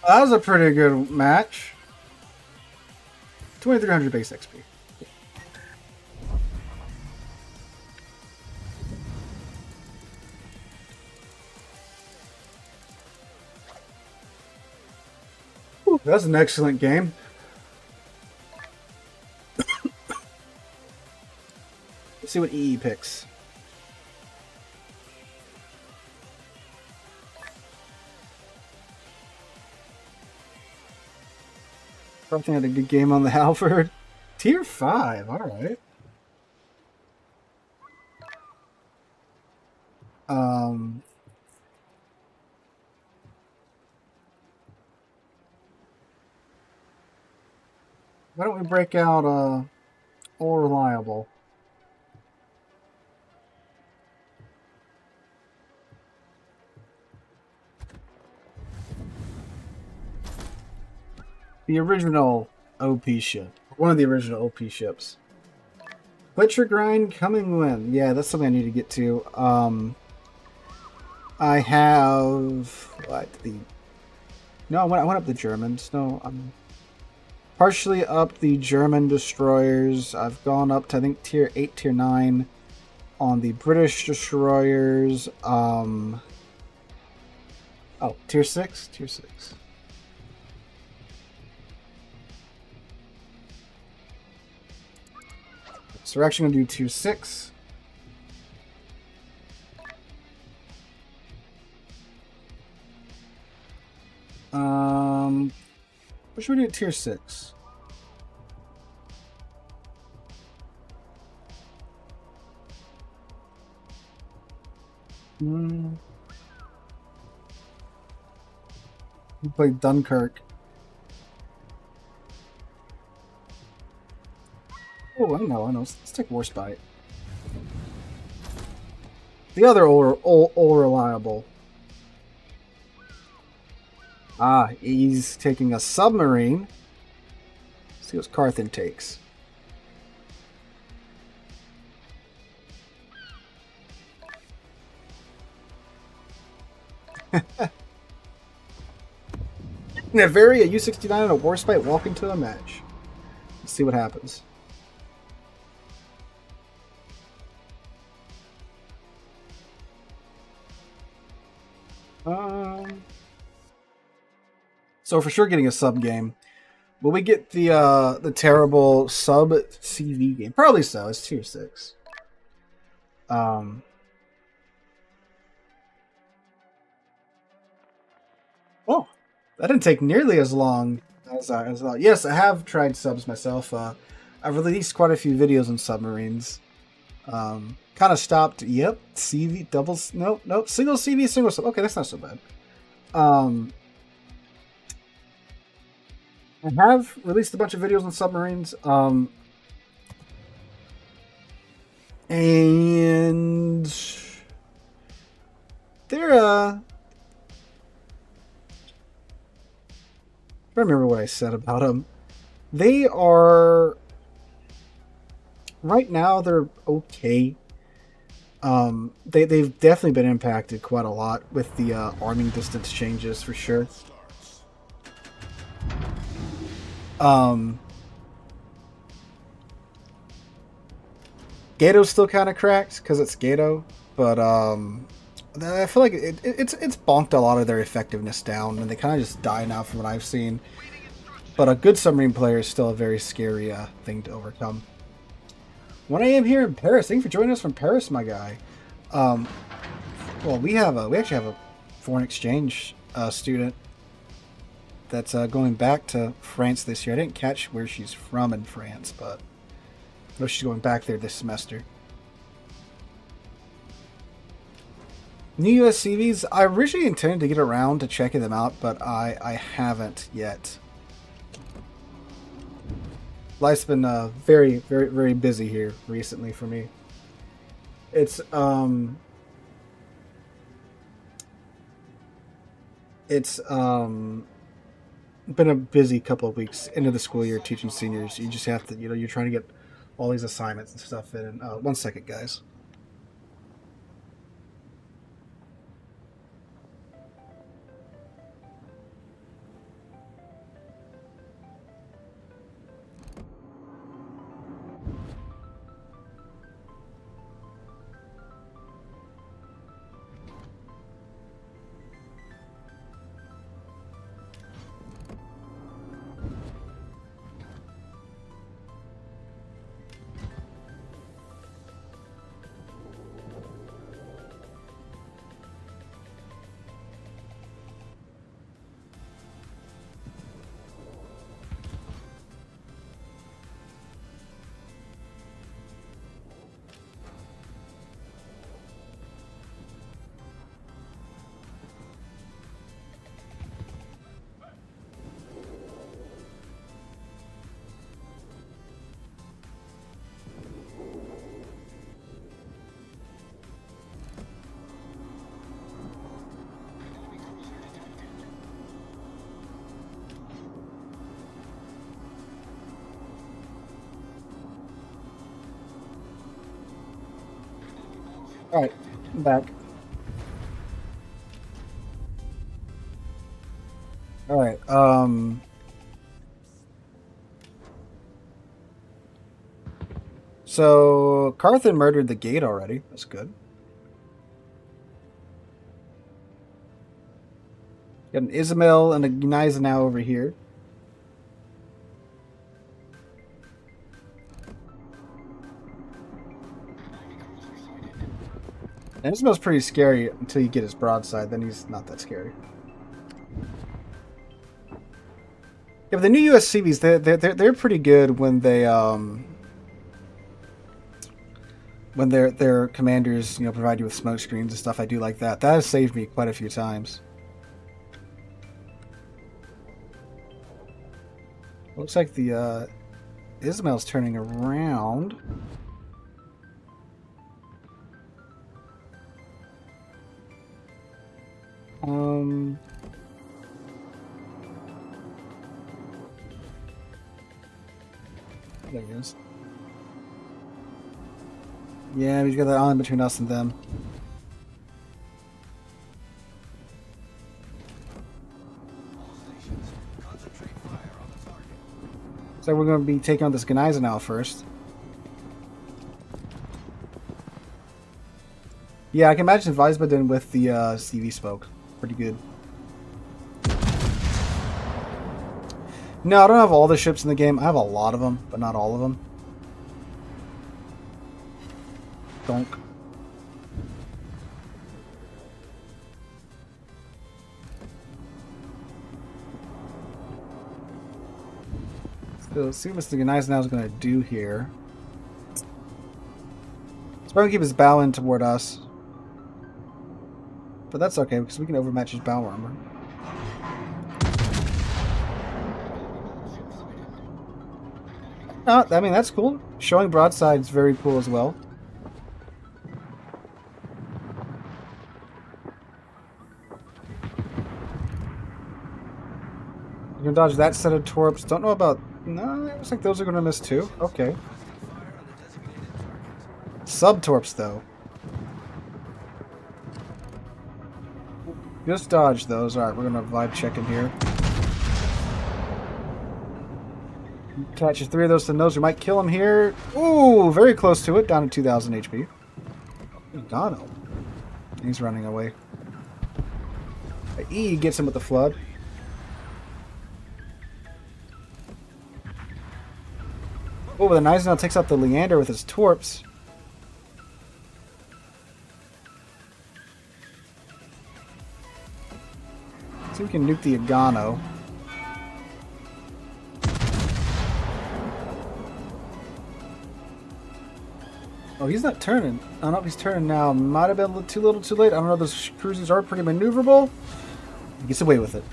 That was a pretty good match. 2300 base XP. Ooh, that's an excellent game. Let's see what EE picks. Probably had a good game on the Halford. Tier 5, alright. Why don't we break out All Reliable? The original OP ship. One of the original OP ships. Fletcher grind coming when? Yeah, that's something I need to get to. I have what No, I went up the Germans. No, I'm partially up the German destroyers. I've gone up to I think tier 8, tier 9 on the British destroyers. Oh, tier 6? Tier 6. So we're actually going to do tier 6. What should we do at tier 6? We play Dunkirk. Oh, I know. Let's take Warspite. The other all reliable. Ah, he's taking a submarine. Let's see what Carthan takes. Vary a U-69 and a Warspite walk into a match. Let's see what happens. So for sure getting a sub game. Will we get the terrible sub CV game? Probably so. It's tier 6. Oh, that didn't take nearly as long as I thought. Yes, I have tried subs myself. I've released quite a few videos on submarines. Kind of stopped. Yep, CV doubles. Nope, single CV, single sub. Okay, that's not so bad. I have released a bunch of videos on submarines. And they're I remember what I said about them. They are right now they're okay. They've definitely been impacted quite a lot with the arming distance changes for sure. Gato's still kind of cracked because it's Gato, but I feel like it's bonked a lot of their effectiveness down, and they kind of just die now from what I've seen. But a good submarine player is still a very scary thing to overcome. 1 a.m. here in Paris. Thank you for joining us from Paris, my guy. Well, we actually have a foreign exchange student that's going back to France this year. I didn't catch where she's from in France, but I know she's going back there this semester. New US CVs, I originally intended to get around to checking them out, but I haven't yet. Life's been very, very, very busy here recently for me. It's been a busy couple of weeks into the school year teaching seniors. You just have to, you're trying to get all these assignments and stuff in. 1 second, guys. Alright, I'm back. Alright, so Carthan murdered the gate already. That's good. Got an Ismail and a Gniza now over here. And Ismail's pretty scary until you get his broadside, then he's not that scary. Yeah, but the new US CVs, they're pretty good when they when their commanders, provide you with smoke screens and stuff. I do like that. That has saved me quite a few times. Looks like the Ismail's turning around. There he is. Yeah, he's got that island between us and them. So we're going to be taking on this Gneisenau first. Yeah, I can imagine Wiesbaden with the CV smoke. Pretty good. No, I don't have all the ships in the game. I have a lot of them, but not all of them. Donk. So let's see what Mr. Gneisenau is going to do here. He's probably going to keep his bow in toward us. But that's okay, because we can overmatch his bow armor. I mean, that's cool. Showing broadside is very cool as well. You can dodge that set of torps. Don't know about... No, it looks like those are going to miss too. Okay. Sub-torps, though. Just dodge those. Alright, we're going to vibe check in here. Catches 3 of those to the nose. We might kill him here. Ooh, very close to it. Down to 2,000 HP. Got him. He's running away. E gets him with the flood. Oh, the Gneisenau takes out the Leander with his torps. See if we can nuke the Agano. Oh, he's not turning. I don't know if he's turning now. Might have been a little too late. I don't know. Those cruisers are pretty maneuverable. He gets away with it.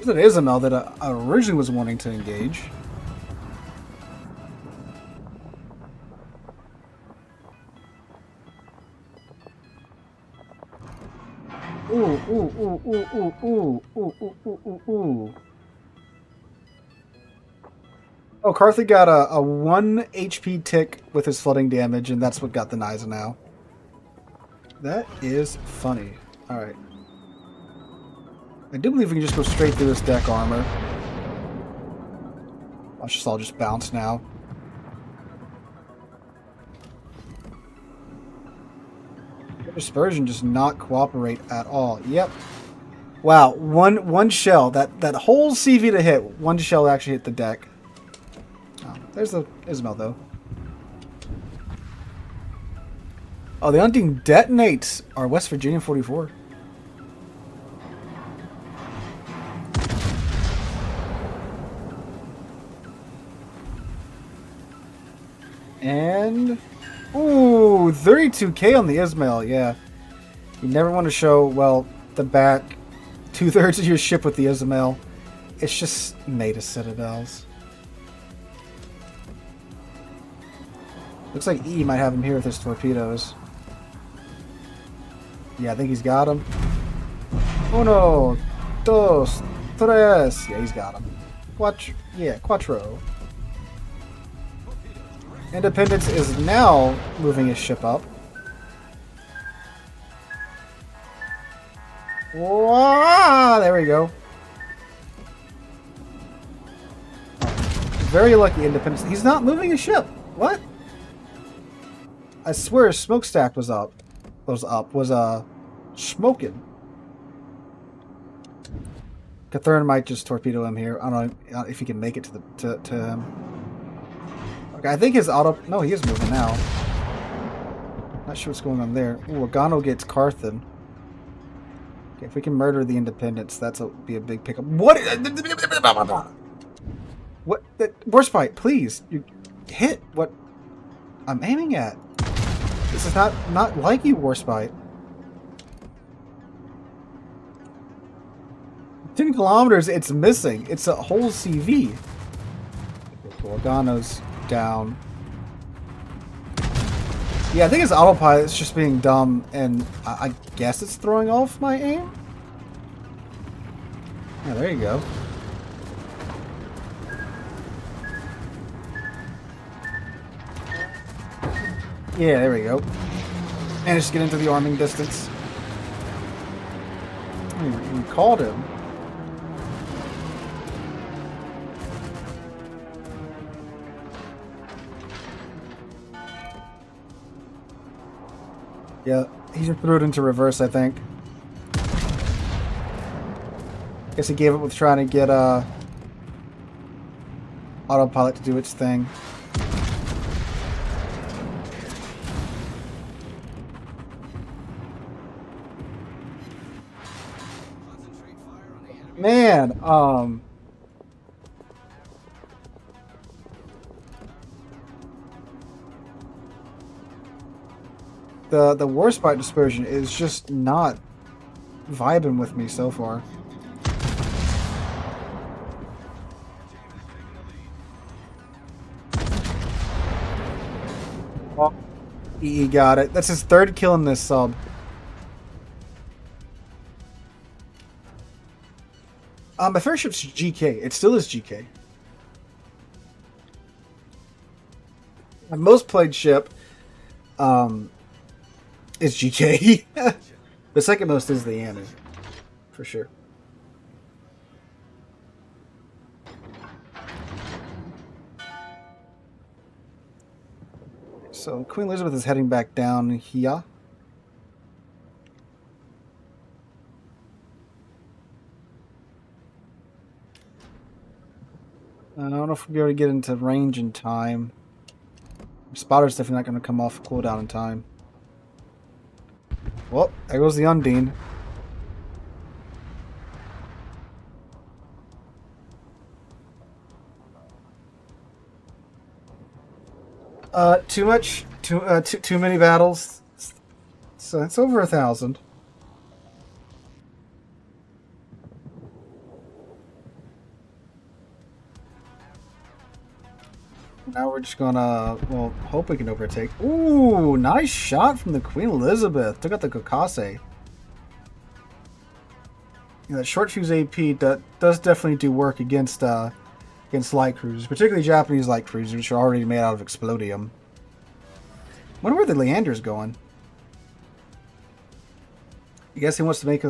There's an Isabel that I originally was wanting to engage. Ooh, ooh, ooh, ooh, ooh, ooh, ooh, ooh, ooh, ooh, ooh. Oh, Carthy got a 1 HP tick with his flooding damage, and that's what got the Gneisenau. That is funny. Alright. I do believe we can just go straight through this deck armor. Watch this all just bounce now. Dispersion does not cooperate at all. Yep. Wow, one shell. That whole CV to hit. One shell actually hit the deck. Oh, there's the Ismail though. Oh, the hunting detonates our West Virginia 44. And ooh, 32k on the Ismail, yeah. You never want to show, well, the back 2/3 of your ship with the Ismail. It's just made of citadels. Looks like E might have him here with his torpedoes. Yeah, I think he's got him. Uno, dos, tres. Yeah, he's got him. Quattro. Independence is now moving his ship up. Wow, there we go. Very lucky Independence. He's not moving his ship. What? I swear his smokestack was smoking. Cathern might just torpedo him here. I don't know if he can make it to him. Okay, I think his auto... No, he is moving now. Not sure what's going on there. Ooh, Agano gets Carthan. Okay, if we can murder the Independence, that'll be a big pickup. What? What? Warspite, please. You hit what I'm aiming at. This is not like you, Warspite. 10 kilometers, it's missing. It's a whole CV. Agano's down. Yeah, I think his autopilot's just being dumb, and I guess it's throwing off my aim? Yeah, there you go. Yeah, there we go. Managed to get into the arming distance. We called him. Yeah, he just threw it into reverse, I think. Guess he gave up with trying to get autopilot to do its thing. Concentrate fire on the enemy. Man, the Warspite dispersion is just not vibing with me so far. Oh, he got it. That's his third kill in this sub. My first ship's GK. It still is GK. My most played ship is GK. The second most is the Anu, for sure. So Queen Elizabeth is heading back down here. I don't know if we'll be able to get into range in time. Spotter's definitely not going to come off cooldown in time. Well, there goes the Undine. Too many battles. So it's over 1,000. Now we're just gonna, well, hope we can overtake. Ooh, nice shot from the Queen Elizabeth. Took out the Kokase. Yeah, that short fuse AP does definitely do work against light cruisers, particularly Japanese light cruisers, which are already made out of explodium. Wonder where the Leander's going. I guess he wants to make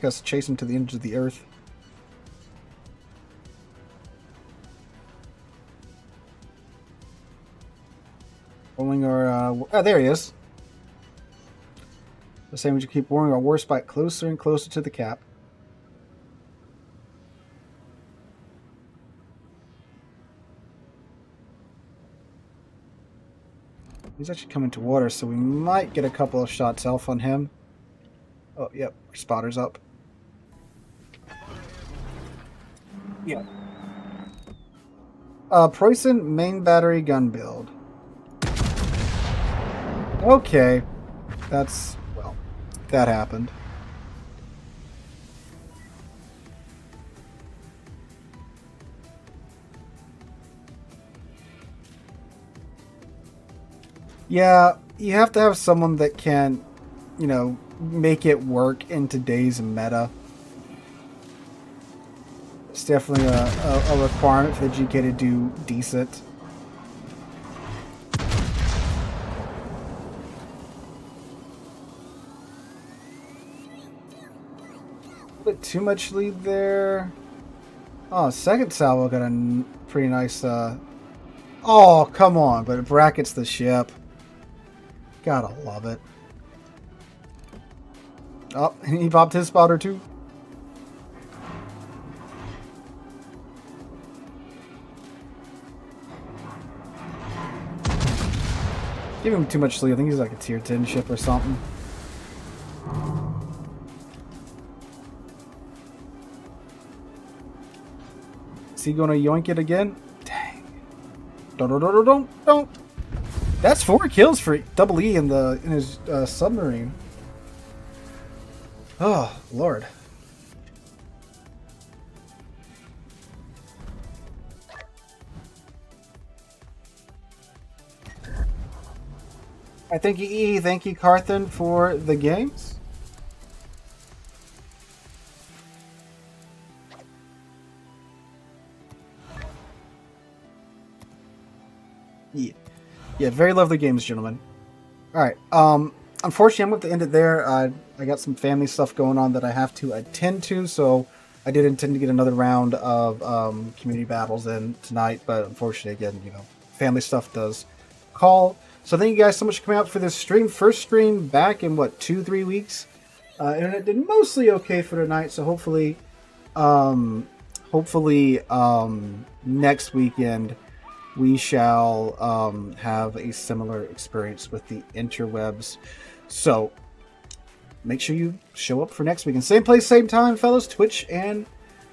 us chase him to the edge of the earth. Rolling our oh, there he is. The same we should keep rolling our Warspite closer and closer to the cap. He's actually coming to water, so we might get a couple of shots off on him. Oh, yep, our spotter's up. Yeah. Preußen main battery gun build. Okay. That's, well, that happened. Yeah, you have to have someone that can, you know, make it work in today's meta. It's definitely a requirement for the GK to do decent. A bit too much lead there. Oh, second salvo got a pretty nice, oh, come on, but it brackets the ship. Gotta love it. Oh, he popped his spotter too. Give him too much lead. I think he's like a tier 10 ship or something. Is he gonna yoink it again? Dang. Don't. That's 4 kills for Double E in his submarine. Oh, Lord. I thank you, E. Thank you, Carthen, for the games. Yeah, very lovely games, gentlemen. All right, unfortunately, I'm going to end it there. I got some family stuff going on that I have to attend to, so I did intend to get another round of community battles in tonight, but unfortunately, again, family stuff does call. So thank you guys so much for coming out for this stream. First stream back in, what, 2-3 weeks? Internet did mostly okay for tonight, so hopefully next weekend we shall have a similar experience with the interwebs. So make sure you show up for next weekend. Same place, same time, fellas, Twitch and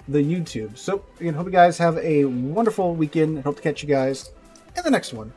the YouTube. So again, hope you guys have a wonderful weekend and hope to catch you guys in the next one.